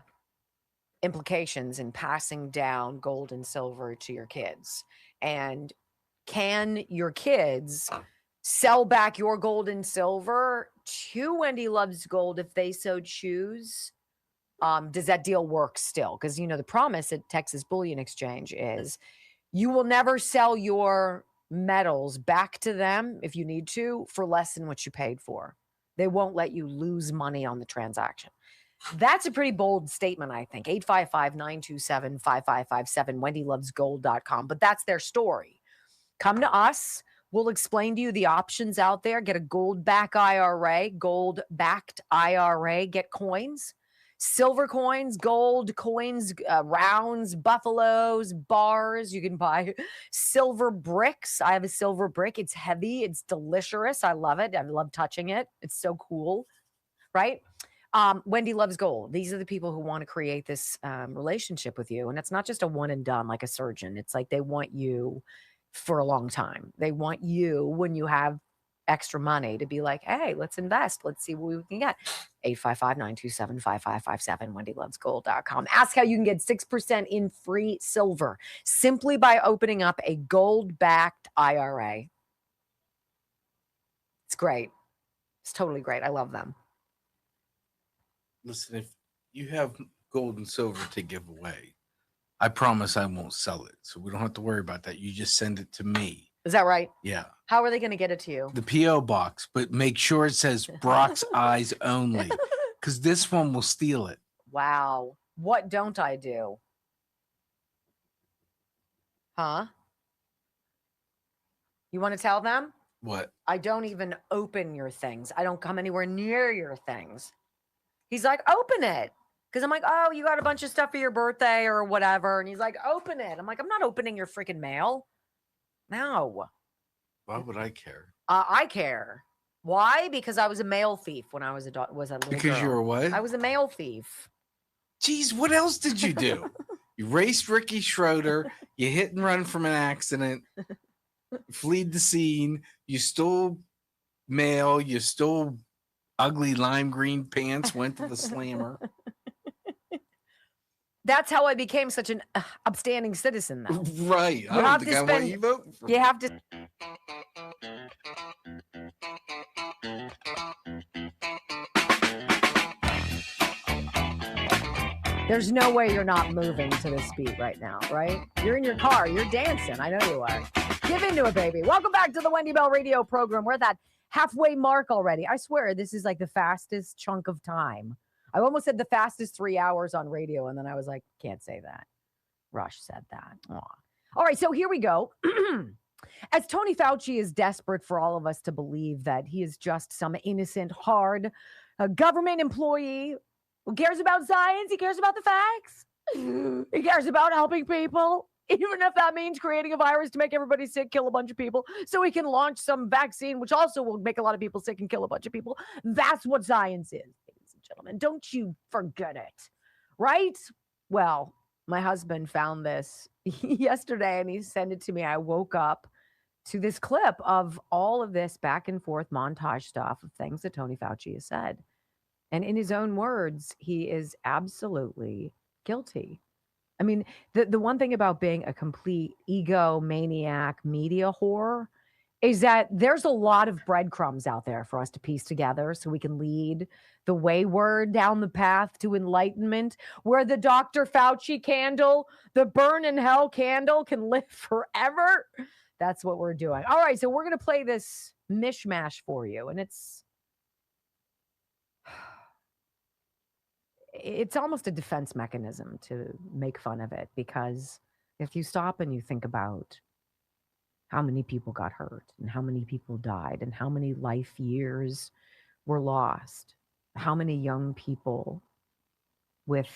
implications in passing down gold and silver to your kids? And can your kids sell back your gold and silver to Wendy Loves Gold if they so choose? Does that deal work still? Because, you know, the promise at Texas Bullion Exchange is you will never sell your metals back to them if you need to for less than what you paid for. They won't let you lose money on the transaction. That's a pretty bold statement, I think. 855-927-5557, wendylovesgold.com. But that's their story. Come to us. We'll explain to you the options out there. Get a gold-backed IRA, gold-backed IRA. Get coins, silver coins, gold coins, rounds, buffaloes, bars. You can buy silver bricks. I have a silver brick. It's heavy. It's delicious. I love it. I love touching it. It's so cool, right? Wendy Loves Gold. These are the people who want to create this relationship with you. And it's not just a one and done like a surgeon. It's like they want you for a long time. They want you, when you have extra money, to be like, hey, let's invest. Let's see what we can get. 855-927-5557, wendylovesgold.com. Ask how you can get 6% in free silver simply by opening up a gold-backed IRA. It's great. It's totally great. I love them. Listen, if you have gold and silver to give away, I promise I won't sell it. So we don't have to worry about that. You just send it to me. Is that right? Yeah. How are they going to get it to you? The P.O. box, but make sure it says Brock's Eyes Only, because this one will steal it. Wow. What don't I do? Huh? You want to tell them? What? I don't even open your things. I don't come anywhere near your things. He's like, open it. Because I'm like, oh, you got a bunch of stuff for your birthday or whatever. And he's like, open it. I'm like, I'm not opening your freaking mail. No. Why would I care? I care. Why? Because I was a mail thief when I was a little Because girl. you were what? I was a mail thief. Geez, what else did you do? You raced Ricky Schroeder. You hit and run from an accident. Fled the scene. You stole mail. You stole ugly lime green pants. Went to the slammer. That's how I became such an upstanding citizen, though. Right. I don't think I want you voting for You have to. There's no way you're not moving to this beat right now, right? You're in your car. You're dancing. I know you are. Give into it, baby. Welcome back to the Wendy Bell radio program. We're at that halfway mark already. I swear this is like the fastest chunk of time. I almost said the fastest 3 hours on radio, and then I was like, can't say that. Rush said that. Aw. All right, so here we go. As Tony Fauci is desperate for all of us to believe that he is just some innocent, hard government employee who cares about science, he cares about the facts, he cares about helping people, even if that means creating a virus to make everybody sick, kill a bunch of people, so he can launch some vaccine, which also will make a lot of people sick and kill a bunch of people. That's what science is, ladies and gentlemen. Don't you forget it, right? Well, my husband found this yesterday and he sent it to me. I woke up to this clip of all of this back and forth montage stuff of things that Tony Fauci has said. And in his own words, he is absolutely guilty. I mean, the one thing about being a complete egomaniac media whore is that there's a lot of breadcrumbs out there for us to piece together so we can lead the wayward down the path to enlightenment, where the Dr. Fauci candle, the burn in hell candle, can live forever. That's what we're doing. All right, so we're going to play this mishmash for you, and it's almost a defense mechanism to make fun of it, because if you stop and you think about how many people got hurt and how many people died and how many life years were lost, how many young people with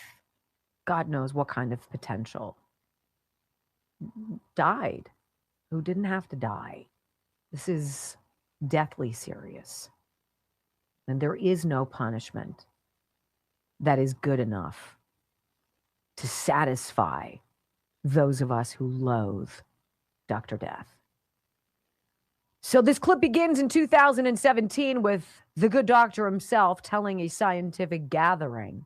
God knows what kind of potential died who didn't have to die. This is deathly serious. And there is no punishment that is good enough to satisfy those of us who loathe Dr. Death. So this clip begins in 2017 with the good doctor himself telling a scientific gathering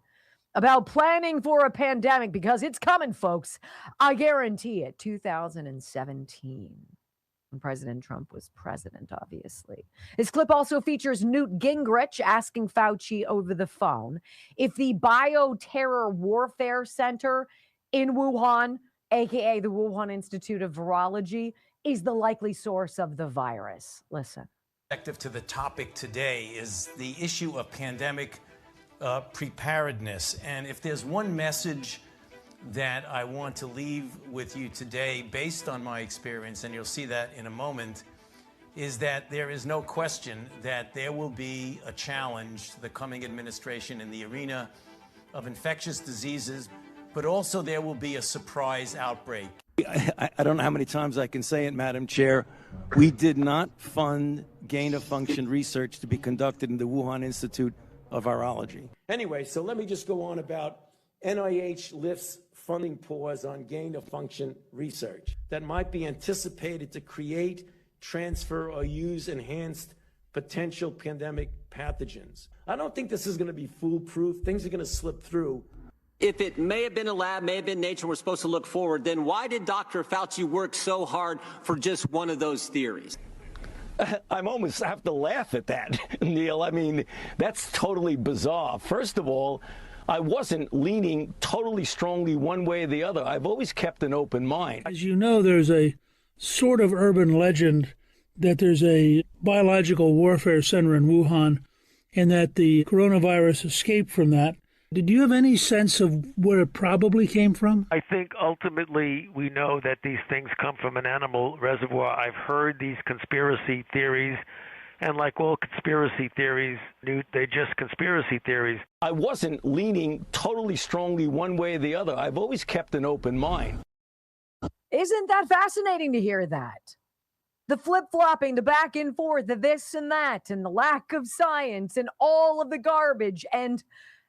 about planning for a pandemic, because it's coming, folks. I guarantee it. 2017. When President Trump was president, obviously. This clip also features Newt Gingrich asking Fauci over the phone if the Bioterror Warfare Center in Wuhan, aka the Wuhan Institute of Virology, is the likely source of the virus. Listen. To the topic today is the issue of pandemic preparedness. And if there's one message that I want to leave with you today, based on my experience, and you'll see that in a moment, is that there is no question that there will be a challenge to the coming administration in the arena of infectious diseases, but also there will be a surprise outbreak. I don't know how many times I can say it, Madam Chair. We did not fund gain-of-function research to be conducted in the Wuhan Institute of Virology. Anyway, so let me just go on about NIH lifts funding pause on gain-of-function research that might be anticipated to create, transfer, or use enhanced potential pandemic pathogens. I don't think this is going to be foolproof. Things are going to slip through. If it may have been a lab, may have been nature, we're supposed to look forward, then why did Dr. Fauci work so hard for just one of those theories? I'm almost have to laugh at that, Neil. I mean, that's totally bizarre. First of all, I wasn't leaning totally strongly one way or the other. I've always kept an open mind. As you know, there's a sort of urban legend that there's a biological warfare center in Wuhan and that the coronavirus escaped from that. Did you have any sense of where it probably came from? I think ultimately we know that these things come from an animal reservoir. I've heard these conspiracy theories, and like all conspiracy theories, Newt, they're just conspiracy theories. I wasn't leaning totally strongly one way or the other. I've always kept an open mind. Isn't that fascinating to hear that? The flip-flopping, the back and forth, the this and that, and the lack of science and all of the garbage. And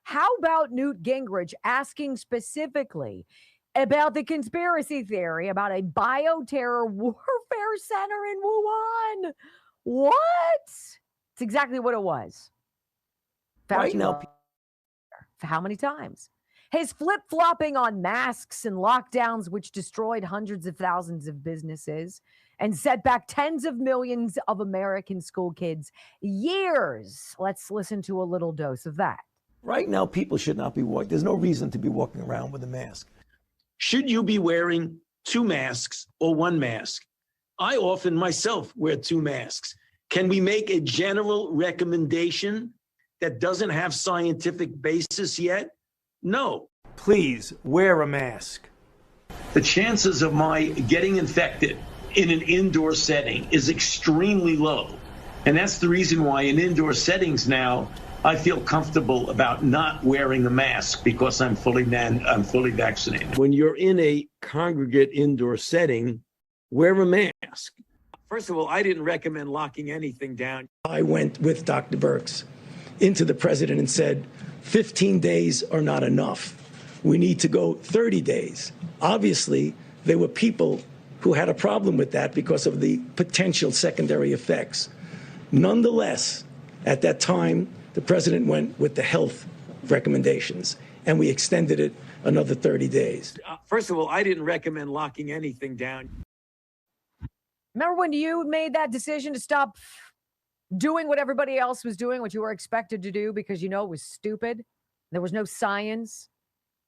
how about Newt Gingrich asking specifically about the conspiracy theory about a bioterror warfare center in Wuhan? What? It's exactly what it was. Right Fauci now, for how many times? His flip-flopping on masks and lockdowns, which destroyed hundreds of thousands of businesses and set back tens of millions of American school kids years. Let's listen to a little dose of that. right now, people should not be walking. There's no reason to be walking around with a mask. Should you be wearing 2 masks or 1 mask? I often myself wear 2 masks. Can we make a general recommendation that doesn't have scientific basis yet? No. Please wear a mask. The chances of my getting infected in an indoor setting is extremely low. And that's the reason why in indoor settings now, I feel comfortable about not wearing a mask because I'm fully vaccinated. When you're in a congregate indoor setting, wear a mask. First of all, I didn't recommend locking anything down. I went with Dr. Birx into the president and said, 15 days are not enough. We need to go 30 days. Obviously, there were people who had a problem with that because of the potential secondary effects. Nonetheless, at that time, the president went with the health recommendations, and we extended it another 30 days. First of all, I didn't recommend locking anything down. Remember when you made that decision to stop doing what everybody else was doing, what you were expected to do because you know it was stupid? There was no science.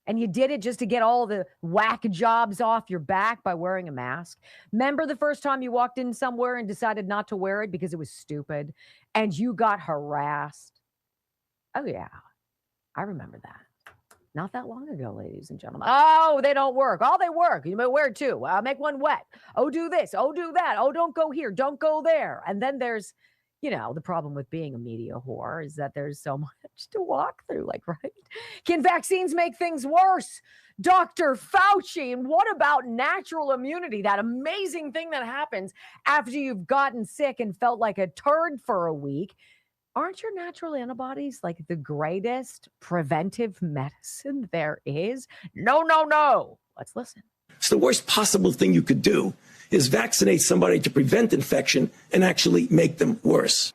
And you did it just to get all the whack jobs off your back by wearing a mask. Remember the first time you walked in somewhere and decided not to wear it because it was stupid and you got harassed? Oh, yeah. I remember that. Not that long ago, ladies and gentlemen. Oh, they don't work. Oh, they work. You may wear 2. Make one wet. Oh, do this. Oh, do that. Oh, don't go here. Don't go there. And then there's, you know, the problem with being a media whore is that there's so much to walk through, like, right? Can vaccines make things worse? Dr. Fauci, and what about natural immunity, that amazing thing that happens after you've gotten sick and felt like a turd for a week? Aren't your natural antibodies like the greatest preventive medicine there is? No, no, no. Let's listen. It's the worst possible thing you could do is vaccinate somebody to prevent infection and actually make them worse.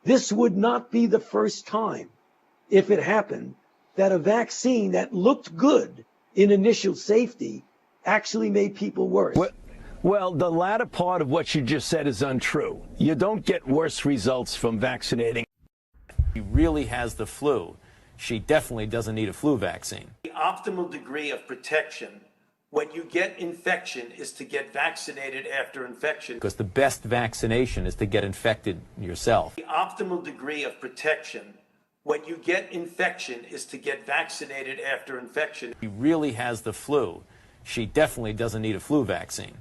This would not be the first time, if it happened, that a vaccine that looked good in initial safety actually made people worse. Well, the latter part of what you just said is untrue. You don't get worse results from vaccinating. She really has the flu. She definitely doesn't need a flu vaccine. The optimal degree of protection when you get infection is to get vaccinated after infection. Because the best vaccination is to get infected yourself. The optimal degree of protection when you get infection is to get vaccinated after infection. She really has the flu. She definitely doesn't need a flu vaccine.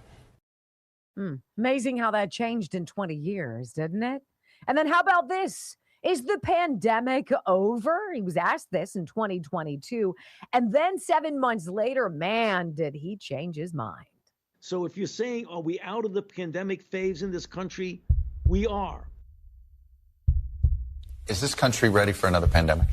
Amazing how that changed in 20 years, didn't it? And then how about this? Is the pandemic over? He was asked this in 2022. And then 7 months later, man, did he change his mind. So if you're saying, are we out of the pandemic phase in this country? We are. Is this country ready for another pandemic?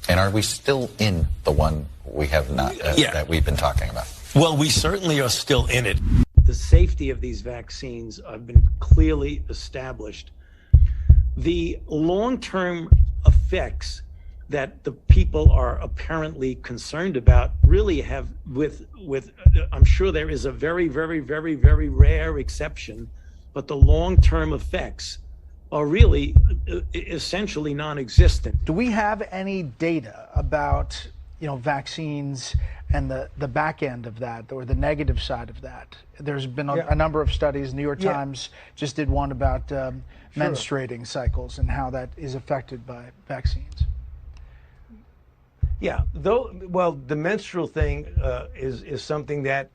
And are we still in the one we have not, that we've been talking about? Well, we certainly are still in it. The safety of these vaccines have been clearly established. The long-term effects that the people are apparently concerned about really have I'm sure there is a very, very, very, very rare exception, but the long-term effects are really essentially non-existent. Do we have any data about, vaccines and the back end of that, or the negative side of that? There's been a number of studies. New York Times just did one about menstruating cycles and how that is affected by vaccines. Yeah, the menstrual thing is something that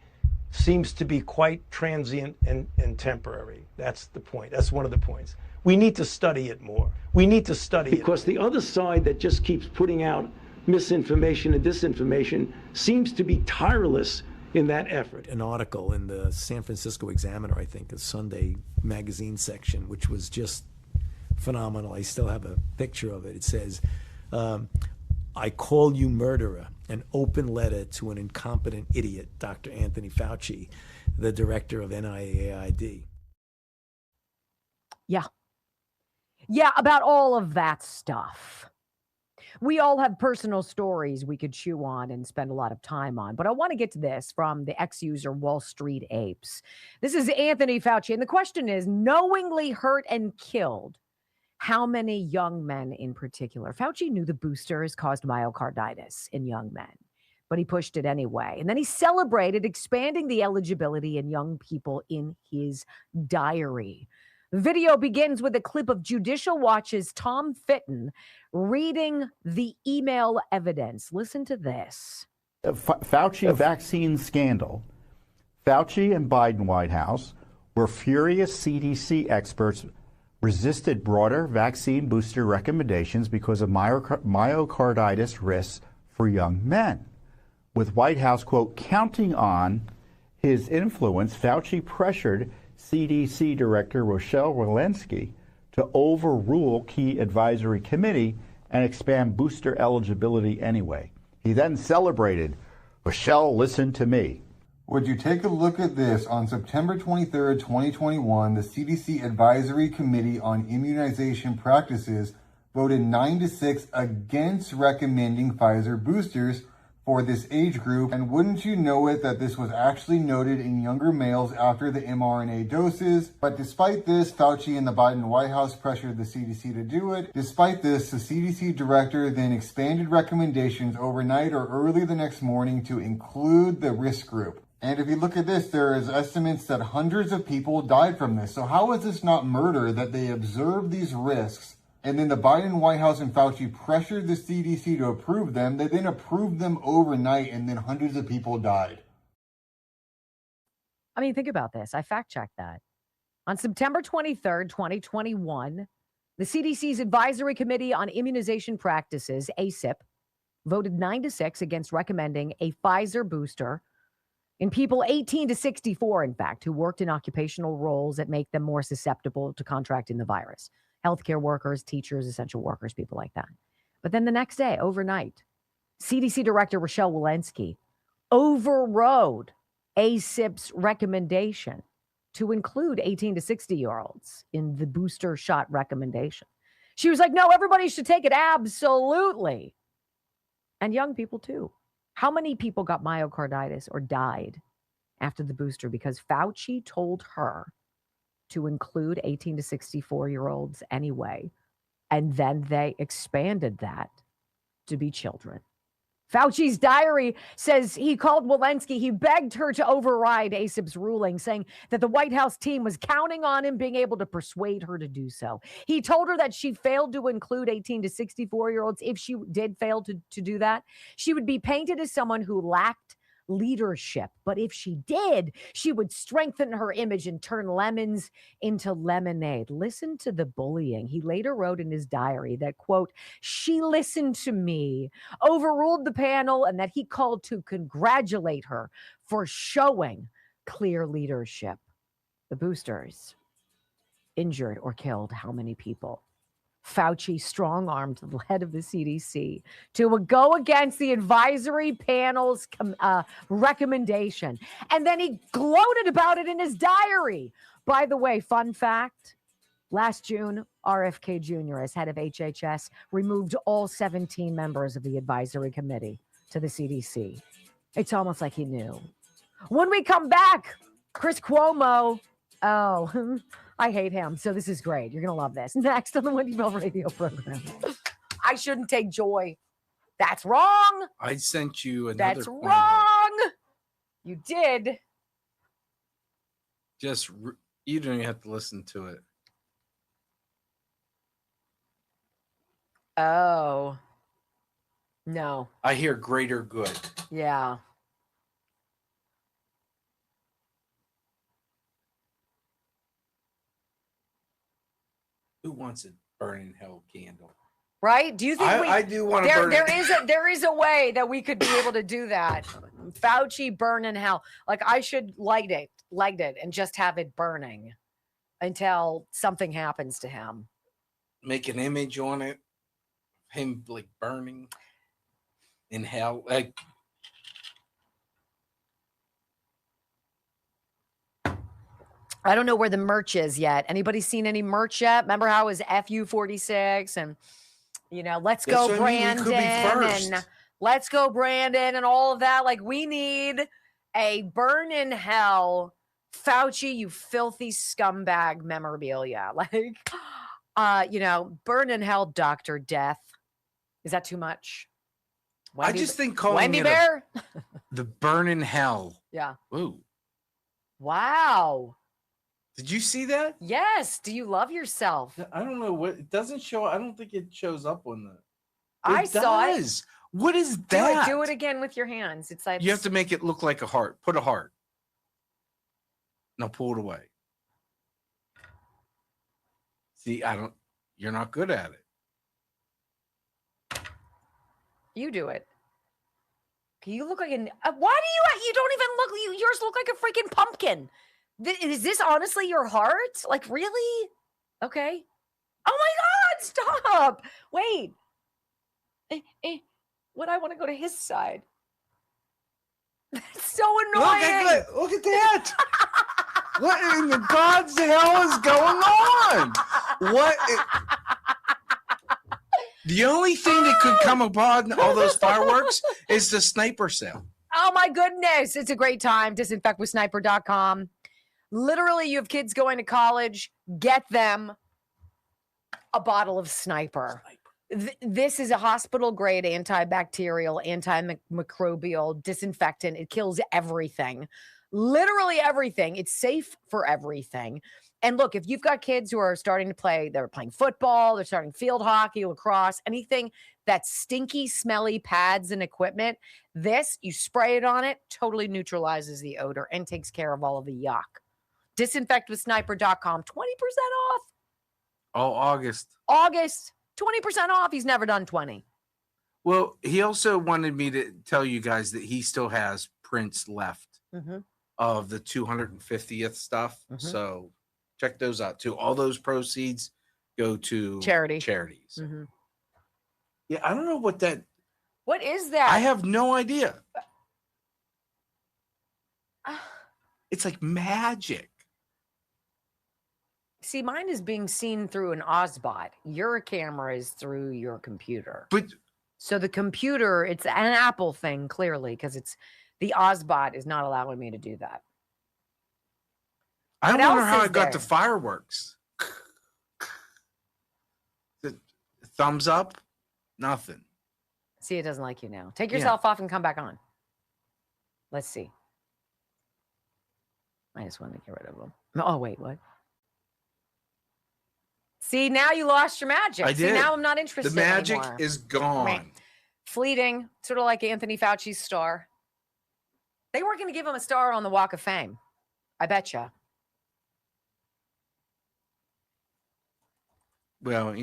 seems to be quite transient and temporary. That's the point. That's one of the points. We need to study it more. We need to study it. Because the other side that just keeps putting out misinformation and disinformation seems to be tireless in that effort. An article in the San Francisco Examiner, I think, a Sunday magazine section, which was just phenomenal. I still have a picture of it. It says, I call you murderer, an open letter to an incompetent idiot, Dr. Anthony Fauci, the director of NIAID. Yeah. Yeah, about all of that stuff. We all have personal stories we could chew on and spend a lot of time on. But I want to get to this from the ex-user Wall Street Apes. This is Anthony Fauci. And the question is, knowingly hurt and killed how many young men in particular? Fauci knew the boosters caused myocarditis in young men, but he pushed it anyway. And then he celebrated expanding the eligibility in young people in his diary. The video begins with a clip of Judicial Watch's Tom Fitton reading the email evidence. Listen to this. Fauci vaccine scandal. Fauci and Biden White House, where furious CDC experts resisted broader vaccine booster recommendations because of myocarditis risks for young men. With White House, quote, counting on his influence, Fauci pressured CDC Director Rochelle Walensky to overrule key advisory committee and expand booster eligibility anyway. He then celebrated, Rochelle, listen to me. Would you take a look at this? On September 23rd, 2021, the CDC Advisory Committee on Immunization Practices voted 9-6 against recommending Pfizer boosters for this age group. And wouldn't you know it that this was actually noted in younger males after the mRNA doses? But despite this, Fauci and the Biden White House pressured the CDC to do it. Despite this, the CDC director then expanded recommendations overnight or early the next morning to include the risk group. And if you look at this, there is estimates that hundreds of people died from this. So how is this not murder that they observed these risks? And then the Biden White House and Fauci pressured the CDC to approve them. They then approved them overnight, and then hundreds of people died. I mean, think about this. I fact-checked that. On September 23rd, 2021, the CDC's Advisory Committee on Immunization Practices, ACIP, voted 9-6 against recommending a Pfizer booster in people 18 to 64, in fact, who worked in occupational roles that make them more susceptible to contracting the virus. Healthcare workers, teachers, essential workers, people like that. But then the next day, overnight, CDC Director Rochelle Walensky overrode ACIP's recommendation to include 18 to 60-year-olds in the booster shot recommendation. She was like, no, everybody should take it. Absolutely. And young people too. How many people got myocarditis or died after the booster because Fauci told her to include 18 to 64-year-olds anyway, and then they expanded that to be children? Fauci's diary says he called Walensky. He begged her to override ACIP's ruling, saying that the White House team was counting on him being able to persuade her to do so. He told her that she failed to include 18 to 64-year-olds. If she did fail to do that, she would be painted as someone who lacked leadership. But if she did, she would strengthen her image and turn lemons into lemonade. Listen to the bullying. He later wrote in his diary that, quote, she listened to me, overruled the panel, and that he called to congratulate her for showing clear leadership. The boosters injured or killed how many people? Fauci strong-armed the head of the CDC to go against the advisory panel's recommendation. And then he gloated about it in his diary. By the way, fun fact, last June, RFK Jr., as head of HHS, removed all 17 members of the advisory committee to the CDC. It's almost like he knew. When we come back, Chris Cuomo, oh, I hate him. So this is great. You're going to love this. Next on the Wendy Bell radio program. I shouldn't take joy. That's wrong. I sent you another. That's wrong. You did. Just, you don't even have to listen to it. Oh. No. I hear greater good. Yeah. Who wants a burning hell candle? Right? Do you think I do want to burn there is a way that we could be able to do that? Fauci burn in hell. Like I should light it, and just have it burning until something happens to him. Make an image on it, him like burning in hell. Like I don't know where the merch is yet. Anybody seen any merch yet? Remember how it was FU46 and let's go Brandon and let's go Brandon and all of that. Like we need a burn in hell Fauci, you filthy scumbag memorabilia. Like burn in hell Dr. Death. Is that too much? Wendy, I just think calling Wendy it Bear? The burn in hell. Yeah. Ooh. Wow. Did you see that? Yes. Do you love yourself? I don't know what it doesn't show. I don't think it shows up on the. I saw it. What is that? Do it again with your hands. It's like you have to make it look like a heart. Put a heart. Now pull it away. See, you're not good at it. You do it. You look like why do you don't even look, yours look like a freaking pumpkin. Is this honestly your heart? Like, really? Okay. Oh my God, stop. Wait. What? I want to go to his side. That's so annoying. Look at that. What in the God's hell is going on? The only thing that could come upon all those fireworks is the sniper cell. Oh my goodness. It's a great time. Disinfectwithsniper.com. Literally, you have kids going to college, get them a bottle of Sniper. This is a hospital-grade antibacterial, antimicrobial disinfectant. It kills everything. Literally everything. It's safe for everything. And look, if you've got kids who are starting to play, they're playing football, they're starting field hockey, lacrosse, anything that's stinky, smelly pads and equipment, this, you spray it on it, totally neutralizes the odor and takes care of all of the yuck. Disinfectwithsniper.com, 20% off. Oh, August, 20% off. He's never done 20. Well, he also wanted me to tell you guys that he still has prints left of the 250th stuff. So check those out too. All those proceeds go to charities. Yeah, I don't know what that. What is that? I have no idea. It's like magic. See, mine is being seen through an Ozbot. Your camera is through your computer. So the computer, it's an Apple thing, clearly, because the Ozbot is not allowing me to do that. I wonder how I got the fireworks. The thumbs up, nothing. See, it doesn't like you now. Take yourself off and come back on. Let's see. I just wanted to get rid of them. Oh, wait, what? See, now you lost your magic. I did. See, now I'm not interested The magic anymore. is gone. Fleeting, sort of like Anthony Fauci's star. They weren't going to give him a star on the Walk of Fame. I betcha. Well,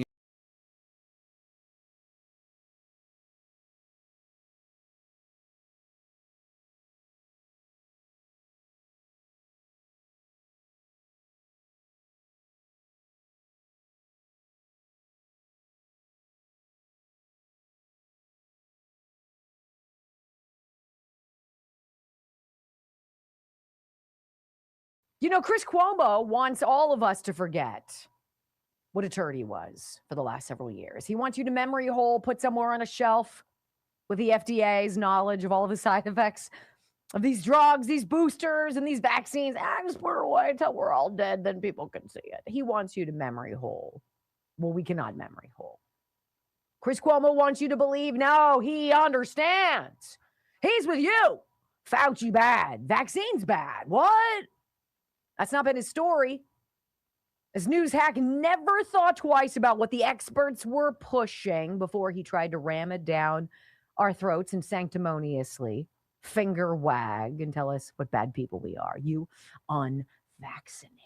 Chris Cuomo wants all of us to forget what a turd he was for the last several years. He wants you to memory hole, put somewhere on a shelf with the FDA's knowledge of all of the side effects of these drugs, these boosters, and these vaccines. Just put it away until we're all dead, then people can see it. He wants you to memory hole. Well, we cannot memory hole. Chris Cuomo wants you to believe, no, he understands. He's with you. Fauci bad. Vaccines bad. What? That's not been his story. This news hack never thought twice about what the experts were pushing before he tried to ram it down our throats and sanctimoniously finger wag and tell us what bad people we are. You unvaccinated.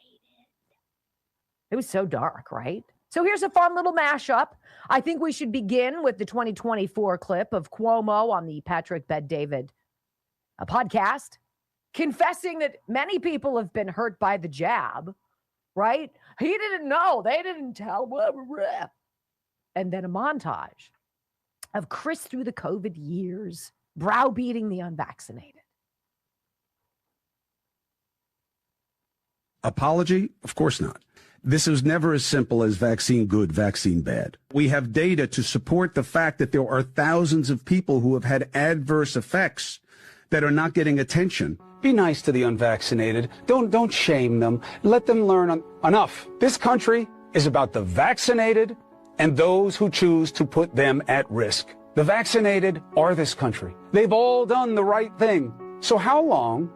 It was so dark, right? So here's a fun little mashup. I think we should begin with the 2024 clip of Cuomo on the Patrick Bet-David a podcast confessing that many people have been hurt by the jab, right? He didn't know. They didn't tell. Blah, blah, blah. And then a montage of Chris through the COVID years, browbeating the unvaccinated. Apology? Of course not. This is never as simple as vaccine good, vaccine bad. We have data to support the fact that there are thousands of people who have had adverse effects that are not getting attention. Be nice to the unvaccinated. Don't shame them. Let them learn enough. This country is about the vaccinated and those who choose to put them at risk. The vaccinated are this country. They've all done the right thing. So how long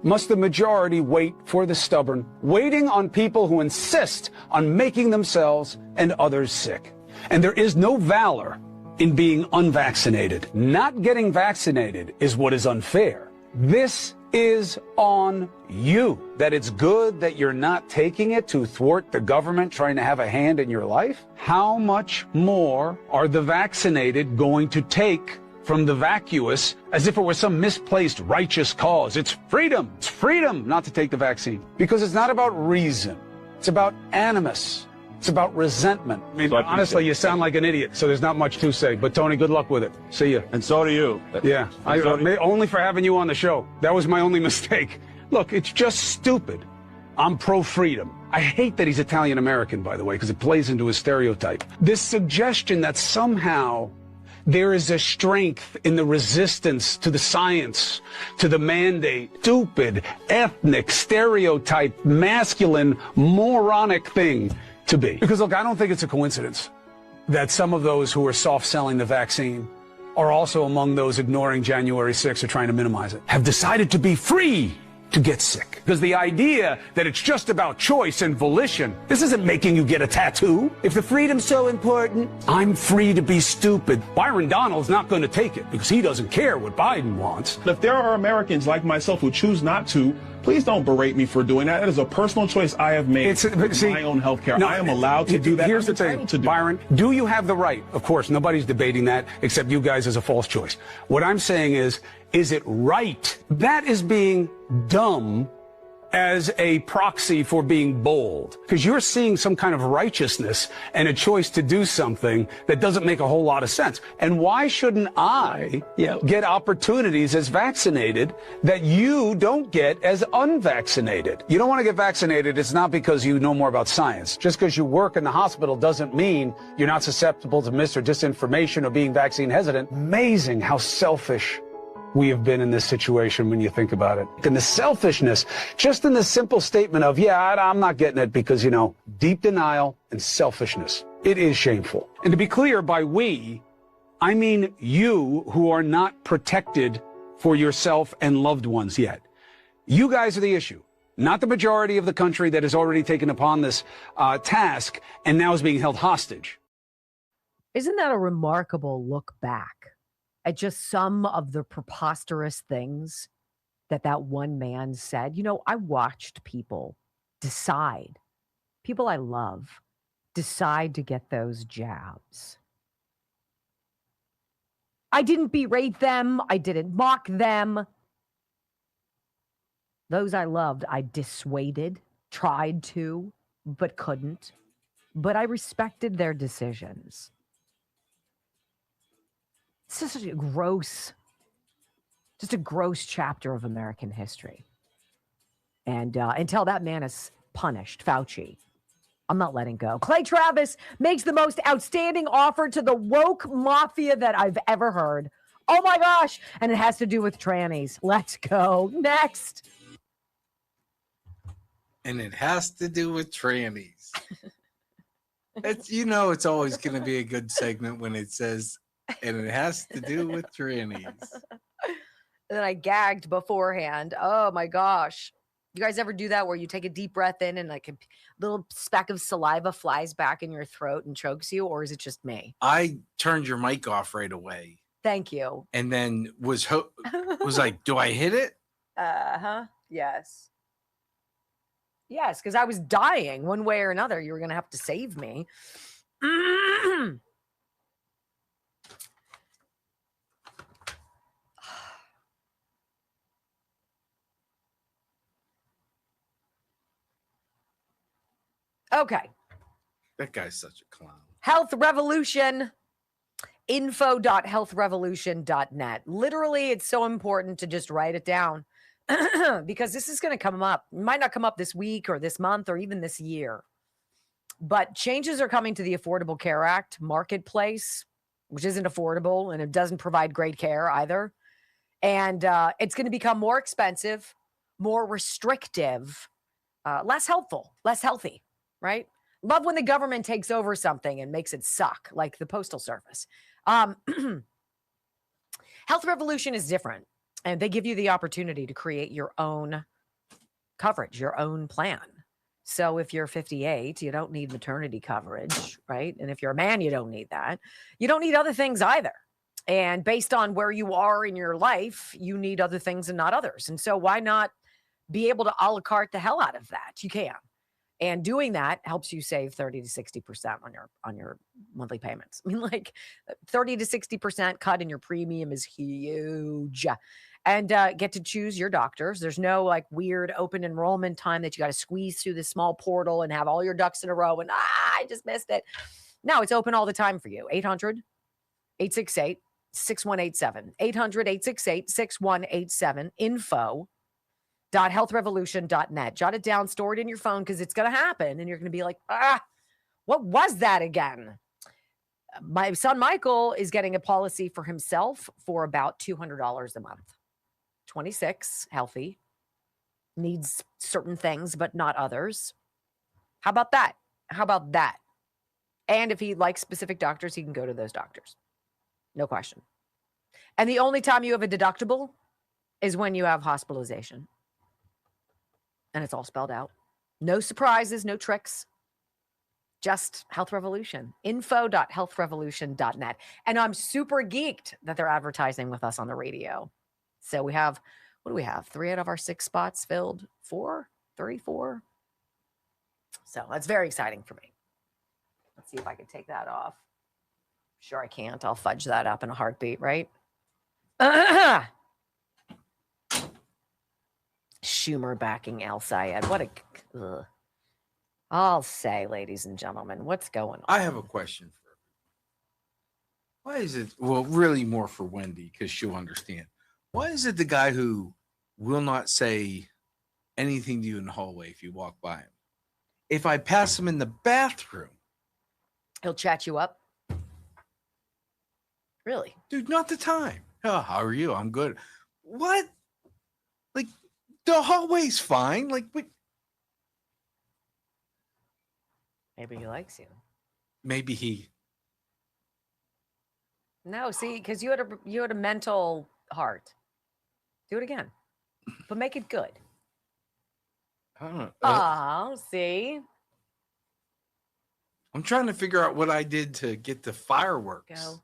must the majority wait for the stubborn, waiting on people who insist on making themselves and others sick? And there is no valor in being unvaccinated. Not getting vaccinated is what is unfair. This is on you. That it's good that you're not taking it to thwart the government trying to have a hand in your life. How much more are the vaccinated going to take from the vacuous as if it were some misplaced righteous cause? It's freedom. It's freedom not to take the vaccine. Because it's not about reason. It's about animus. It's about resentment. I mean, honestly, you sound like an idiot, so there's not much to say. But, Tony, good luck with it. See you. And so do you. Yeah. Only for having you on the show. That was my only mistake. Look, it's just stupid. I'm pro-freedom. I hate that he's Italian-American, by the way, because it plays into his stereotype. This suggestion that somehow there is a strength in the resistance to the science, to the mandate. Stupid, ethnic, stereotype, masculine, moronic thing to be. Because, look, I don't think it's a coincidence that some of those who are soft-selling the vaccine are also among those ignoring January 6th or trying to minimize it, have decided to be free to get sick. Because the idea that it's just about choice and volition, this isn't making you get a tattoo. If the freedom's so important, I'm free to be stupid. Byron Donald's not going to take it because he doesn't care what Biden wants. If there are Americans like myself who choose not to, please don't berate me for doing that. It is a personal choice I have made. It's my own health care. I am allowed to do that. Here's the thing, Byron. Do you have the right? Of course, nobody's debating that except you guys as a false choice. What I'm saying is it right? That is being dumb as a proxy for being bold. Because you're seeing some kind of righteousness and a choice to do something that doesn't make a whole lot of sense. And why shouldn't I get opportunities as vaccinated that you don't get as unvaccinated? You don't want to get vaccinated, it's not because you know more about science. Just because you work in the hospital doesn't mean you're not susceptible to mis or disinformation or being vaccine hesitant. Amazing how selfish we have been in this situation when you think about it. And the selfishness, just in the simple statement of, I'm not getting it because, deep denial and selfishness. It is shameful. And to be clear, by we, I mean you who are not protected for yourself and loved ones yet. You guys are the issue, not the majority of the country that has already taken upon this task and now is being held hostage. Isn't that a remarkable look back at just some of the preposterous things that one man said? I watched people I love, decide to get those jabs. I didn't berate them. I didn't mock them. Those I loved, I dissuaded, tried to, but couldn't. But I respected their decisions. This is such a gross chapter of American history. And until that man is punished, Fauci, I'm not letting go. Clay Travis makes the most outstanding offer to the woke mafia that I've ever heard. Oh my gosh. And it has to do with trannies. Let's go. Next. And it has to do with trannies. It's always going to be a good segment when it says, and it has to do with trannies. And then I gagged beforehand. Oh my gosh. You guys ever do that where you take a deep breath in and like a little speck of saliva flies back in your throat and chokes you? Or is it just me? I turned your mic off right away. Thank you. And then was like, do I hit it? Yes. Yes, because I was dying one way or another. You were going to have to save me. Okay. That guy's such a clown. Health Revolution. info.healthrevolution.net. Literally, it's so important to just write it down because this is going to come up. It might not come up this week or this month or even this year. But changes are coming to the Affordable Care Act marketplace, which isn't affordable and it doesn't provide great care either. And it's going to become more expensive, more restrictive, less helpful, less healthy, right? Love when the government takes over something and makes it suck, like the Postal Service. Health Revolution is different, and they give you the opportunity to create your own coverage, your own plan. So if you're 58, you don't need maternity coverage, right? And if you're a man, you don't need that. You don't need other things either. And based on where you are in your life, you need other things and not others. And so why not be able to a la carte the hell out of that? You can. And doing that helps you save 30 to 60% on your monthly payments. I mean, like 30 to 60% cut in your premium is huge. And get to choose your doctors. There's no like weird open enrollment time that you got to squeeze through this small portal and have all your ducks in a row. And I just missed it. No, it's open all the time for you. 800-868-6187. 800-868-6187. info.healthrevolution.net. Jot it down, store it in your phone because it's going to happen. And you're going to be like, what was that again? My son Michael is getting a policy for himself for about $200 a month. 26, healthy, needs certain things, but not others. How about that? How about that? And if he likes specific doctors, he can go to those doctors. No question. And the only time you have a deductible is when you have hospitalization. And it's all spelled out. No surprises, no tricks. Just Health Revolution. info.healthrevolution.net. And I'm super geeked that they're advertising with us on the radio. So we have, what do we have? 3 out of our 6 spots filled. 34. So that's very exciting for me. Let's see if I can take that off. Sure I can't. I'll fudge that up in a heartbeat, right? Schumer backing El Sayed. What a... Ugh. I'll say, ladies and gentlemen, what's going on? I have a question for you. Why is it, well, really more for Wendy, because she'll understand. Why is it the guy who will not say anything to you in the hallway if you walk by him? If I pass him in the bathroom, he'll chat you up? Really? Dude, not the time. Oh, how are you? I'm good. What? Like, the hallway's fine. Like, what? Maybe he likes you. Maybe he. No, see, because you had a mental heart. Do it again, but make it good. I don't know. Oh, see. I'm trying to figure out what I did to get the fireworks.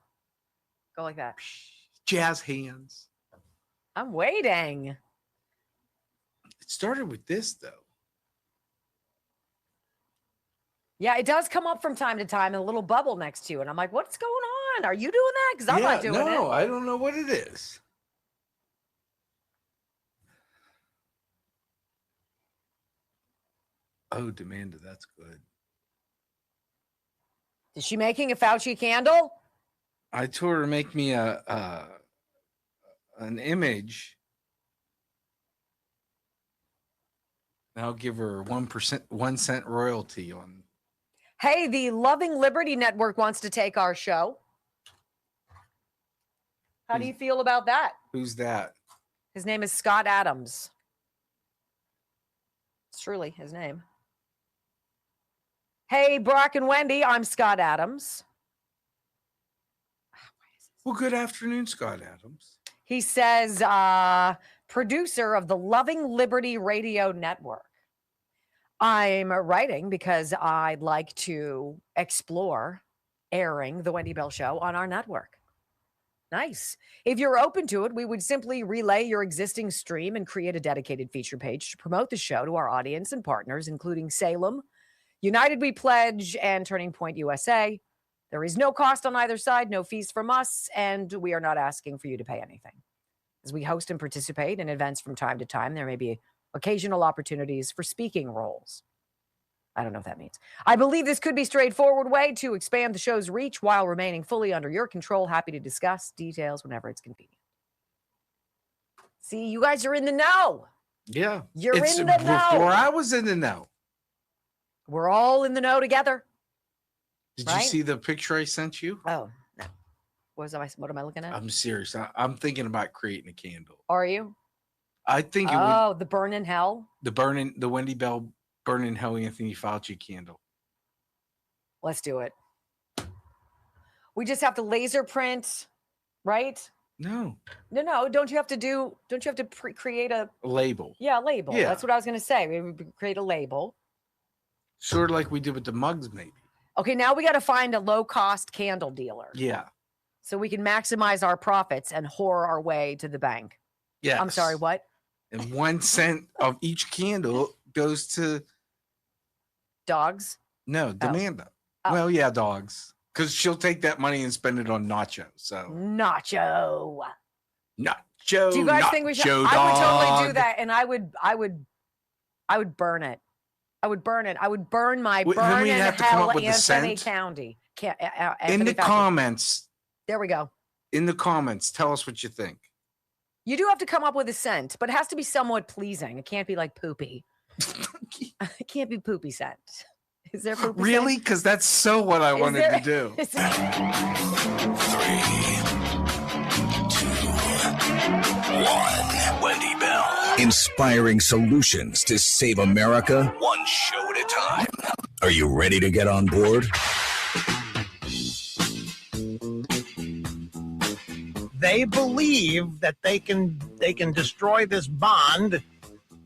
Go like that. Jazz hands. I'm waiting. It started with this, though. Yeah, it does come up from time to time in a little bubble next to you. And I'm like, what's going on? Are you doing that? Because I'm not doing it. No, I don't know what it is. Oh, Demanda, that's good. Is she making a Fauci candle? I told her to make me an image. And I'll give her 1 cent royalty on. Hey, the Loving Liberty Network wants to take our show. How do you feel about that? Who's that? His name is Scott Adams. It's truly his name. Hey, Brock and Wendy, I'm Scott Adams. Well, good afternoon, Scott Adams. He says, producer of the Loving Liberty Radio Network. I'm writing because I'd like to explore airing the Wendy Bell Show on our network. Nice. If you're open to it, we would simply relay your existing stream and create a dedicated feature page to promote the show to our audience and partners, including Salem, United We Pledge, and Turning Point USA. There is no cost on either side, no fees from us, and we are not asking for you to pay anything. As we host and participate in events from time to time, there may be occasional opportunities for speaking roles. I don't know what that means. I believe this could be a straightforward way to expand the show's reach while remaining fully under your control. Happy to discuss details whenever it's convenient. See, you guys are in the know. Yeah. You're in the know. Before I was in the know. We're all in the know together. Did you see the picture I sent you? Oh, no. What am I looking at? I'm serious. I'm thinking about creating a candle. Are you? I think it would. Oh, the Burn in Hell? The Wendy Bell Burn in Hell Anthony Fauci candle. Let's do it. We just have to laser print, right? No. Don't you have to create a label? Yeah, a label. Yeah. That's what I was going to say. We would create a label. Sort of like we did with the mugs, maybe. Okay, now we got to find a low-cost candle dealer. Yeah. So we can maximize our profits and whore our way to the bank. Yeah. I'm sorry, what? And 1 cent of each candle goes to dogs. No, Amanda. Oh. Well, yeah, dogs. Because she'll take that money and spend it on nacho. So nacho. Do you guys think we should? Dog. I would totally do that, and I would burn it. I would burn it. I would burn my burn in hell Anthony County. In the comments. There we go. In the comments, tell us what you think. You do have to come up with a scent, but it has to be somewhat pleasing. It can't be like poopy. It can't be poopy scent. Is there poopy really? Because that's so what I wanted to do. 3, 2, 1. Wendy Bell. Inspiring solutions to save America, one show at a time. Are you ready to get on board? They believe that they can destroy this bond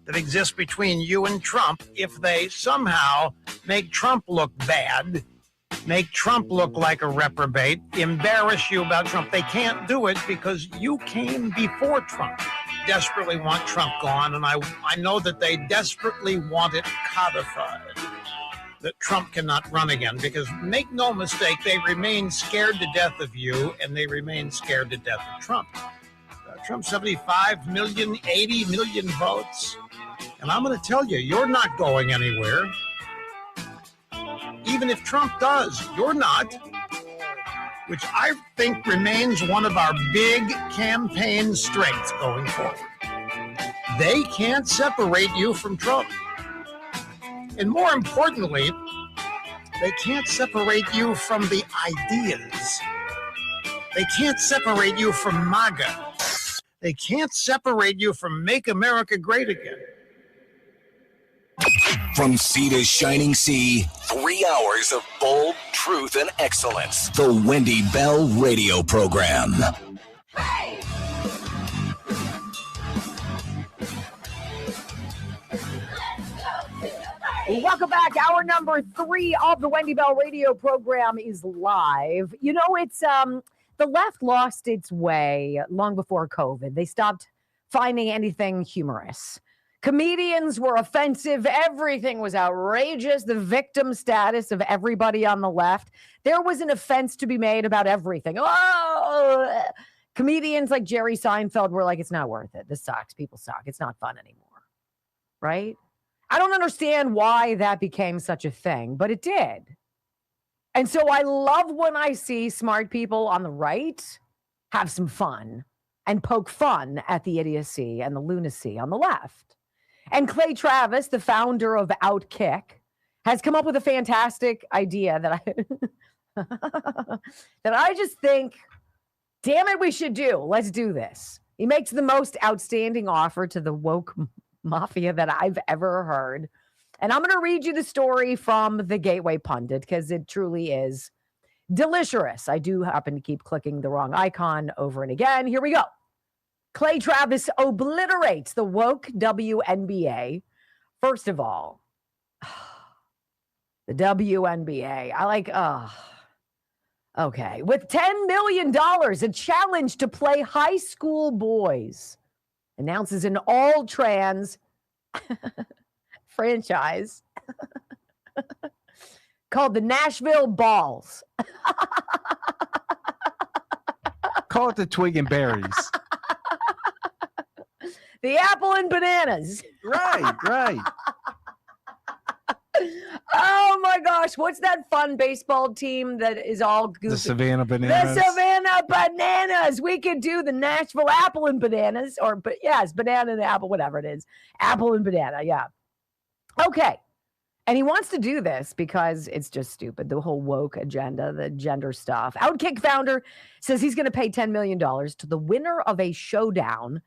that exists between you and Trump if they somehow make Trump look bad, make Trump look like a reprobate, embarrass you about Trump. They can't do it because you came before Trump. Desperately want Trump gone, and I know that they desperately want it codified, that Trump cannot run again, because make no mistake, they remain scared to death of you, and they remain scared to death of Trump. Trump, 75 million, 80 million votes. And I'm going to tell you, you're not going anywhere. Even if Trump does, you're not. Which I think remains one of our big campaign strengths going forward. They can't separate you from Trump. And more importantly, they can't separate you from the ideas. They can't separate you from MAGA. They can't separate you from Make America Great Again. From sea to shining sea, 3 hours of bold truth and excellence. The Wendy Bell Radio Program. Welcome back. Hour number 3 of the Wendy Bell Radio Program is live. You know, it's the left lost its way long before COVID. They stopped finding anything humorous. Comedians were offensive. Everything was outrageous. The victim status of everybody on the left. There was an offense to be made about everything. Oh, comedians like Jerry Seinfeld were like, it's not worth it. This sucks. People suck. It's not fun anymore. Right? I don't understand why that became such a thing, but it did. And so I love when I see smart people on the right have some fun and poke fun at the idiocy and the lunacy on the left. And Clay Travis, the founder of Outkick, has come up with a fantastic idea that I just think, damn it, we should do. Let's do this. He makes the most outstanding offer to the woke mafia that I've ever heard. And I'm going to read you the story from the Gateway Pundit because it truly is delicious. I do happen to keep clicking the wrong icon over and again. Here we go. Clay Travis obliterates the woke WNBA. First of all, the WNBA. Okay. With $10 million, a challenge to play high school boys. Announces an all-trans franchise called the Nashville Balls. Call it the Twig and Berries. The Apple and Bananas. Right. gosh, what's that fun baseball team that is all goofy? The Savannah Bananas. The Savannah Bananas. We could do the Nashville Apple and Bananas, it's banana and apple, whatever it is. Apple and banana, yeah. Okay. And he wants to do this because it's just stupid. The whole woke agenda, the gender stuff. Outkick founder says he's going to pay $10 million to the winner of a showdown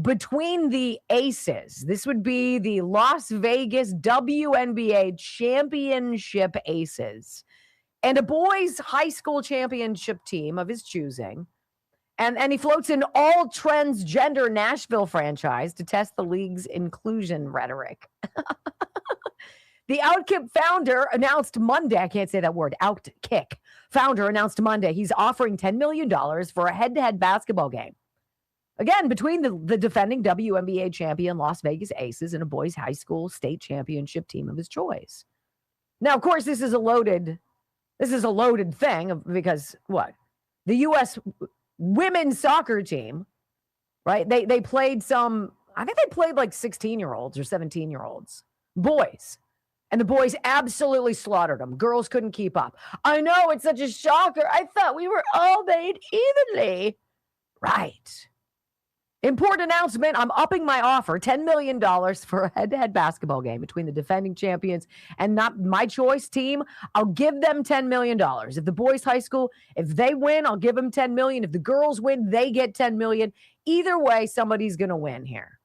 between the Aces. This would be the Las Vegas WNBA championship Aces and a boys high school championship team of his choosing. And he floats an all transgender Nashville franchise to test the league's inclusion rhetoric. The Outkick founder announced Monday, I can't say that word, Outkick founder announced Monday he's offering $10 million for a head-to-head basketball game. Again, between the defending WNBA champion Las Vegas Aces and a boys high school state championship team of his choice. Now, of course, this is a loaded thing because what? The U.S. women's soccer team, right? They played I think they played like 16-year-olds or 17-year-olds, boys. And the boys absolutely slaughtered them. Girls couldn't keep up. I know, it's such a shocker. I thought we were all made evenly. Right. Important announcement. I'm upping my offer. $10 million for a head-to-head basketball game between the defending champions and not my choice team. I'll give them $10 million. If the boys high school, if they win, I'll give them $10 million. If the girls win, they get $10 million. Either way, somebody's going to win here.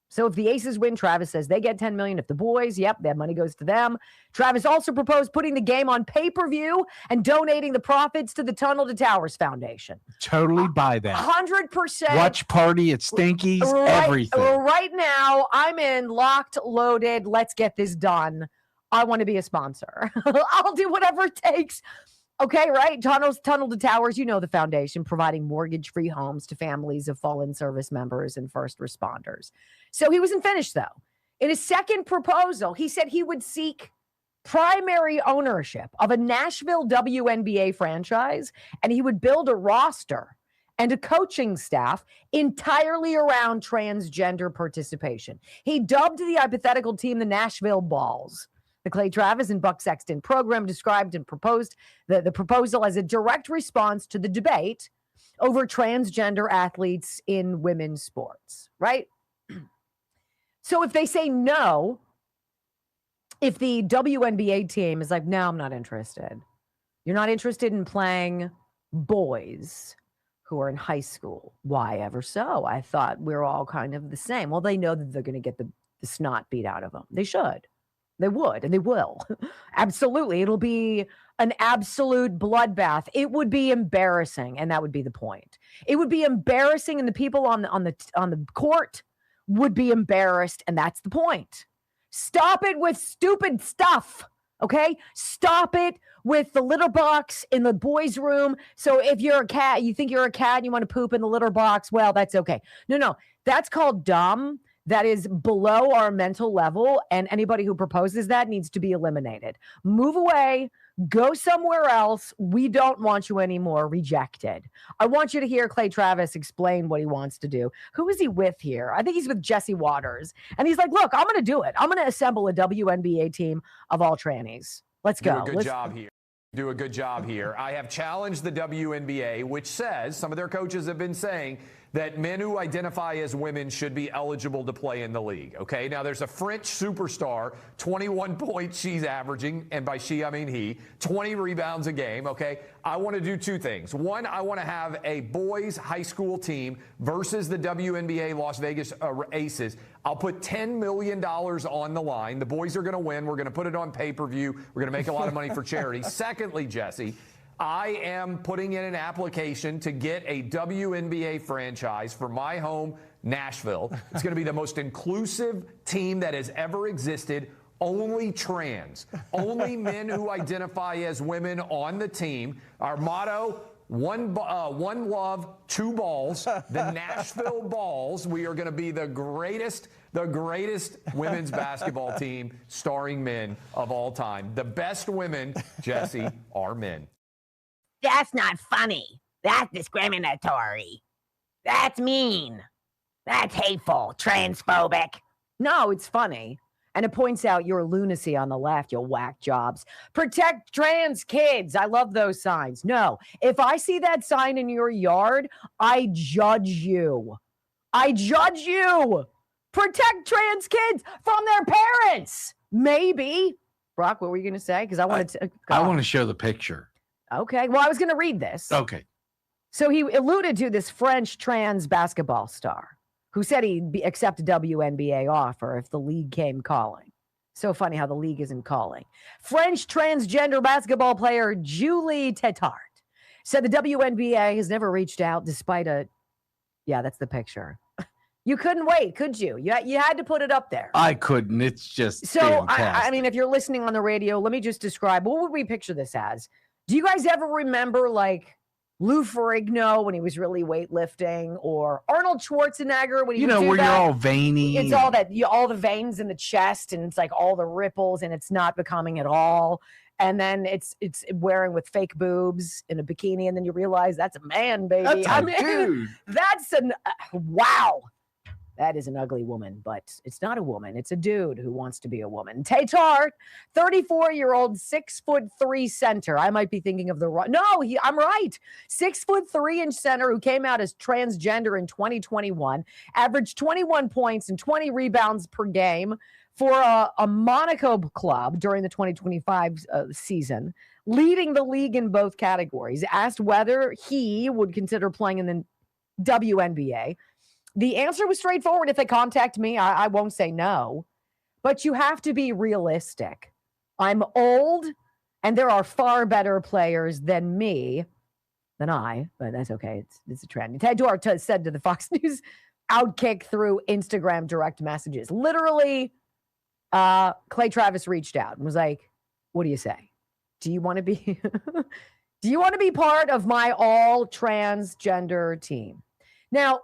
So if the Aces win, Travis says they get $10 million. If the boys, yep, that money goes to them. Travis also proposed putting the game on pay-per-view and donating the profits to the Tunnel to Towers Foundation. Totally buy that. 100%. Watch party at Stinky's, everything. Right now, I'm in locked, loaded. Let's get this done. I want to be a sponsor. I'll do whatever it takes. Okay, right? Tunnel to Towers, you know the foundation, providing mortgage-free homes to families of fallen service members and first responders. So he wasn't finished, though. In his second proposal, he said he would seek primary ownership of a Nashville WNBA franchise, and he would build a roster and a coaching staff entirely around transgender participation. He dubbed the hypothetical team the Nashville Balls. The Clay Travis and Buck Sexton program described and proposed the proposal as a direct response to the debate over transgender athletes in women's sports, right? So if they say no, if the WNBA team is like, no, I'm not interested. You're not interested in playing boys who are in high school. Why ever so? I thought we're all kind of the same. Well, they know that they're going to get the snot beat out of them. They should. They would, and they will. Absolutely. It'll be an absolute bloodbath. It would be embarrassing, and that would be the point. It would be embarrassing, and the people on the court would be embarrassed, and that's the point. Stop it with stupid stuff, okay? Stop it with the litter box in the boys' room. So if you're a cat, you think you're a cat and you want to poop in the litter box, well, that's okay. No, that's called dumb. That is below our mental level, and anybody who proposes that needs to be eliminated. Move away. Go somewhere else. We don't want you anymore. Rejected. I want you to hear Clay Travis explain what he wants to do. Who is he with here? I think he's with Jesse Waters. And he's like, look, I'm going to do it. I'm going to assemble a WNBA team of all trannies. Let's go. Do a good job here. I have challenged the WNBA, which says, some of their coaches have been saying, that men who identify as women should be eligible to play in the league. Okay, now there's a French superstar, 21 points she's averaging, and by she I mean he, 20 rebounds a game. Okay, I want to do two things. One, I want to have a boys high school team versus the WNBA Las Vegas Aces. I'll put $10 million on the line. The boys are going to win. We're going to put it on pay-per-view. We're going to make a lot of money for charity. Secondly, Jesse, I am putting in an application to get a WNBA franchise for my home, Nashville. It's going to be the most inclusive team that has ever existed. Only trans, only men who identify as women on the team. Our motto, one love, two balls. The Nashville Balls. We are going to be the greatest women's basketball team starring men of all time. The best women, Jesse, are men. That's not funny. That's discriminatory. That's mean. That's hateful. Transphobic. No, it's funny. And it points out your lunacy on the left, you whack jobs. Protect trans kids. I love those signs. No, if I see that sign in your yard, I judge you. I judge you. Protect trans kids from their parents. Maybe. Brock, what were you going to say? Because I wanted to. I want to show the picture. Okay. Well, I was going to read this. Okay. So he alluded to this French trans basketball star who said he'd accept a WNBA offer if the league came calling. So funny how the league isn't calling. French transgender basketball player Julie Tetart said the WNBA has never reached out despite a... Yeah, that's the picture. You couldn't wait, could you? You had to put it up there. I couldn't. It's just so. I mean, if you're listening on the radio, let me just describe. What would we picture this as? Do you guys ever remember like Lou Ferrigno when he was really weightlifting, or Arnold Schwarzenegger when he would do where that? you're all veiny? It's all that, all the veins in the chest, and it's like all the ripples, and it's not becoming at all. And then it's wearing with fake boobs in a bikini, and then you realize that's a man, baby. That's dude. That's an wow. That is an ugly woman, but it's not a woman. It's a dude who wants to be a woman. Tetart, 34-year-old, 6'3" center. I might be thinking of the wrong. No, I'm right. 6'3" center who came out as transgender in 2021, averaged 21 points and 20 rebounds per game for a Monaco club during the 2025 season, leading the league in both categories. Asked whether he would consider playing in the WNBA. The answer was straightforward. If they contact me, I won't say no. But you have to be realistic. I'm old, and there are far better players than I, but that's okay. It's a trend. Tetart said to the Fox News Outkick through Instagram direct messages. Literally, Clay Travis reached out and was like, what do you say? Do you want to be do you want to be part of my all transgender team? Now,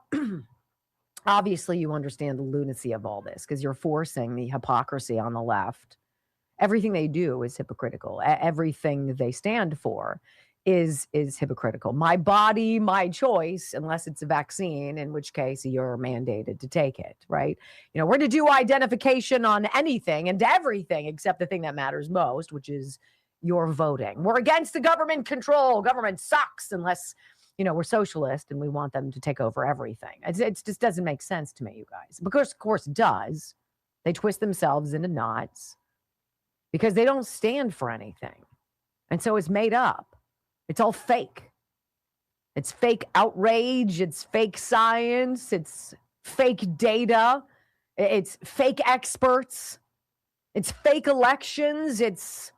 obviously, you understand the lunacy of all this because you're forcing the hypocrisy on the left. Everything they do is hypocritical. Everything they stand for is hypocritical. My body, my choice, unless it's a vaccine, in which case you're mandated to take it, right? We're going to do identification on anything and everything except the thing that matters most, which is your voting. We're against the government control. Government sucks unless... we're socialist and we want them to take over everything. It just doesn't make sense to me, you guys. Because, of course, it does. They twist themselves into knots because they don't stand for anything. And so it's made up. It's all fake. It's fake outrage. It's fake science. It's fake data. It's fake experts. It's fake elections. It's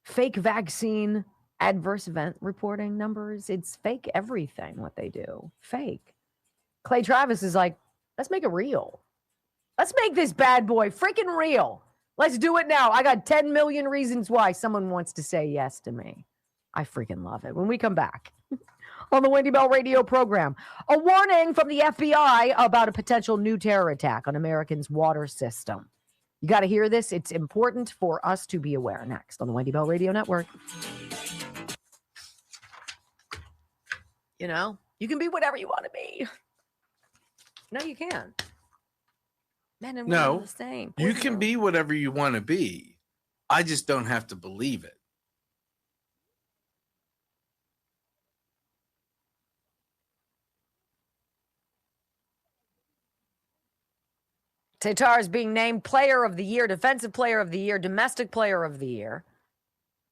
fake vaccine adverse event reporting numbers. It's fake everything, what they do. Fake. Clay Travis is like, let's make it real. Let's make this bad boy freaking real. Let's do it now. I got 10 million reasons why someone wants to say yes to me. I freaking love it. When we come back on the Wendy Bell radio program, a warning from the FBI about a potential new terror attack on Americans' water system. You got to hear this. It's important for us to be aware. Next on the Wendy Bell Radio Network. You can be whatever you want to be. No, you can. Men and women are the same. You can be whatever you want to be. I just don't have to believe it. Tetart is being named Player of the Year, Defensive Player of the Year, Domestic Player of the Year,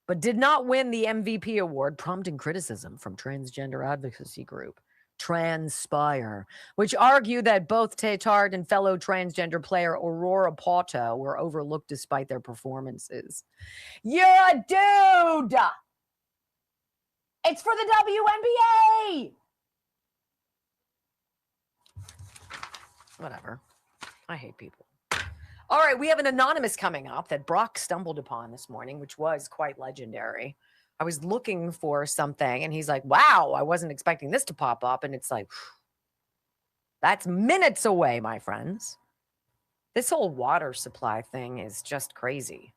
but did not win the MVP award, prompting criticism from transgender advocacy group Transpire, which argued that both Tetart and fellow transgender player Aurora Porto were overlooked despite their performances. You're a dude! It's for the WNBA! Whatever. I hate people. All right, we have an anonymous coming up that Brock stumbled upon this morning, which was quite legendary. I was looking for something, and he's like, wow, I wasn't expecting this to pop up. And it's like, that's minutes away, my friends. This whole water supply thing is just crazy.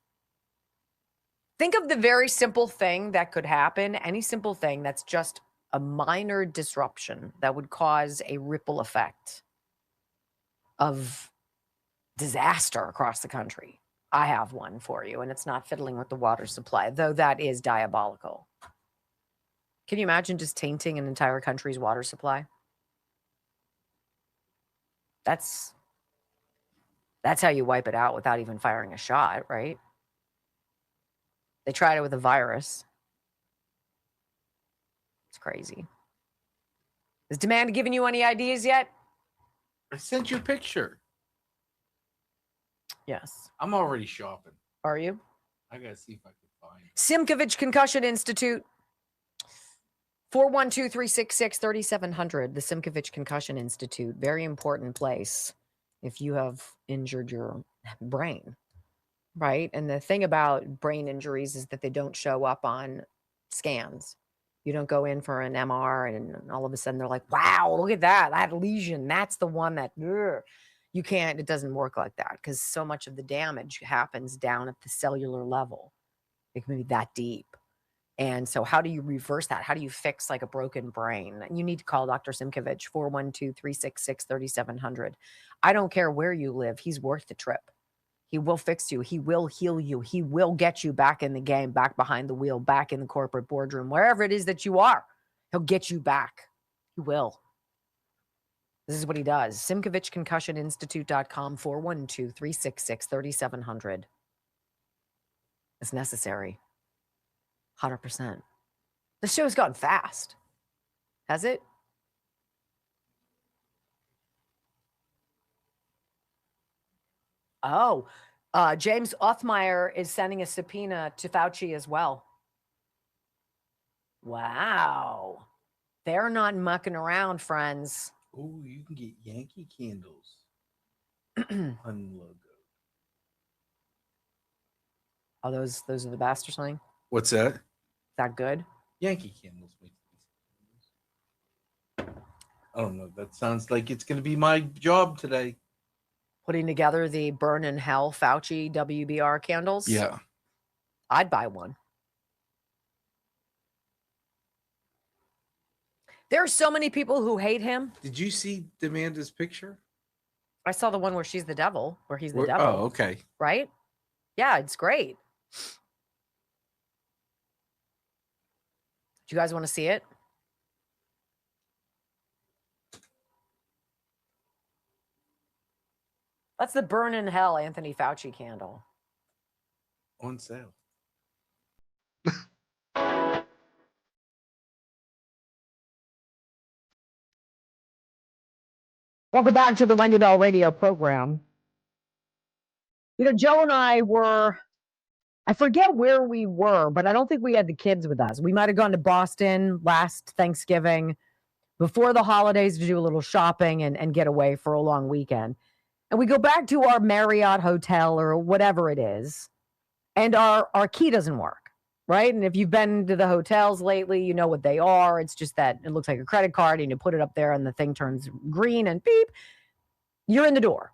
Think of the very simple thing that could happen, any simple thing that's just a minor disruption that would cause a ripple effect of disaster across the country. I have one for you, and it's not fiddling with the water supply, though that is diabolical. Can you imagine just tainting an entire country's water supply? That's how you wipe it out without even firing a shot, right? They tried it with a virus. It's crazy. Has Demand given you any ideas yet? I sent you a picture. Yes. I'm already shopping. Are you? I gotta see if I can find it. Simkovich Concussion Institute. 412-366-3700. The Simkovich Concussion Institute. Very important place if you have injured your brain, right? And the thing about brain injuries is that they don't show up on scans. You don't go in for an MR and all of a sudden they're like, wow, look at that. That lesion. That's the one that, you can't, it doesn't work like that because so much of the damage happens down at the cellular level. It can be that deep. And so how do you reverse that? How do you fix like a broken brain? You need to call Dr. Simkovich, 412-366-3700. I don't care where you live. He's worth the trip. He will fix you. He will heal you. He will get you back in the game, back behind the wheel, back in the corporate boardroom, wherever it is that you are. He'll get you back. He will. This is what he does. SimkovichConcussionInstitute.com, 412-366-3700. It's necessary. 100%. The show's gone fast. Has it? Oh, James Othmeyer is sending a subpoena to Fauci as well. Wow. They're not mucking around, friends. Oh, you can get Yankee candles. Unlogo. Oh, those are the best or something? What's that? Is that good? Yankee candles. I don't know. That sounds like it's going to be my job today. Putting together the Burn in Hell Fauci WBR candles? Yeah. I'd buy one. There are so many people who hate him. Did you see Demanda's picture? I saw the one where she's the devil, where he's the devil. Oh, okay. Right? Yeah, it's great. Do you guys want to see it? That's the Burn in Hell Anthony Fauci candle. On sale. Welcome back to the Wendy Bell radio program. You know, Joe and I I forget where we were, but I don't think we had the kids with us. We might have gone to Boston last Thanksgiving before the holidays to do a little shopping and get away for a long weekend. And we go back to our Marriott hotel or whatever it is, and our key doesn't work, right? And if you've been to the hotels lately, you know what they are. It's just that it looks like a credit card, and you put it up there, and the thing turns green, and beep, you're in the door,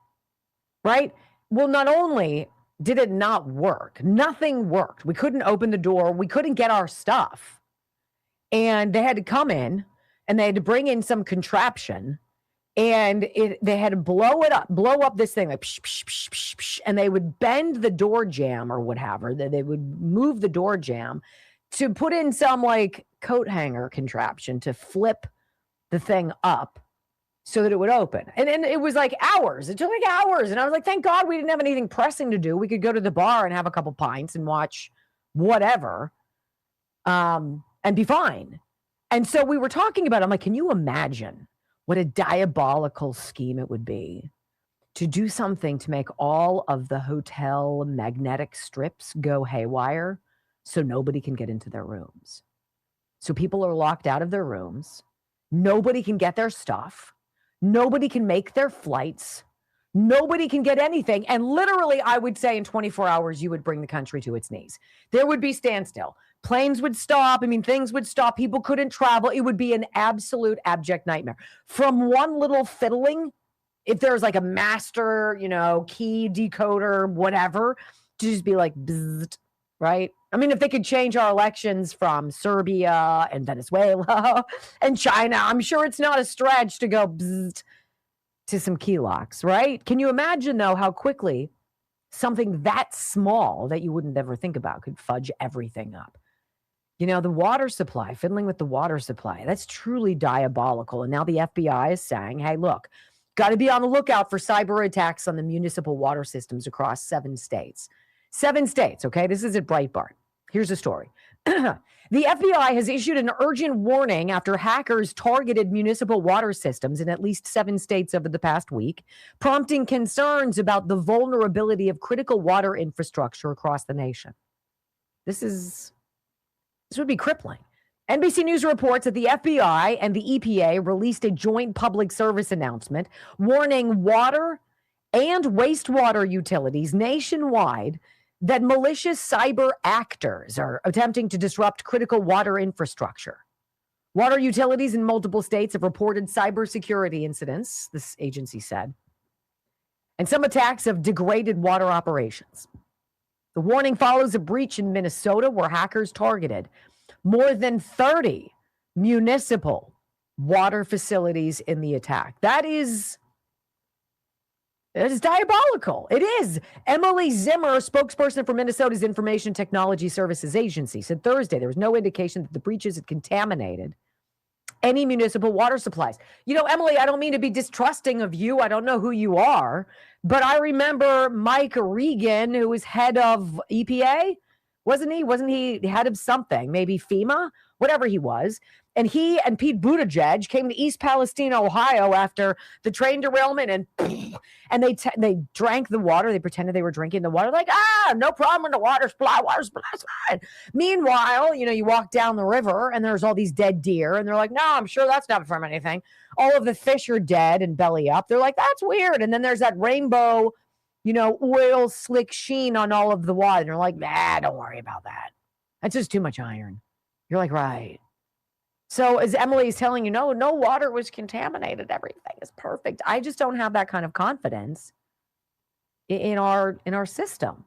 right? Well, not only did it not work, nothing worked. We couldn't open the door. We couldn't get our stuff. And they had to come in, and they had to bring in some contraption. And they had to blow up this thing like psh, psh, psh, psh, psh, and they would bend the door jamb or whatever. They would move the door jamb to put in some like coat hanger contraption to flip the thing up so that it would open. And it was like hours. It took like hours. And I was like, thank God we didn't have anything pressing to do. We could go to the bar and have a couple pints and watch whatever and be fine. And so we were talking about it. I'm like, can you imagine what a diabolical scheme it would be to do something to make all of the hotel magnetic strips go haywire so nobody can get into their rooms. So people are locked out of their rooms. Nobody can get their stuff. Nobody can make their flights. Nobody can get anything. And literally, I would say in 24 hours, you would bring the country to its knees. There would be standstill. Planes would stop. I mean, things would stop. People couldn't travel. It would be an absolute abject nightmare. From one little fiddling, if there's like a master, key decoder, whatever, to just be like, bzzzt, right? I mean, if they could change our elections from Serbia and Venezuela and China, I'm sure it's not a stretch to go, bzzzt. to some key locks, right? Can you imagine, though, how quickly something that small that you wouldn't ever think about could fudge everything up? You know, the water supply, fiddling with the water supply, that's truly diabolical. And now the FBI is saying, hey, look, got to be on the lookout for cyber attacks on the municipal water systems across 7 states. 7 states, okay? This is at Breitbart. Here's the story. The FBI has issued an urgent warning after hackers targeted municipal water systems in at least 7 states over the past week, prompting concerns about the vulnerability of critical water infrastructure across the nation. This would be crippling. NBC News reports that the FBI and the EPA released a joint public service announcement warning water and wastewater utilities nationwide that malicious cyber actors are attempting to disrupt critical water infrastructure. Water utilities in multiple states have reported cybersecurity incidents, this agency said, and some attacks have degraded water operations. The warning follows a breach in Minnesota where hackers targeted more than 30 municipal water facilities in the attack. That is diabolical. It is. Emily Zimmer, spokesperson for Minnesota's Information Technology Services Agency, said Thursday there was no indication that the breaches had contaminated any municipal water supplies. You know, Emily, I don't mean to be distrusting of you. I don't know who you are, but I remember Mike Regan, who was head of EPA. Wasn't he head of something? Maybe FEMA? Whatever he was. And he and Pete Buttigieg came to East Palestine, Ohio after the train derailment and they drank the water. They pretended they were drinking the water. Like, no problem with the water supply. Meanwhile, you know, you walk down the river and there's all these dead deer and they're like, no, I'm sure that's not from anything. All of the fish are dead and belly up. They're like, that's weird. And then there's that rainbow, you know, oil slick sheen on all of the water. And you're like, don't worry about that. That's just too much iron. You're like, right. So as Emily is telling you, no water was contaminated. Everything is perfect. I just don't have that kind of confidence in our system.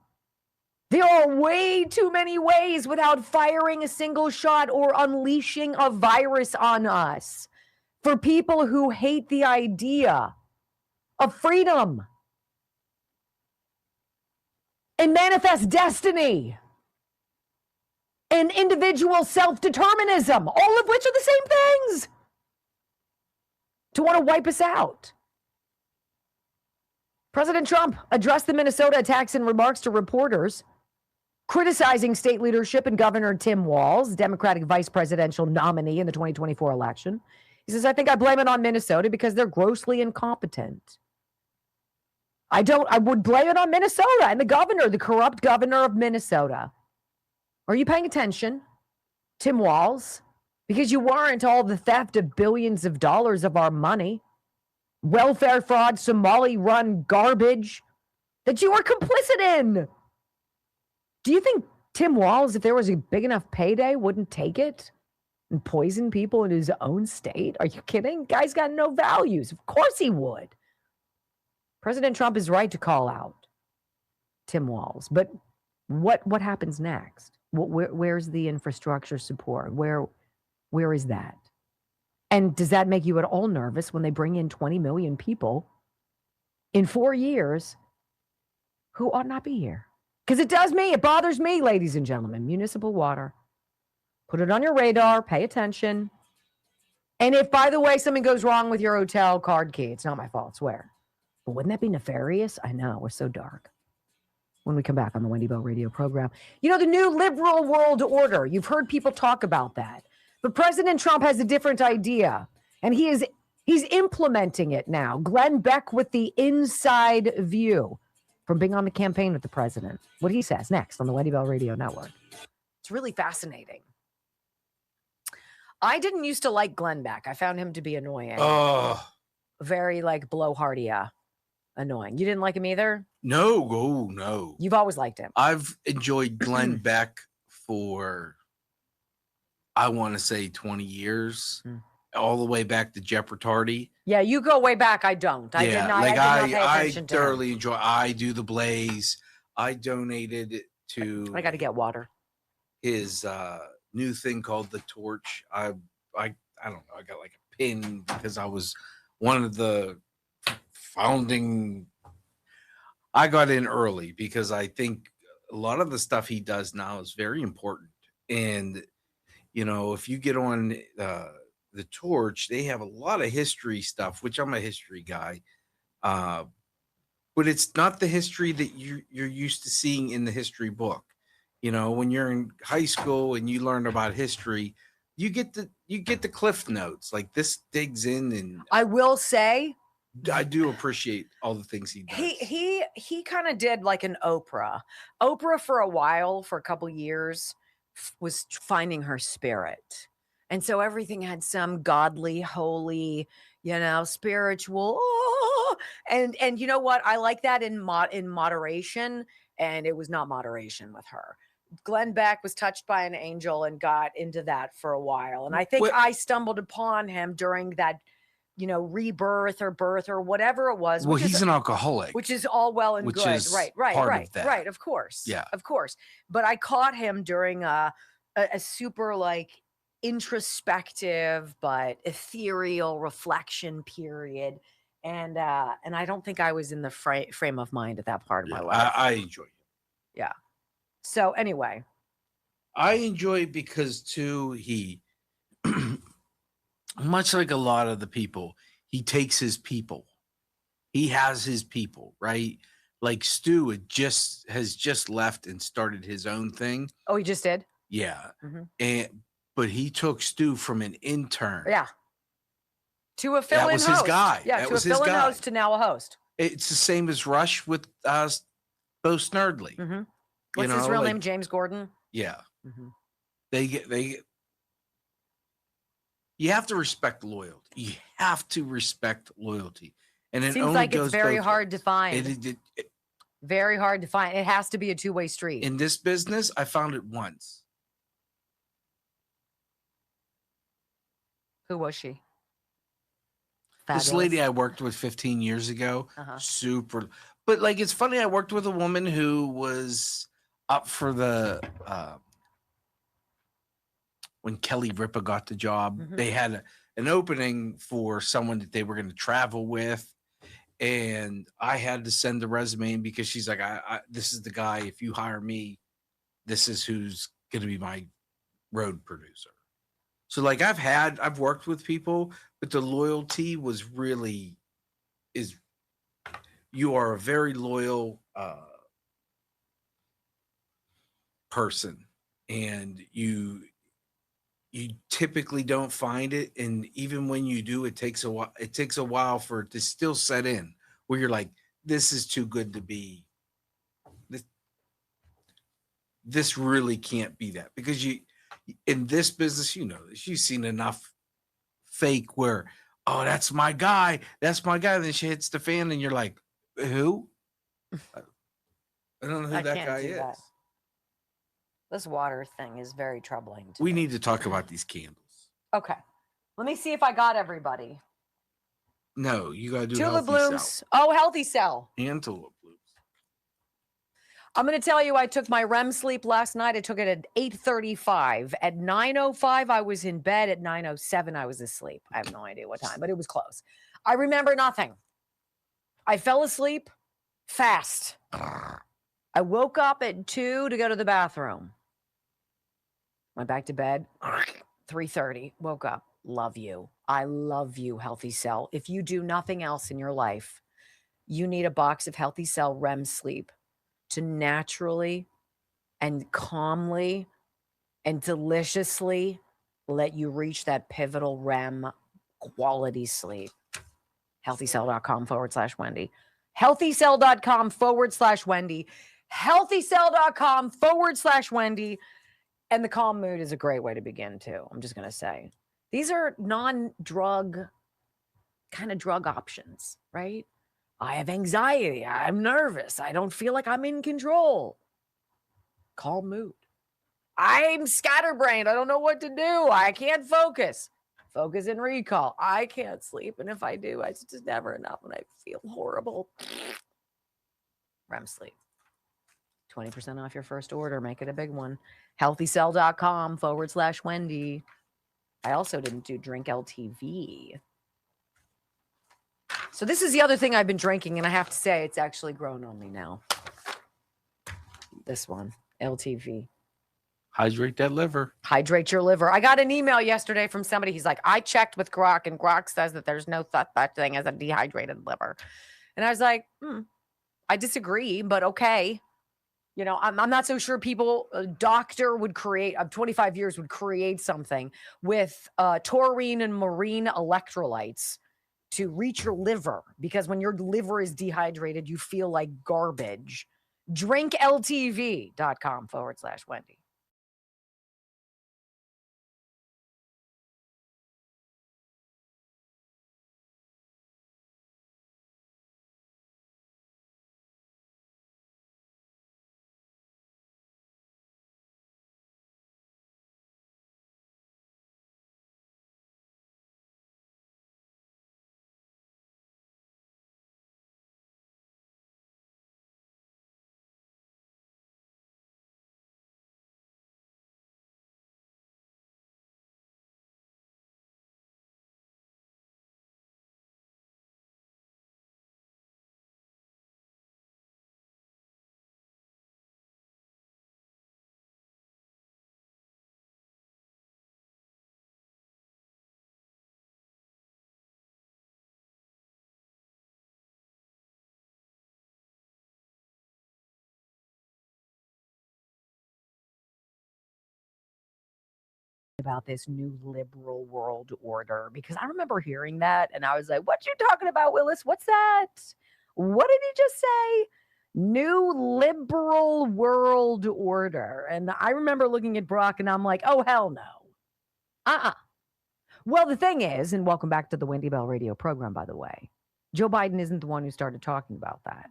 There are way too many ways without firing a single shot or unleashing a virus on us for people who hate the idea of freedom and manifest destiny and individual self-determinism, all of which are the same things, to want to wipe us out. President Trump addressed the Minnesota attacks in remarks to reporters, criticizing state leadership and Governor Tim Walz, Democratic vice presidential nominee in the 2024 election. He says, I think I blame it on Minnesota because they're grossly incompetent. I would blame it on Minnesota and the governor, the corrupt governor of Minnesota. Are you paying attention, Tim Walz? Because you warrant all the theft of billions of dollars of our money, welfare fraud, Somali-run garbage that you are complicit in. Do you think Tim Walz, if there was a big enough payday, wouldn't take it and poison people in his own state? Are you kidding? Guy's got no values. Of course he would. President Trump is right to call out Tim Walz, but what happens next? Where's the infrastructure support? Where is that? And does that make you at all nervous when they bring in 20 million people in 4 years who ought not be here? Because it does me. It bothers me, ladies and gentlemen. Municipal water. Put it on your radar. Pay attention. And if, by the way, something goes wrong with your hotel card key, it's not my fault. I swear. But wouldn't that be nefarious? I know. We're so dark. When we come back on the Wendy Bell radio program. You know, the new liberal world order. You've heard people talk about that. But President Trump has a different idea. And he's implementing it now. Glenn Beck with the inside view from being on the campaign with the president. What he says next on the Wendy Bell Radio Network. It's really fascinating. I didn't used to like Glenn Beck. I found him to be annoying. Oh. Very blowhardy annoying. You didn't like him either? No. You've always liked him. I've enjoyed Glenn Beck for, I want to say 20 years, all the way back to Jeopardy. Yeah, you go way back. I don't. I did not pay attention to thoroughly him. enjoy. I do the Blaze. I donated to. I got to get water. His new thing called the Torch. I don't know. I got like a pin because I was one of the founding. I got in early because I think a lot of the stuff he does now is very important. And, you know, if you get on the Torch, they have a lot of history stuff, which I'm a history guy. But it's not the history that you're used to seeing in the history book. You know, when you're in high school and you learn about history, you get the cliff notes. Like this digs in, and I will say I do appreciate all the things he does. He kind of did like an Oprah. Oprah for a while, for a couple years, was finding her spirit. And so everything had some godly, holy, spiritual. Oh, and you know what? I like that in moderation, and it was not moderation with her. Glenn Beck was touched by an angel and got into that for a while. And I think I stumbled upon him during that, rebirth or birth or whatever it was. Well, he's an alcoholic. Which is all well and good. Right. Of course. Yeah. Of course. But I caught him during a super like introspective but ethereal reflection period. And I don't think I was in the frame of mind at that part of my life. I enjoy it. Yeah. So anyway, I enjoy it because too, he, much like a lot of the people, he takes his people. He has his people, right? Like Stu has just left and started his own thing. Oh, he just did? Yeah. Mm-hmm. But he took Stu from an intern. Yeah. To a fill-in host. That was his guy. Yeah, to a fill-in host to now a host. It's the same as Rush with Bo Snerdley. Mm-hmm. What's his real name? James Gordon? Yeah. Mm-hmm. You have to respect loyalty. You have to respect loyalty. And it seems like it's very hard to find. Very hard to find. It has to be a two-way street. In this business, I found it once. Who was she? This lady I worked with 15 years ago. Super. But like, it's funny. I worked with a woman who was up for the, when Kelly Ripa got the job, they had an opening for someone that they were going to travel with. And I had to send the resume in because she's like, this is the guy. If you hire me, this is who's going to be my road producer. So like I've worked with people, but the loyalty was really you are a very loyal person, and you typically don't find it. And even when you do, it takes a while for it to still set in where you're like, this is too good to be. This really can't be that, because in this business, you've seen enough fake where, oh, that's my guy. And then she hits the fan and you're like, who? I don't know who that guy is. That. This water thing is very troubling. We need to talk about these candles. Okay. Let me see if I got everybody. No, you got to do Tulip blooms. Cell. Oh, Healthy Cell. And tulip blooms. I'm going to tell you, I took my REM sleep last night. I took it at 8:35. At 9:05, I was in bed. At 9:07, I was asleep. I have no idea what time, but it was close. I remember nothing. I fell asleep fast. I woke up at 2 to go to the bathroom. Went back to bed. 3:30. Woke up. Love you. I love you, Healthy Cell. If you do nothing else in your life, you need a box of Healthy Cell REM sleep to naturally and calmly and deliciously let you reach that pivotal REM quality sleep. HealthyCell.com/Wendy. HealthyCell.com/Wendy. HealthyCell.com/Wendy. And the calm mood is a great way to begin too. I'm just going to say, these are non-drug kind of drug options, right? I have anxiety. I'm nervous. I don't feel like I'm in control. Calm mood. I'm scatterbrained. I don't know what to do. I can't focus. Focus and recall. I can't sleep. And if I do, it's just never enough and I feel horrible. REM sleep. 20% off your first order. Make it a big one. HealthyCell.com/Wendy. I also didn't do Drink LTV. So this is the other thing I've been drinking, and I have to say it's actually grown on me now. This one, LTV. Hydrate that liver. Hydrate your liver. I got an email yesterday from somebody. He's like, I checked with Grok, and Grok says that there's no such thing as a dehydrated liver. And I was like, I disagree, but okay. You know, I'm not so sure a doctor would create, 25 years would create something with taurine and marine electrolytes to reach your liver, because when your liver is dehydrated, you feel like garbage. drinkltv.com/Wendy. About this new liberal world order, because I remember hearing that and I was like, what you talking about, Willis? What's that? What did he just say? New liberal world order. And I remember looking at Brock and I'm like, oh, hell no. Well, the thing is, and welcome back to the Wendy Bell radio program, by the way, Joe Biden isn't the one who started talking about that.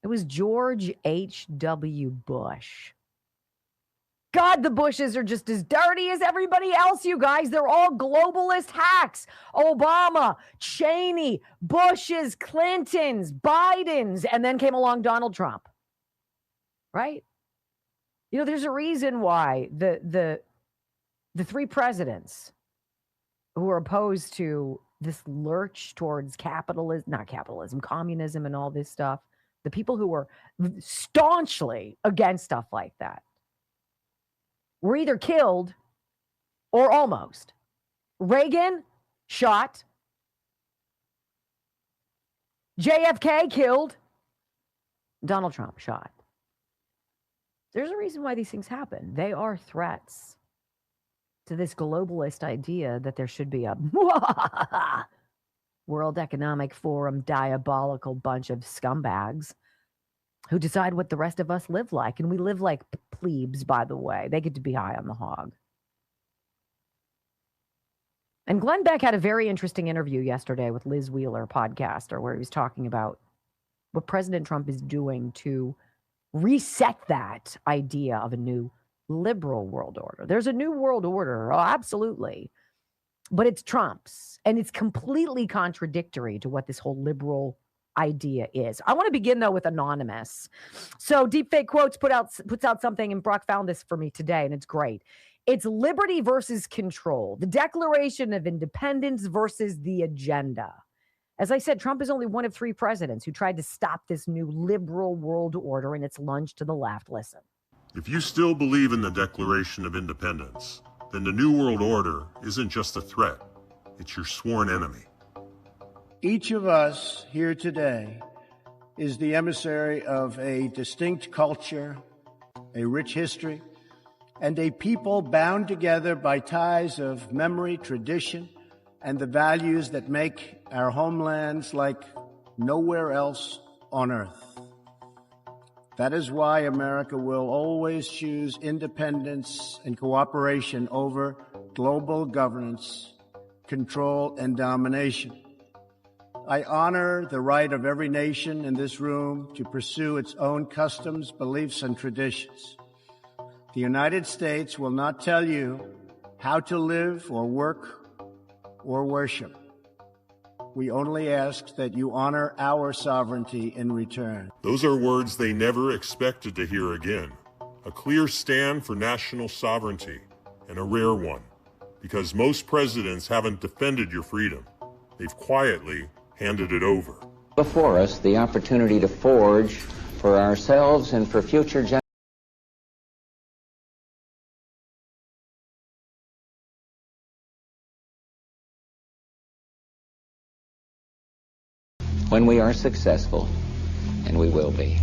It was George H.W. Bush. God, the Bushes are just as dirty as everybody else, you guys. They're all globalist hacks. Obama, Cheney, Bushes, Clintons, Bidens, and then came along Donald Trump. Right? You know, there's a reason why the three presidents who are opposed to this lurch towards communism and all this stuff, the people who were staunchly against stuff like that, were either killed or almost. Reagan, shot. JFK, killed. Donald Trump, shot. There's a reason why these things happen. They are threats to this globalist idea that there should be a World Economic Forum diabolical bunch of scumbags who decide what the rest of us live like. And we live like plebes, by the way. They get to be high on the hog. And Glenn Beck had a very interesting interview yesterday with Liz Wheeler, podcaster, where he was talking about what President Trump is doing to reset that idea of a new liberal world order. There's a new world order, oh, absolutely. But it's Trump's, and it's completely contradictory to what this whole liberal idea is. I want to begin though with Anonymous. So Deepfake Quotes puts out something, and Brock found this for me today, and it's great. It's liberty versus control, the Declaration of Independence versus the agenda. As I said, Trump is only one of three presidents who tried to stop this new liberal world order and its lunge to the left. Listen. If you still believe in the Declaration of Independence, then the New World Order isn't just a threat, it's your sworn enemy. Each of us here today is the emissary of a distinct culture, a rich history, and a people bound together by ties of memory, tradition, and the values that make our homelands like nowhere else on earth. That is why America will always choose independence and cooperation over global governance, control, and domination. I honor the right of every nation in this room to pursue its own customs, beliefs, and traditions. The United States will not tell you how to live or work or worship. We only ask that you honor our sovereignty in return. Those are words they never expected to hear again. A clear stand for national sovereignty, and a rare one, because most presidents haven't defended your freedom. They've quietly handed it over. Before us, the opportunity to forge for ourselves and for future generations. When we are successful, and we will be,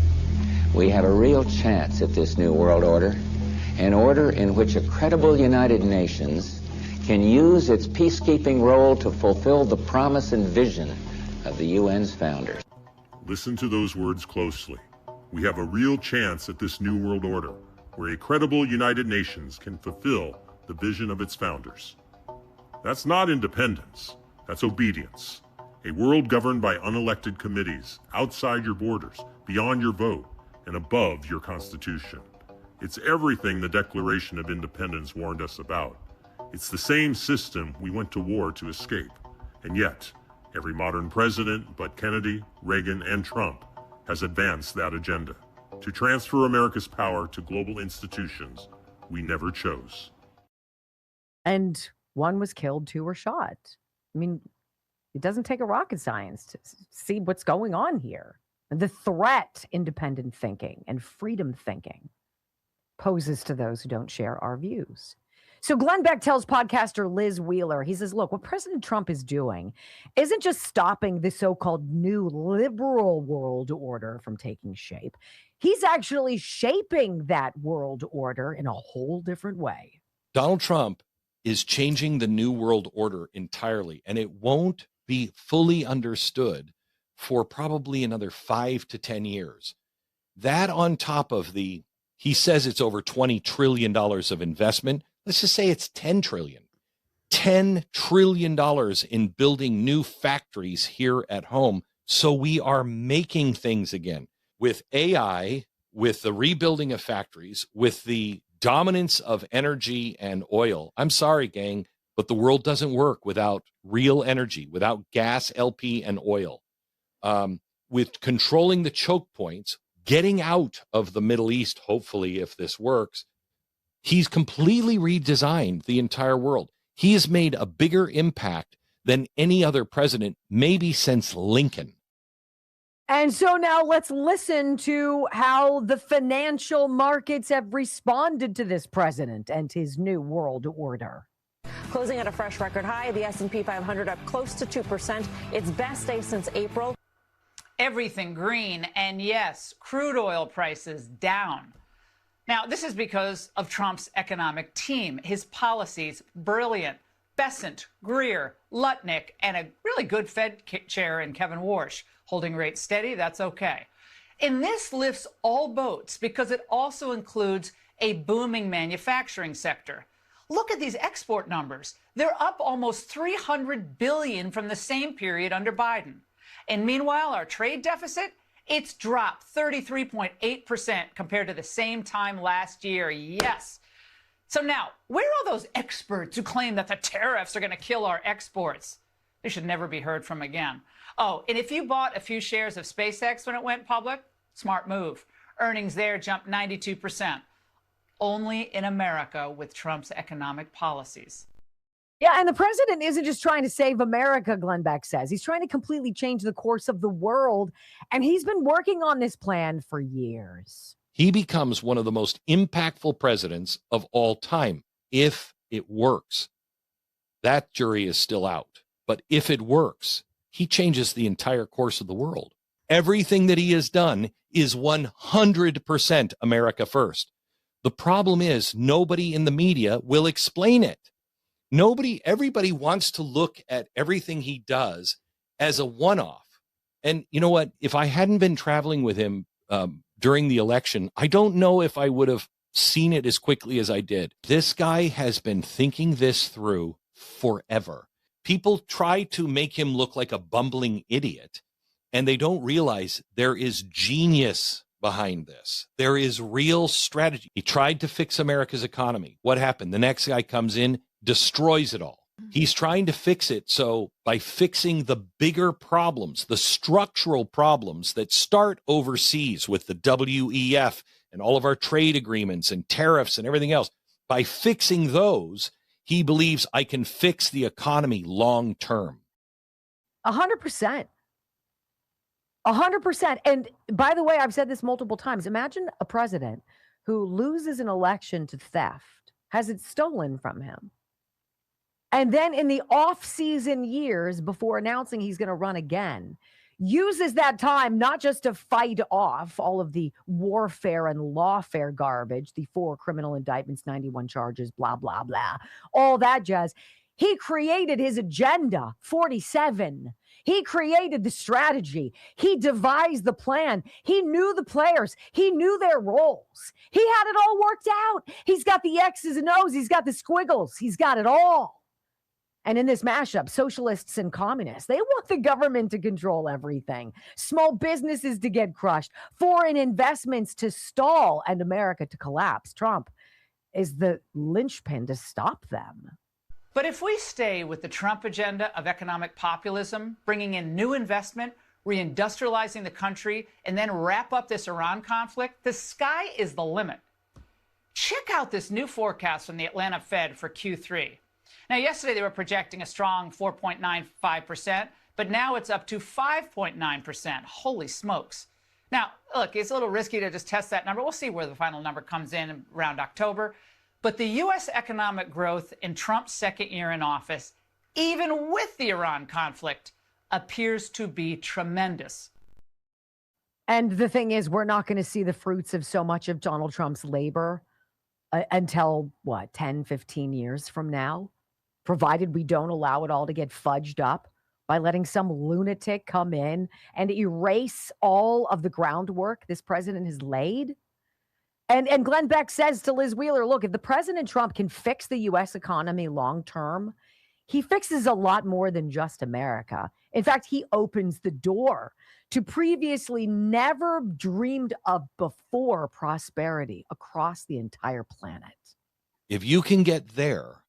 we have a real chance at this new world order, an order in which a credible United Nations can use its peacekeeping role to fulfill the promise and vision of the UN's founders. Listen to those words closely. We have a real chance at this new world order, where a credible United Nations can fulfill the vision of its founders. That's not independence, that's obedience. A world governed by unelected committees, outside your borders, beyond your vote, and above your constitution. It's everything the Declaration of Independence warned us about. It's the same system we went to war to escape. And yet, every modern president but Kennedy, Reagan, and Trump has advanced that agenda to transfer America's power to global institutions we never chose. And one was killed, two were shot. I mean, it doesn't take a rocket science to see what's going on here. The threat independent thinking and freedom thinking poses to those who don't share our views. So Glenn Beck tells podcaster Liz Wheeler, he says, look, what President Trump is doing isn't just stopping the so-called new liberal world order from taking shape. He's actually shaping that world order in a whole different way. Donald Trump is changing the new world order entirely, and it won't be fully understood for probably another 5 to 10 years. That on top of he says it's over $20 trillion of investment. Let's just say it's 10 trillion. $10 trillion in building new factories here at home. So we are making things again with AI, with the rebuilding of factories, with the dominance of energy and oil. I'm sorry, gang, but the world doesn't work without real energy, without gas, LP, and oil. With controlling the choke points, getting out of the Middle East, hopefully, if this works, he's completely redesigned the entire world. He has made a bigger impact than any other president, maybe since Lincoln. And so now let's listen to how the financial markets have responded to this president and his new world order. Closing at a fresh record high, the S&P 500 up close to 2%, its best day since April. Everything green, and yes, crude oil prices down. Now, this is because of Trump's economic team. His policies, brilliant. Bessent, Greer, Lutnick, and a really good Fed chair in Kevin Warsh. Holding rates steady, that's okay. And this lifts all boats because it also includes a booming manufacturing sector. Look at these export numbers. They're up almost $300 billion from the same period under Biden. And meanwhile, our trade deficit, it's dropped 33.8% compared to the same time last year. Yes. So now, where are all those experts who claim that the tariffs are going to kill our exports? They should never be heard from again. Oh, and if you bought a few shares of SpaceX when it went public, smart move. Earnings there jumped 92%. Only in America with Trump's economic policies. Yeah, and the president isn't just trying to save America, Glenn Beck says. He's trying to completely change the course of the world, and he's been working on this plan for years. He becomes one of the most impactful presidents of all time if it works. That jury is still out. But if it works, he changes the entire course of the world. Everything that he has done is 100% America first. The problem is nobody in the media will explain it. Everybody wants to look at everything he does as a one-off. And you know what? If I hadn't been traveling with him during the election, I don't know if I would have seen it as quickly as I did. This guy has been thinking this through forever. People try to make him look like a bumbling idiot, and they don't realize there is genius behind this. There is real strategy. He tried to fix America's economy. What happened? The next guy comes in, destroys it all. He's trying to fix it. So by fixing the bigger problems, the structural problems that start overseas with the WEF and all of our trade agreements and tariffs and everything else, by fixing those, he believes I can fix the economy long term. 100%. 100%. And by the way, I've said this multiple times. Imagine a president who loses an election to theft, has it stolen from him. And then in the off-season years before announcing he's going to run again, uses that time not just to fight off all of the warfare and lawfare garbage, the 4 criminal indictments, 91 charges, blah, blah, blah, all that jazz. He created his agenda, 47. He created the strategy. He devised the plan. He knew the players. He knew their roles. He had it all worked out. He's got the X's and O's. He's got the squiggles. He's got it all. And in this mashup, socialists and communists, they want the government to control everything, small businesses to get crushed, foreign investments to stall, and America to collapse. Trump is the linchpin to stop them. But if we stay with the Trump agenda of economic populism, bringing in new investment, reindustrializing the country, and then wrap up this Iran conflict, the sky is the limit. Check out this new forecast from the Atlanta Fed for Q3. Now, yesterday they were projecting a strong 4.95%, but now it's up to 5.9%. Holy smokes. Now, look, it's a little risky to just test that number. We'll see where the final number comes in around October. But the U.S. economic growth in Trump's second year in office, even with the Iran conflict, appears to be tremendous. And the thing is, we're not going to see the fruits of so much of Donald Trump's labor until, 10, 15 years from now, provided we don't allow it all to get fudged up by letting some lunatic come in and erase all of the groundwork this president has laid. And Glenn Beck says to Liz Wheeler, look, if the President Trump can fix the U.S. economy long term, he fixes a lot more than just America. In fact, he opens the door to previously never dreamed of before prosperity across the entire planet. If you can get there,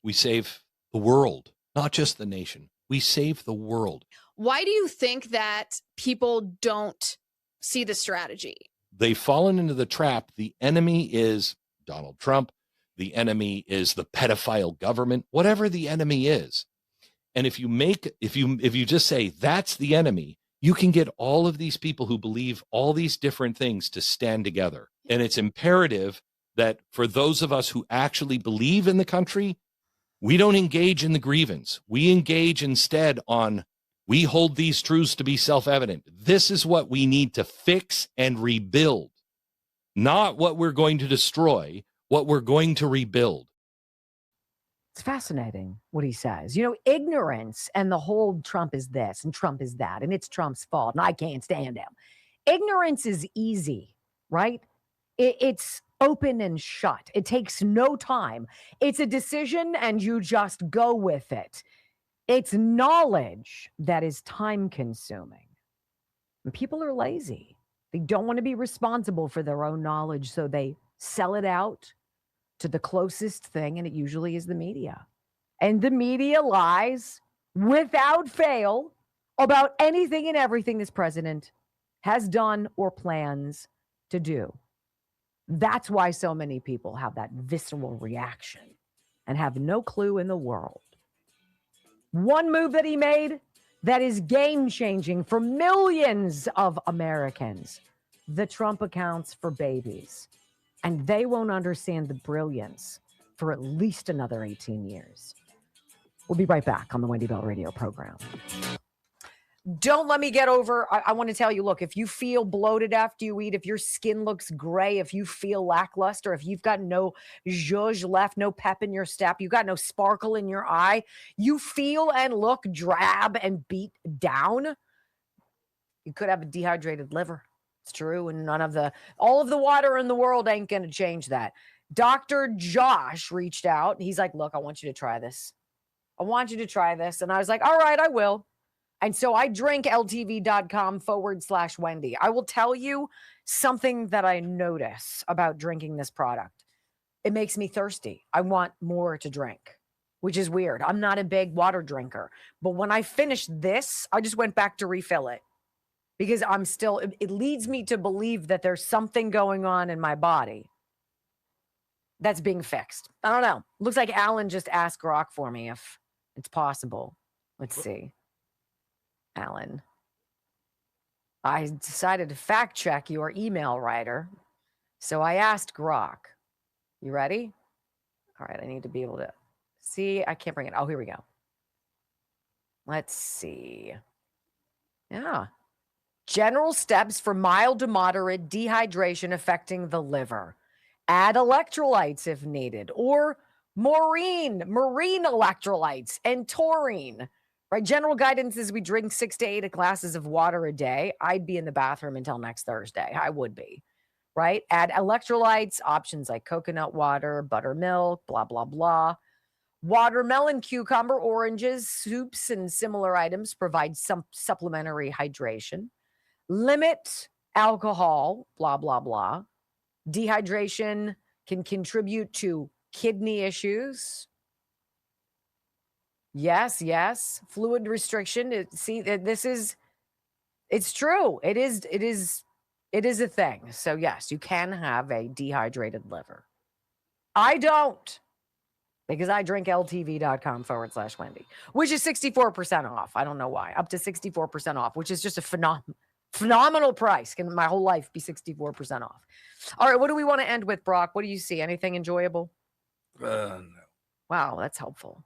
we save the world, not just the nation. We save the world. Why do you think that people don't see the strategy? They've fallen into the trap. The enemy is Donald Trump. The enemy is the pedophile government, whatever the enemy is. And if you just say that's the enemy, you can get all of these people who believe all these different things to stand together. And it's imperative that for those of us who actually believe in the country, we don't engage in the grievance. We engage instead on, we hold these truths to be self-evident. This is what we need to fix and rebuild, not what we're going to destroy, what we're going to rebuild. It's fascinating what he says. You know, ignorance and the whole Trump is this and Trump is that, and it's Trump's fault, and I can't stand him. Ignorance is easy, right? It's open and shut. It takes no time. It's a decision, and you just go with it. It's knowledge that is time-consuming. And people are lazy. They don't want to be responsible for their own knowledge, so they sell it out to the closest thing, and it usually is the media. And the media lies without fail about anything and everything this president has done or plans to do. That's why so many people have that visceral reaction and have no clue in the world. One move that he made that is game-changing for millions of Americans, the Trump accounts for babies. And they won't understand the brilliance for at least another 18 years. We'll be right back on the Wendy Bell Radio program. Don't let me get over. I want to tell you, look, if you feel bloated after you eat, if your skin looks gray, if you feel lackluster, if you've got no zhuzh left, no pep in your step, you got no sparkle in your eye, you feel and look drab and beat down, you could have a dehydrated liver. It's true. And all of the water in the world ain't going to change that. Dr. Josh reached out. He's like, look, I want you to try this. I want you to try this. And I was like, all right, I will. And so I drink ltv.com/Wendy. I will tell you something that I notice about drinking this product. It makes me thirsty. I want more to drink, which is weird. I'm not a big water drinker. But when I finished this, I just went back to refill it because it leads me to believe that there's something going on in my body that's being fixed. I don't know. Looks like Alan just asked Grok for me if it's possible. Let's see. Alan. I decided to fact check your email writer. So I asked Grok. You ready? All right, I need to be able to see. I can't bring it. Oh, here we go. Let's see. Yeah. General steps for mild to moderate dehydration affecting the liver. Add electrolytes if needed, or marine electrolytes and taurine. Right? General guidance is we drink 6 to 8 glasses of water a day. I'd be in the bathroom until next Thursday. I would be. Right? Add electrolytes, options like coconut water, buttermilk, blah, blah, blah. Watermelon, cucumber, oranges, soups, and similar items provide some supplementary hydration. Limit alcohol, blah, blah, blah. Dehydration can contribute to kidney issues. Yes. Fluid restriction. It's true. It is a thing. So yes, you can have a dehydrated liver. I don't, because I drink ltv.com/Wendy, which is 64% off. I don't know why. Up to 64% off, which is just a phenomenal price. Can my whole life be 64% off? All right, what do we want to end with, Brock? What do you see? Anything enjoyable? No. Wow, that's helpful.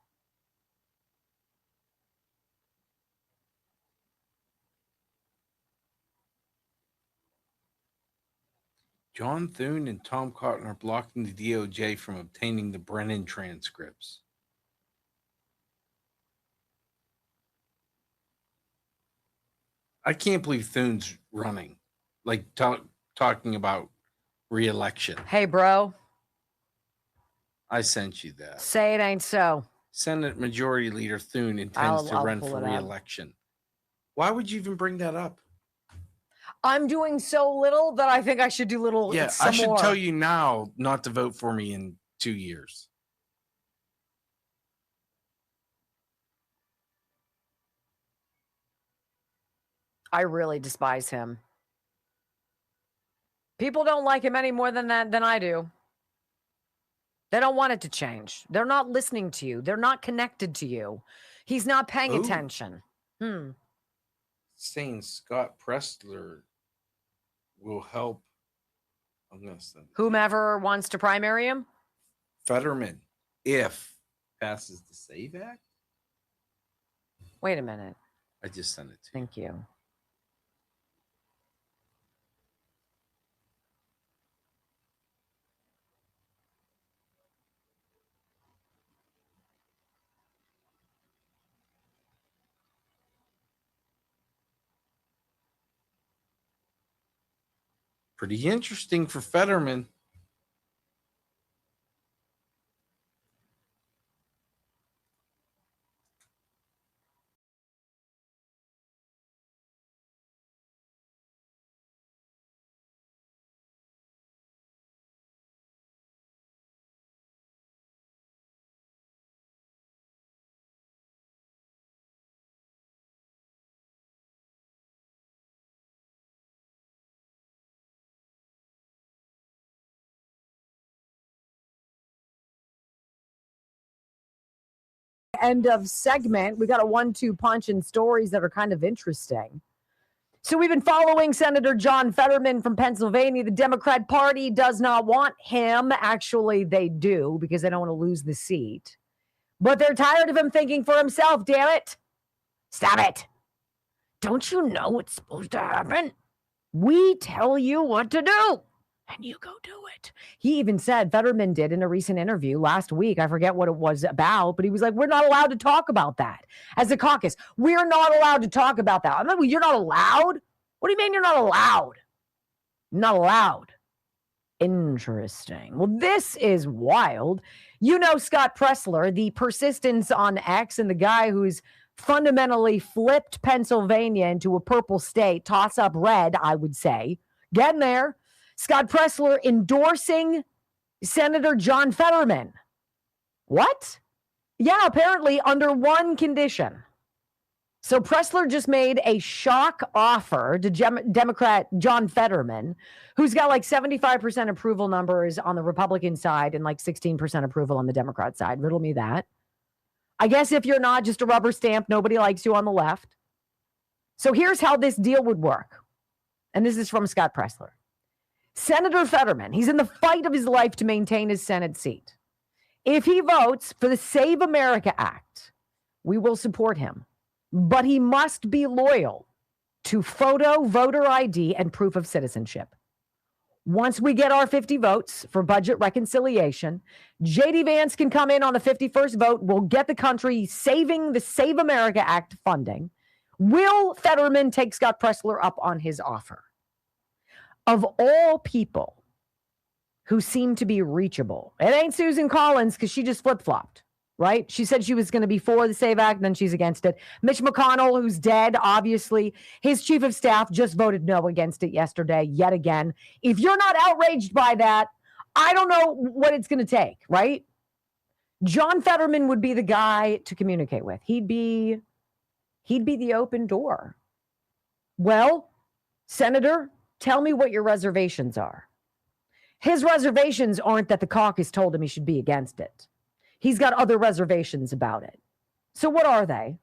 John Thune and Tom Cotton are blocking the DOJ from obtaining the Brennan transcripts. I can't believe Thune's running, like talking about re-election. Hey, bro. I sent you that. Say it ain't so. Senate Majority Leader Thune intends to run for re-election. Why would you even bring that up? I'm doing so little that I think I should do little. Yeah, I should tell you now not to vote for me in 2 years. I really despise him. People don't like him any more than I do. They don't want it to change. They're not listening to you. They're not connected to you. He's not paying attention. Saying Scott Pressler will help. I'm gonna send whomever wants to primary him. Fetterman, if passes the SAVE Act. Wait a minute. I just sent it to you. Thank you. Pretty interesting for Fetterman. End of segment. We got a 1-2 punch in stories that are kind of interesting. So we've been following Senator John Fetterman from Pennsylvania. The Democrat Party does not want him. Actually, they do, because they don't want to lose the seat. But they're tired of him thinking for himself, damn it. Stop it. Don't you know what's supposed to happen? We tell you what to do, and you go do it. He even said, Fetterman did in a recent interview last week, I forget what it was about, but he was like, we're not allowed to talk about that. As a caucus, we're not allowed to talk about that. I'm like, well, you're not allowed? What do you mean you're not allowed? Not allowed. Interesting. Well, this is wild. You know Scott Pressler, the persistence on X, and the guy who's fundamentally flipped Pennsylvania into a purple state, toss up red, I would say. Getting there. Scott Pressler endorsing Senator John Fetterman. What? Yeah, apparently under one condition. So Pressler just made a shock offer to Democrat John Fetterman, who's got like 75% approval numbers on the Republican side and like 16% approval on the Democrat side. Riddle me that. I guess if you're not just a rubber stamp, nobody likes you on the left. So here's how this deal would work. And this is from Scott Pressler. Senator Fetterman, he's in the fight of his life to maintain his Senate seat. If he votes for the Save America Act, we will support him. But he must be loyal to photo, voter ID, and proof of citizenship. Once we get our 50 votes for budget reconciliation, J.D. Vance can come in on the 51st vote. We'll get the country saving the Save America Act funding. Will Fetterman take Scott Pressler up on his offer? Of all people who seem to be reachable, it ain't Susan Collins because she just flip-flopped, right? She said she was going to be for the SAVE Act, then she's against it. Mitch McConnell, who's dead, obviously, his chief of staff just voted no against it yesterday, yet again. If you're not outraged by that, I don't know what it's going to take, right? John Fetterman would be the guy to communicate with. He'd be the open door. Well, Senator, tell me what your reservations are. His reservations aren't that the caucus told him he should be against it. He's got other reservations about it. So what are they?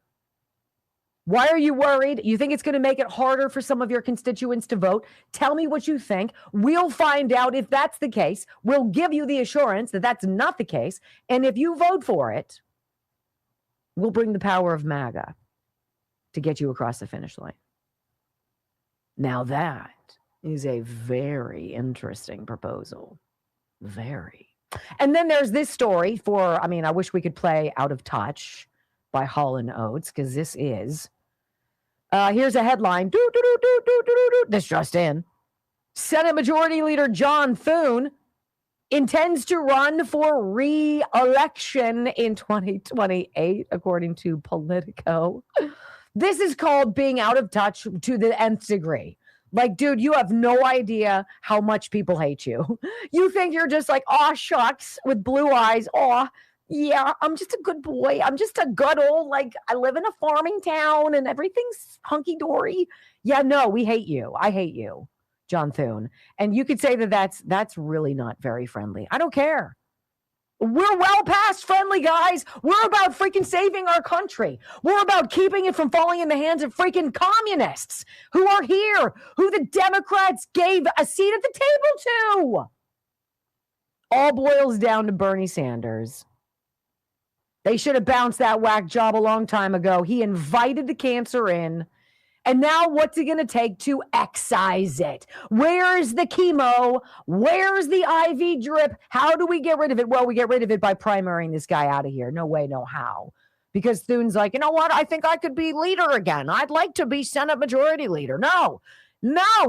Why are you worried? You think it's going to make it harder for some of your constituents to vote? Tell me what you think. We'll find out if that's the case. We'll give you the assurance that that's not the case. And if you vote for it, we'll bring the power of MAGA to get you across the finish line. Now that is a very interesting proposal. Very. And then there's this story I wish we could play Out of Touch by Hall & Oates, because this is, here's a headline. This just in. Senate Majority Leader John Thune intends to run for re-election in 2028, according to Politico. This is called being out of touch to the nth degree. Like, dude, you have no idea how much people hate you. You think you're just like, aw, shucks, with blue eyes. Aw, yeah, I'm just a good boy. I'm just a good old, I live in a farming town and everything's hunky-dory. Yeah, no, we hate you. I hate you, John Thune. And you could say that that's really not very friendly. I don't care. We're well past friendly, guys. We're about freaking saving our country. We're about keeping it from falling in the hands of freaking communists who are here, who the Democrats gave a seat at the table to. All boils down to Bernie Sanders. They should have bounced that whack job a long time ago. He invited the cancer in. And now what's it going to take to excise it? Where's the chemo? Where's the IV drip? How do we get rid of it? Well, we get rid of it by primarying this guy out of here. No way, no how. Because Thune's like, you know what? I think I could be leader again. I'd like to be Senate Majority Leader. No,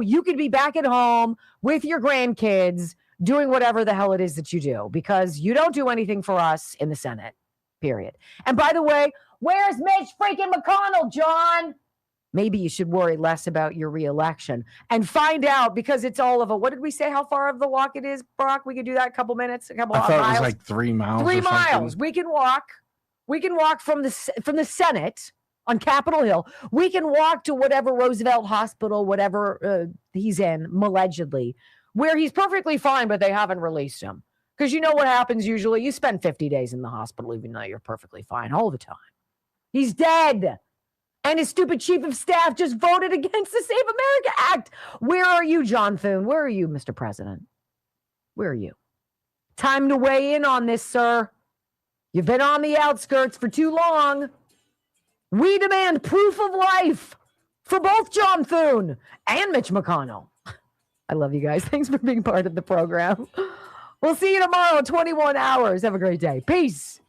you could be back at home with your grandkids doing whatever the hell it is that you do, because you don't do anything for us in the Senate, period. And by the way, where's Mitch freaking McConnell, John? Maybe you should worry less about your reelection and find out, because it's all of what did we say how far of the walk it is, Brock? We could do that a couple minutes, a couple I of thought miles. it was like 3 miles. 3 or miles. something. We can walk from the Senate on Capitol Hill. We can walk to whatever Roosevelt Hospital, whatever he's in, allegedly, where he's perfectly fine, but they haven't released him. Because you know what happens usually? You spend 50 days in the hospital even though you're perfectly fine all the time. He's dead. And his stupid chief of staff just voted against the Save America Act. Where are you, John Thune? Where are you, Mr. President? Where are you? Time to weigh in on this, sir. You've been on the outskirts for too long. We demand proof of life for both John Thune and Mitch McConnell. I love you guys. Thanks for being part of the program. We'll see you tomorrow, 21 hours. Have a great day. Peace.